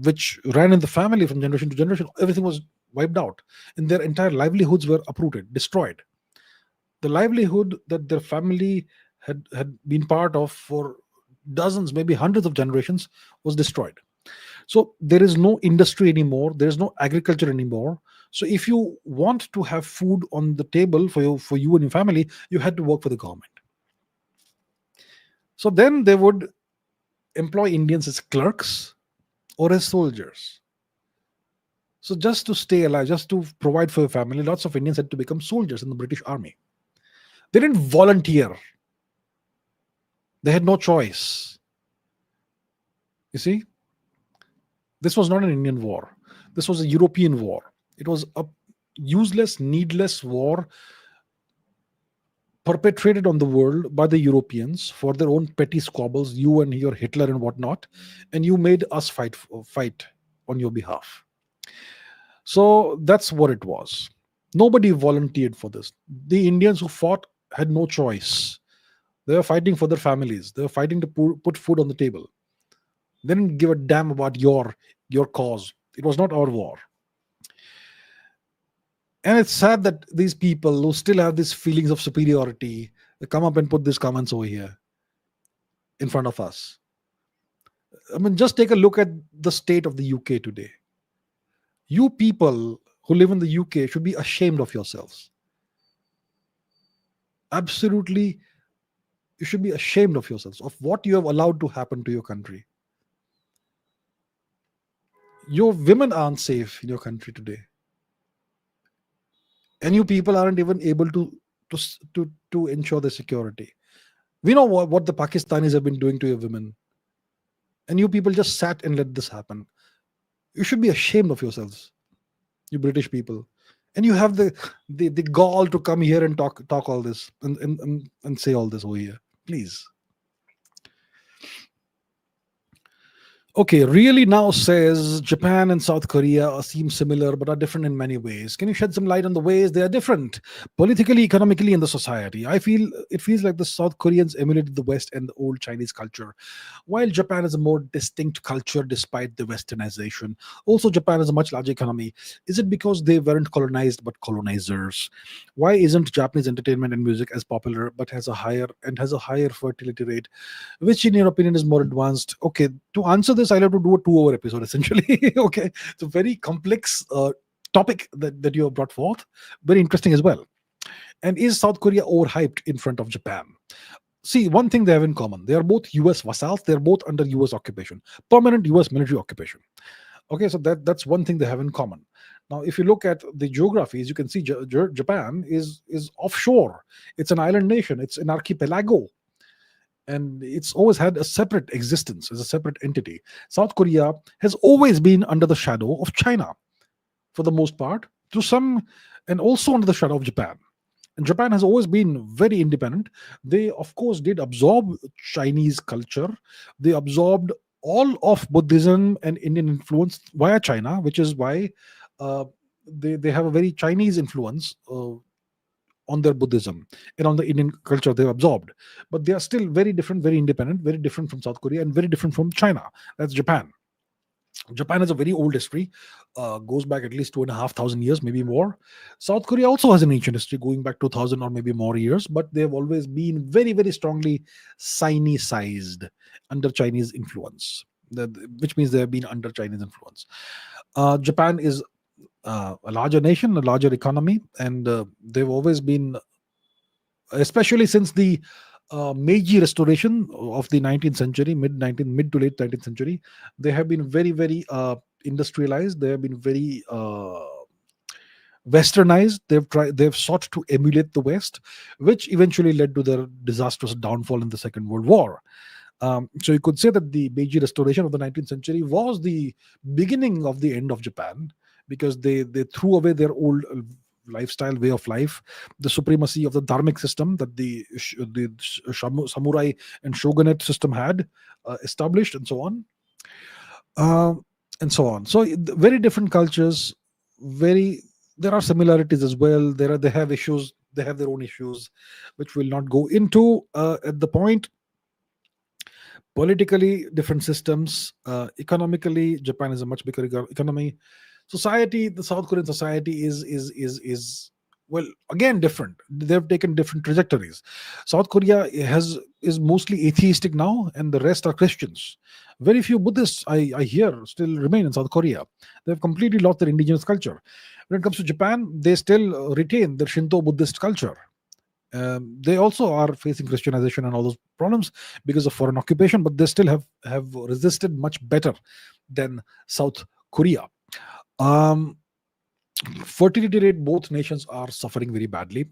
which ran in the family from generation to generation, everything was wiped out, and their entire livelihoods were uprooted, destroyed. The livelihood that their family had been part of for dozens, maybe hundreds of generations was destroyed. So there is no industry anymore, there is no agriculture anymore. So if you want to have food on the table for you and your family, you had to work for the government. So then they would employ Indians as clerks or as soldiers. So just to stay alive, just to provide for your family, lots of Indians had to become soldiers in the British Army. They didn't volunteer. They had no choice. You see, this was not an Indian war. This was a European war. It was a useless, needless war perpetrated on the world by the Europeans for their own petty squabbles, you and your Hitler and whatnot, and you made us fight on your behalf. So that's what it was. Nobody volunteered for this. The Indians who fought had no choice. They were fighting for their families. They were fighting to put food on the table. They didn't give a damn about your cause. It was not our war. And it's sad that these people who still have these feelings of superiority, they come up and put these comments over here in front of us. I mean, just take a look at the state of the UK today. You people who live in the UK should be ashamed of yourselves. Absolutely, you should be ashamed of yourselves, of what you have allowed to happen to your country. Your women aren't safe in your country today. And you people aren't even able to ensure their security. We know what the Pakistanis have been doing to your women. And you people just sat and let this happen. You should be ashamed of yourselves, you British people. And you have the gall to come here and talk all this and say all this over here. Please. Okay, really now says Japan and South Korea seem similar but are different in many ways. Can you shed some light on the ways they are different politically, economically, in the society? I feel it feels like the South Koreans emulated the West and the old Chinese culture, while Japan is a more distinct culture despite the westernization. Also, Japan is a much larger economy. Is it because they weren't colonized but colonizers? Why isn't Japanese entertainment and music as popular but has a higher fertility rate? Which, in your opinion, is more advanced? Okay, to answer this, I'll have to do a 2 hour episode essentially. Okay, it's a very complex topic that you have brought forth. Very interesting as well. And is South Korea overhyped in front of Japan? See, one thing they have in common: they are both US vassals, they're both under US occupation, permanent US military occupation. Okay, so that's one thing they have in common. Now, if you look at the geographies, you can see Japan is offshore. It's an island nation. It's an archipelago, and it's always had a separate existence as a separate entity. South Korea has always been under the shadow of China, for the most part, to some, and also under the shadow of Japan. And Japan has always been very independent. They, of course, did absorb Chinese culture. They absorbed all of Buddhism and Indian influence via China, which is why they have a very Chinese influence on their Buddhism and on the Indian culture they've absorbed. But they are still very different, very independent, very different from South Korea, and very different from China. That's Japan. Japan has a very old history, goes back at least 2,500 years, maybe more. South Korea also has an ancient history going back 2,000 or maybe more years, but they've always been very, very strongly Sinicized under Chinese influence, which means they have been under Chinese influence. Japan is a larger nation, a larger economy, and they've always been, especially since the Meiji Restoration of the 19th century, mid to late 19th century, they have been very, very industrialized. They have been very westernized. They've sought to emulate the West, which eventually led to their disastrous downfall in the Second World War. So you could say that the Meiji Restoration of the 19th century was the beginning of the end of Japan, because they threw away their old lifestyle, way of life, the supremacy of the dharmic system that the samurai and shogunate system had established, and so on. So very different cultures. There are similarities as well. They have issues. They have their own issues, which we'll not go into at the point. Politically, different systems. Economically, Japan is a much bigger economy. Society, the South Korean society is well, again, different. They've taken different trajectories. South Korea is mostly atheistic now, and the rest are Christians. Very few Buddhists I hear still remain in South Korea. They've completely lost their indigenous culture. When it comes to Japan, they still retain their Shinto Buddhist culture. They also are facing Christianization and all those problems because of foreign occupation, but they still have resisted much better than South Korea. Fertility rate, both nations are suffering very badly.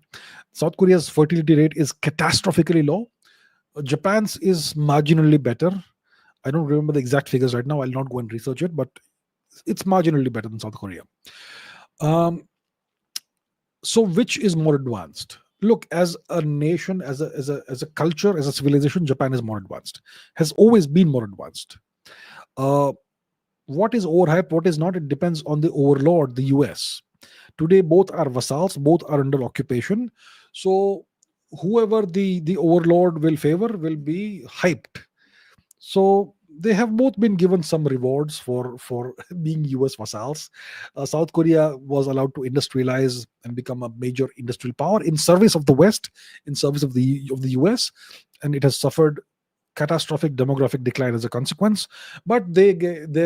South Korea's fertility rate is catastrophically low. Japan's is marginally better. I don't remember the exact figures right now. I'll not go and research it, but it's marginally better than South Korea. So which is more advanced? Look, as a nation, as a culture, as a civilization, Japan is more advanced, has always been more advanced. What is overhyped, what is not, it depends on the overlord, the US. Today, both are vassals, both are under occupation. So whoever the overlord will favor will be hyped. So they have both been given some rewards for being US vassals. South Korea was allowed to industrialize and become a major industrial power in service of the West, in service of the US, and it has suffered catastrophic demographic decline as a consequence. But they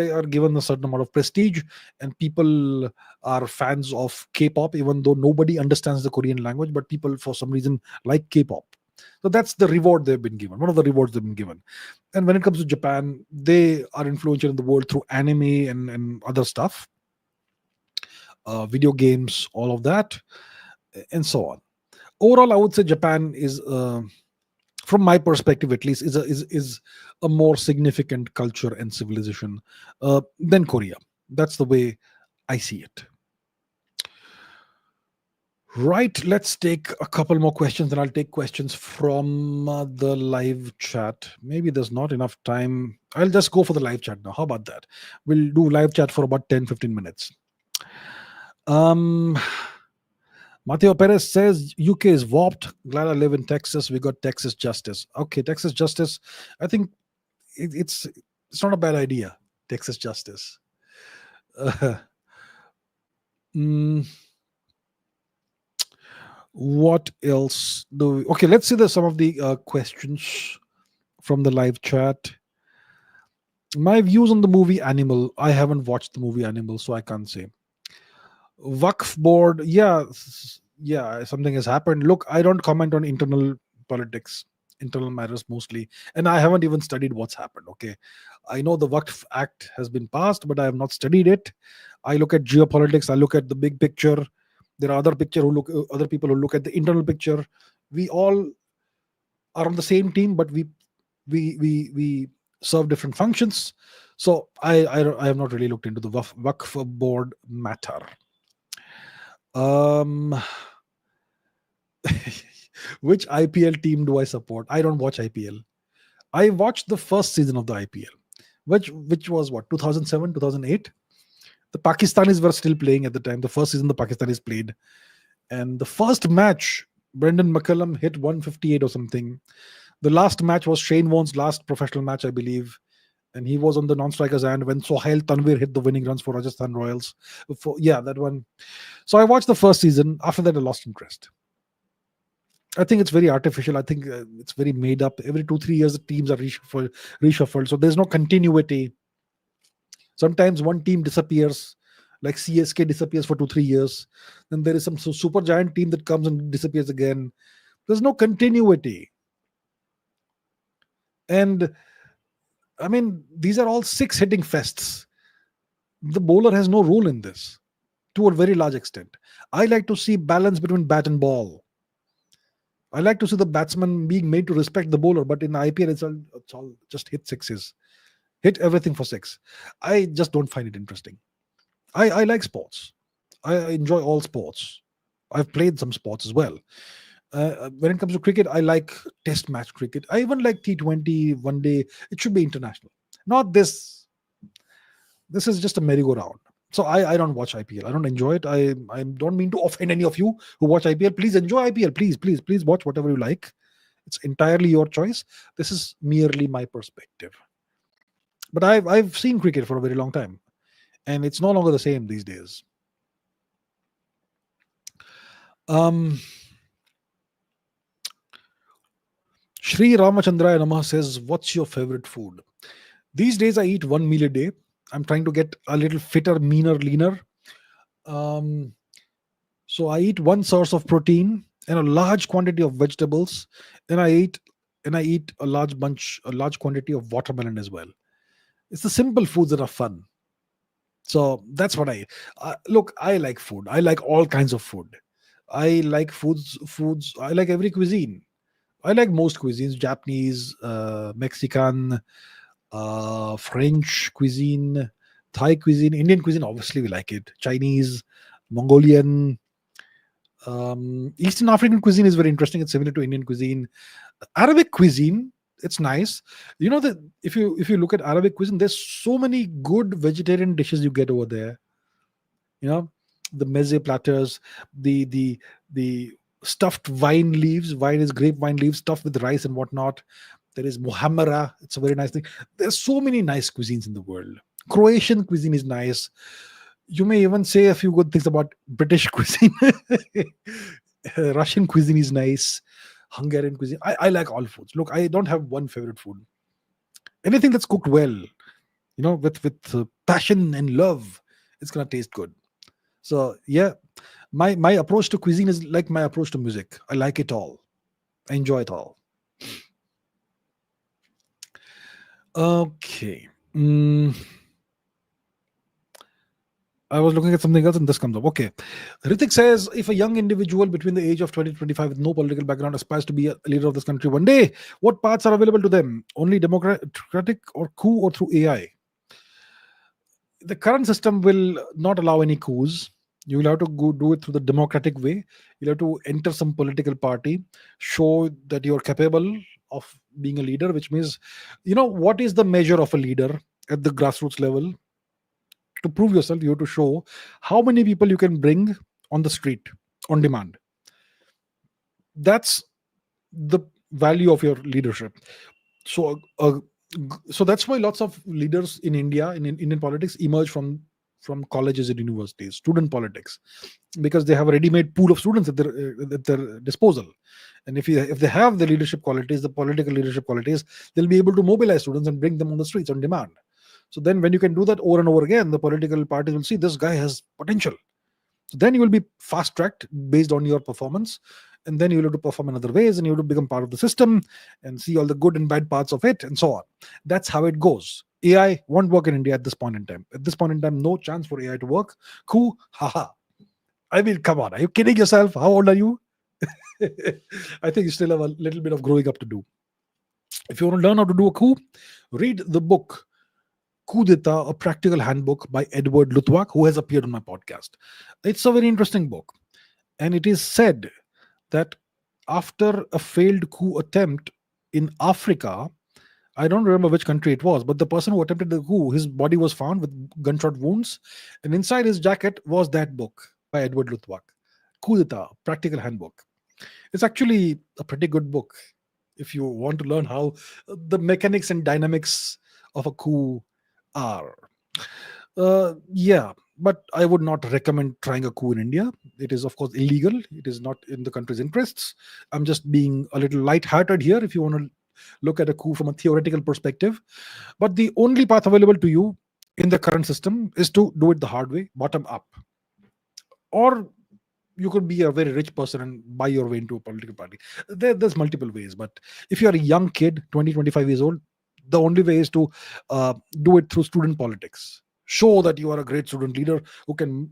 are given a certain amount of prestige, and people are fans of K-pop, even though nobody understands the Korean language. But people, for some reason, like K-pop. So that's the reward they've been given. One of the rewards they've been given. And when it comes to Japan, they are influential in the world through anime and other stuff, video games, all of that, and so on. Overall, I would say Japan is, from my perspective at least, is a more significant culture and civilization than Korea. That's the way I see it. Right, let's take a couple more questions, and I'll take questions from the live chat. Maybe there's not enough time. I'll just go for the live chat now. How about that? We'll do live chat for about 10-15 minutes. Mateo Perez says UK is warped. Glad I live in Texas. We got Texas Justice. Okay, Texas Justice. I think it's not a bad idea. Texas Justice. What else do we... Okay, let's see some of the questions from the live chat. My views on the movie Animal. I haven't watched the movie Animal, so I can't say. Waqf board, yeah, something has happened. Look, I don't comment on internal politics, internal matters mostly, and I haven't even studied what's happened. Okay, I know the Waqf Act has been passed, but I have not studied it. I look at geopolitics. I look at the big picture. There are other people who look at the internal picture. We all are on the same team, but we serve different functions. So I have not really looked into the Waqf board matter. Which IPL team do I support? I don't watch IPL. I watched the first season of the IPL, which was what, 2007, 2008. The Pakistanis were still playing at the time. The first season the Pakistanis played, and the first match, Brendan McCullum hit 158 or something. The last match was Shane Warne's last professional match, I believe, and he was on the non-strikers end when Sohail Tanvir hit the winning runs for Rajasthan Royals. That one. So I watched the first season. After that, I lost interest. I think it's very artificial. I think it's very made up. Every 2-3 years, the teams are reshuffled. So there's no continuity. Sometimes one team disappears, like CSK disappears for 2-3 years. Then there is some super giant team that comes and disappears again. There's no continuity. And I mean, these are all 6 hitting fests. The bowler has no role in this to a very large extent. I like to see balance between bat and ball. I like to see the batsman being made to respect the bowler, but in IPL, it's all just hit sixes. Hit everything for 6. I just don't find it interesting. I like sports. I enjoy all sports. I've played some sports as well. When it comes to cricket, I like test match cricket. I even like T20, one day. It should be international. Not this. This is just a merry-go-round. So I don't watch IPL. I don't enjoy it. I don't mean to offend any of you who watch IPL. Please enjoy IPL. Please watch whatever you like. It's entirely your choice. This is merely my perspective. But I've seen cricket for a very long time, and it's no longer the same these days. Shri Ramachandraya Namah says, what's your favorite food? These days I eat 1 meal a day. I'm trying to get a little fitter, meaner, leaner. So I eat 1 source of protein and a large quantity of vegetables. And I eat a large quantity of watermelon as well. It's the simple foods that are fun. So that's what I look. I like food. I like all kinds of food. I like foods. I like every cuisine. I like most cuisines: Japanese, Mexican, French cuisine, Thai cuisine, Indian cuisine. Obviously, we like it. Chinese, Mongolian, Eastern African cuisine is very interesting. It's similar to Indian cuisine. Arabic cuisine, it's nice. You know that if you look at Arabic cuisine, there's so many good vegetarian dishes you get over there. You know, the meze platters, the stuffed wine leaves. Wine is grapevine leaves stuffed with rice and whatnot. There is muhammara. It's a very nice thing. There's so many nice cuisines in the world. Croatian cuisine is nice. You may even say a few good things about British cuisine. Russian cuisine is nice. Hungarian cuisine. I like all foods. Look, I don't have one favorite food. Anything that's cooked well, with passion and love, it's gonna taste good. So yeah, my approach to cuisine is like my approach to music. I like it all. I enjoy it all. Okay. I was looking at something else and this comes up. Okay. Ritik says, if a young individual between the age of 20 to 25 with no political background aspires to be a leader of this country one day, what paths are available to them? Only democratic or coup or through AI? The current system will not allow any coups. You will have to go do it through the democratic way. You'll have to enter some political party, show that you're capable of being a leader, which means, what is the measure of a leader at the grassroots level? To prove yourself, you have to show how many people you can bring on the street on demand. That's the value of your leadership. So that's why lots of leaders in India, in Indian politics, emerge from colleges and universities, student politics, because they have a ready-made pool of students at their disposal. And if they have the leadership qualities, the political leadership qualities, they'll be able to mobilize students and bring them on the streets on demand. So then when you can do that over and over again, the political parties will see this guy has potential. So then you will be fast-tracked based on your performance, and then you will have to perform in other ways, and you will become part of the system and see all the good and bad parts of it, and so on. That's how it goes. AI won't work in India at this point in time. At this point in time, no chance for AI to work. Coup, haha. I mean, come on. Are you kidding yourself? How old are you? I think you still have a little bit of growing up to do. If you want to learn how to do a coup, read the book Coup d'etat, a practical handbook by Edward Luttwak, who has appeared on my podcast. It's a very interesting book. And it is said that after a failed coup attempt in Africa, I don't remember which country it was, but the person who attempted the coup, his body was found with gunshot wounds, and inside his jacket was that book by Edward Luttwak, Coup d'etat, practical handbook. It's actually a pretty good book if you want to learn how the mechanics and dynamics of a coup are. Yeah, but I would not recommend trying a coup in India. It is, of course, illegal. It is not in the country's interests. I'm just being a little light-hearted here if you want to look at a coup from a theoretical perspective. But the only path available to you in the current system is to do it the hard way, bottom up. Or you could be a very rich person and buy your way into a political party. There's multiple ways. But if you're a young kid, 20, 25 years old, the only way is to do it through student politics. Show that you are a great student leader who can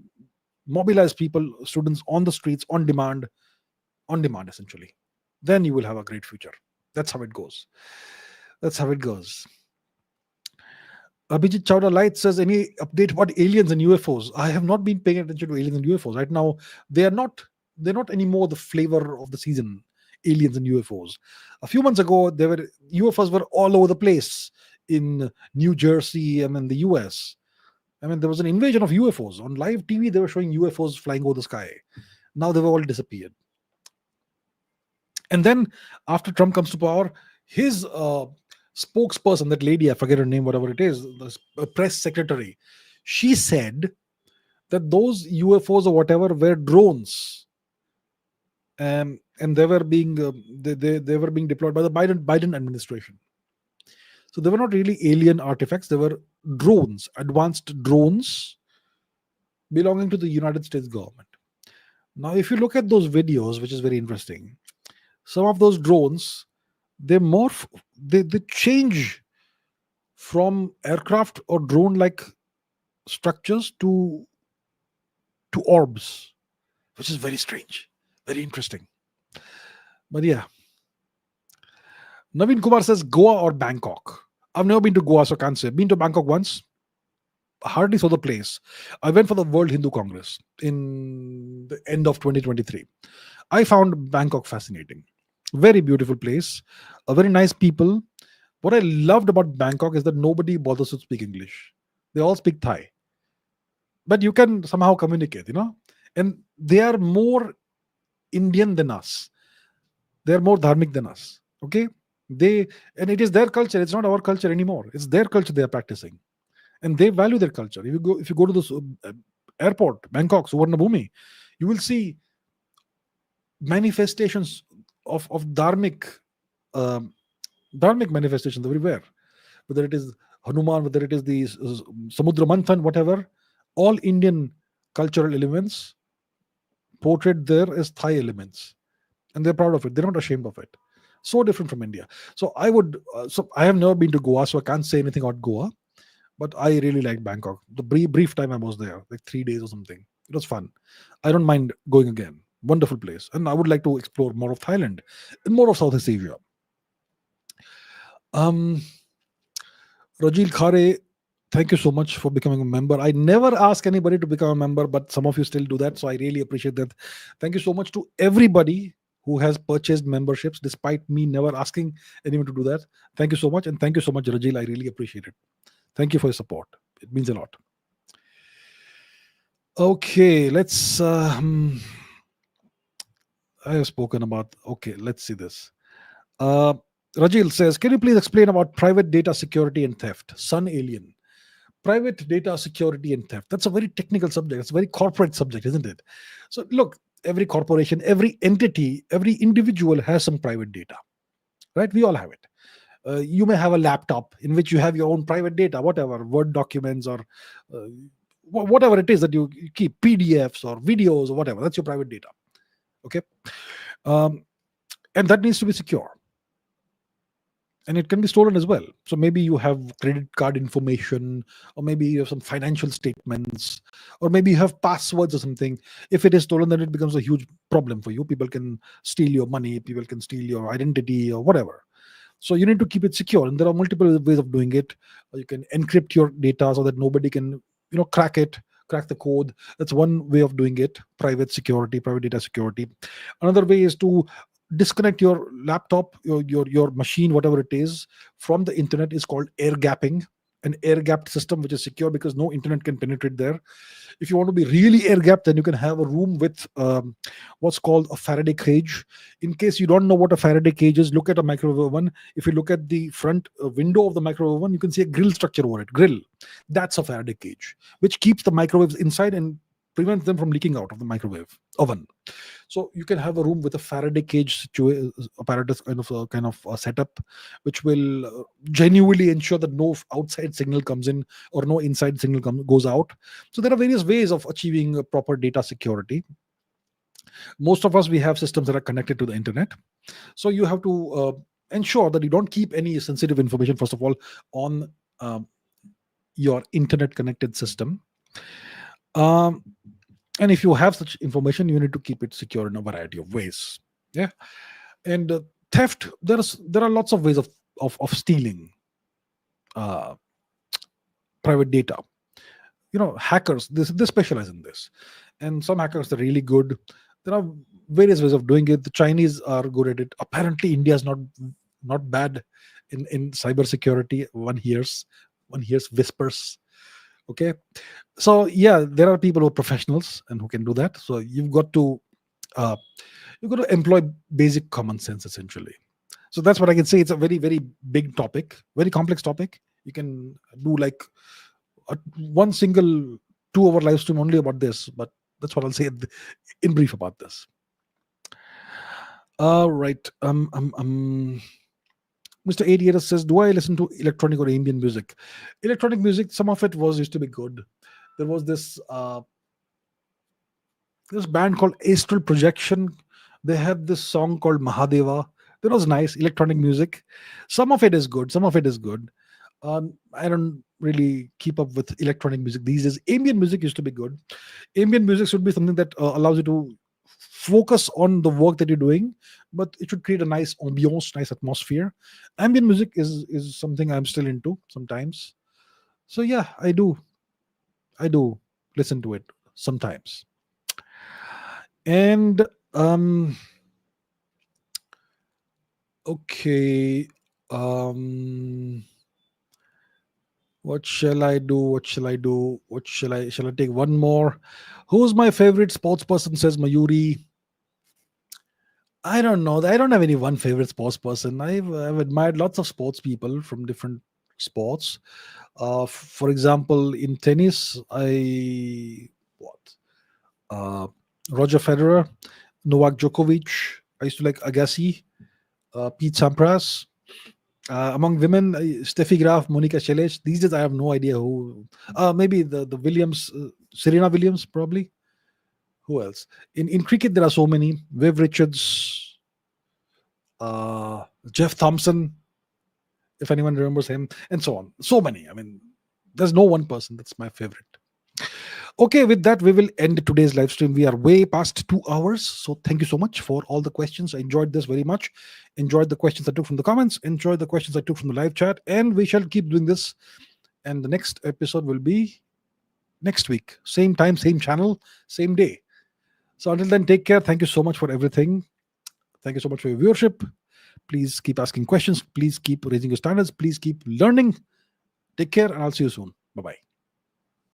mobilize students on the streets on demand essentially. Then you will have a great future. That's how it goes. Abhijit Chavda Light says, any update about aliens and UFOs? I have not been paying attention to aliens and UFOs. Right now, they're not anymore the flavor of the season, aliens and UFOs. A few months ago, UFOs were all over the place in New Jersey and in the US. I mean, there was an invasion of UFOs. On live TV, they were showing UFOs flying over the sky. Now they've all disappeared. And then after Trump comes to power, his spokesperson, that lady, I forget her name, whatever it is, the press secretary, she said that those UFOs or whatever were drones. And they were being they were being deployed by the Biden administration. So they were not really alien artifacts. They were drones, advanced drones belonging to the United States government. Now, if you look at those videos, which is very interesting, some of those drones, they morph, they change from aircraft or drone-like structures to orbs, which is very strange, very interesting. But yeah. Naveen Kumar says Goa or Bangkok. I've never been to Goa, so can't say. Been to Bangkok once. Hardly saw the place. I went for the World Hindu Congress in the end of 2023. I found Bangkok fascinating. Very beautiful place. A very nice people. What I loved about Bangkok is that nobody bothers to speak English. They all speak Thai. But you can somehow communicate, And they are more Indian than us. They are more dharmic than us. Okay? They and it is their culture. It's not our culture anymore. It's their culture they are practicing, and they value their culture. If you go to this airport, Bangkok, Suvarnabhumi, you will see manifestations of um, dharmic manifestations everywhere. Whether it is Hanuman, whether it is the Samudra Manthan, whatever, all Indian cultural elements portrayed there as Thai elements, and they're proud of it. They're not ashamed of it. So different from India. So I have never been to Goa, so I can't say anything about Goa. But I really like Bangkok. The brief time I was there, like 3 days or something, it was fun. I don't mind going again. Wonderful place, and I would like to explore more of Thailand and more of Southeast Asia. Um, Rajil Khare, thank you so much for becoming a member. I never ask anybody to become a member, but some of you still do that, so I really appreciate that. Thank you so much to everybody who has purchased memberships despite me never asking anyone to do that. Thank you so much, and thank you so much, Rajil. I really appreciate it. Thank you for your support. It means a lot. Okay, let's. I have spoken about. Okay, let's see this. Uh, Rajil says, can you please explain about private data security and theft? Sun Alien. Private data security and theft. That's a very technical subject. It's a very corporate subject, isn't it? So, look, every corporation, every entity, every individual has some private data, right? We all have it. You may have a laptop in which you have your own private data, whatever, Word documents or whatever it is that you keep, PDFs or videos or whatever. That's your private data. Okay. And that needs to be secure. And it can be stolen as well. So maybe you have credit card information, or maybe you have some financial statements, or maybe you have passwords or something. If it is stolen, then it becomes a huge problem for you. People can steal your money, people can steal your identity or whatever. So you need to keep it secure, and there are multiple ways of doing it. You can encrypt your data so that nobody can, crack the code. That's one way of doing it. Private security, private data security. Another way is to disconnect your laptop, your machine, whatever it is, from the internet. Is called air gapping. An air gapped system which is secure because no internet can penetrate there. If you want to be really air gapped, then you can have a room with what's called a Faraday cage. In case you don't know what a Faraday cage is, look at a microwave oven. If you look at the front window of the microwave oven, you can see a grill structure over it. Grill. That's a Faraday cage, which keeps the microwaves inside and prevents them from leaking out of the microwave oven. So you can have a room with a Faraday cage apparatus kind of setup, which will genuinely ensure that no outside signal comes in or no inside signal goes out. So there are various ways of achieving proper data security. Most of us, we have systems that are connected to the internet. So you have to ensure that you don't keep any sensitive information, first of all, on your internet connected system. And if you have such information, you need to keep it secure in a variety of ways. Yeah. And theft, there are lots of ways of stealing private data. Hackers, they specialize in this, and some hackers are really good. There are various ways of doing it. The Chinese are good at it. Apparently India is not bad in cybersecurity. One hears whispers. Okay. So yeah, there are people who are professionals and who can do that. So you've got to employ basic common sense, essentially. So that's what I can say. It's a very, very big topic, very complex topic. You can do like one single 2-hour live stream only about this, but that's what I'll say in brief about this. All right. Mr. Adiator says, do I listen to electronic or ambient music? Electronic music, some of it used to be good. There was this band called Astral Projection. They had this song called Mahadeva. That was nice, electronic music. Some of it is good. I don't really keep up with electronic music these days. Ambient music used to be good. Ambient music should be something that allows you to focus on the work that you're doing, but it should create a nice ambiance, nice atmosphere. Ambient music is something I'm still into sometimes. So yeah, I do listen to it sometimes. And okay, what shall I do? Shall I take one more? Who's my favorite sports person? Says Mayuri. I don't know. I don't have any one favorite sports person. I've admired lots of sports people from different sports. For example, in tennis, I what uh, Roger Federer, Novak Djokovic. I used to like Agassi, Pete Sampras. Among women, Steffi Graf, Monica Seles. These days, I have no idea who. Maybe the Williams, Serena Williams, probably. Who else? In cricket, there are so many. Viv Richards, Jeff Thompson, if anyone remembers him, and so on. So many. I mean, there's no one person that's my favorite. Okay, with that, we will end today's live stream. We are way past 2 hours. So thank you so much for all the questions. I enjoyed this very much. Enjoyed the questions I took from the comments. Enjoyed the questions I took from the live chat. And we shall keep doing this. And the next episode will be next week. Same time, same channel, same day. So until then, take care. Thank you so much for everything. Thank you so much for your viewership. Please keep asking questions. Please keep raising your standards. Please keep learning. Take care, and I'll see you soon. Bye-bye.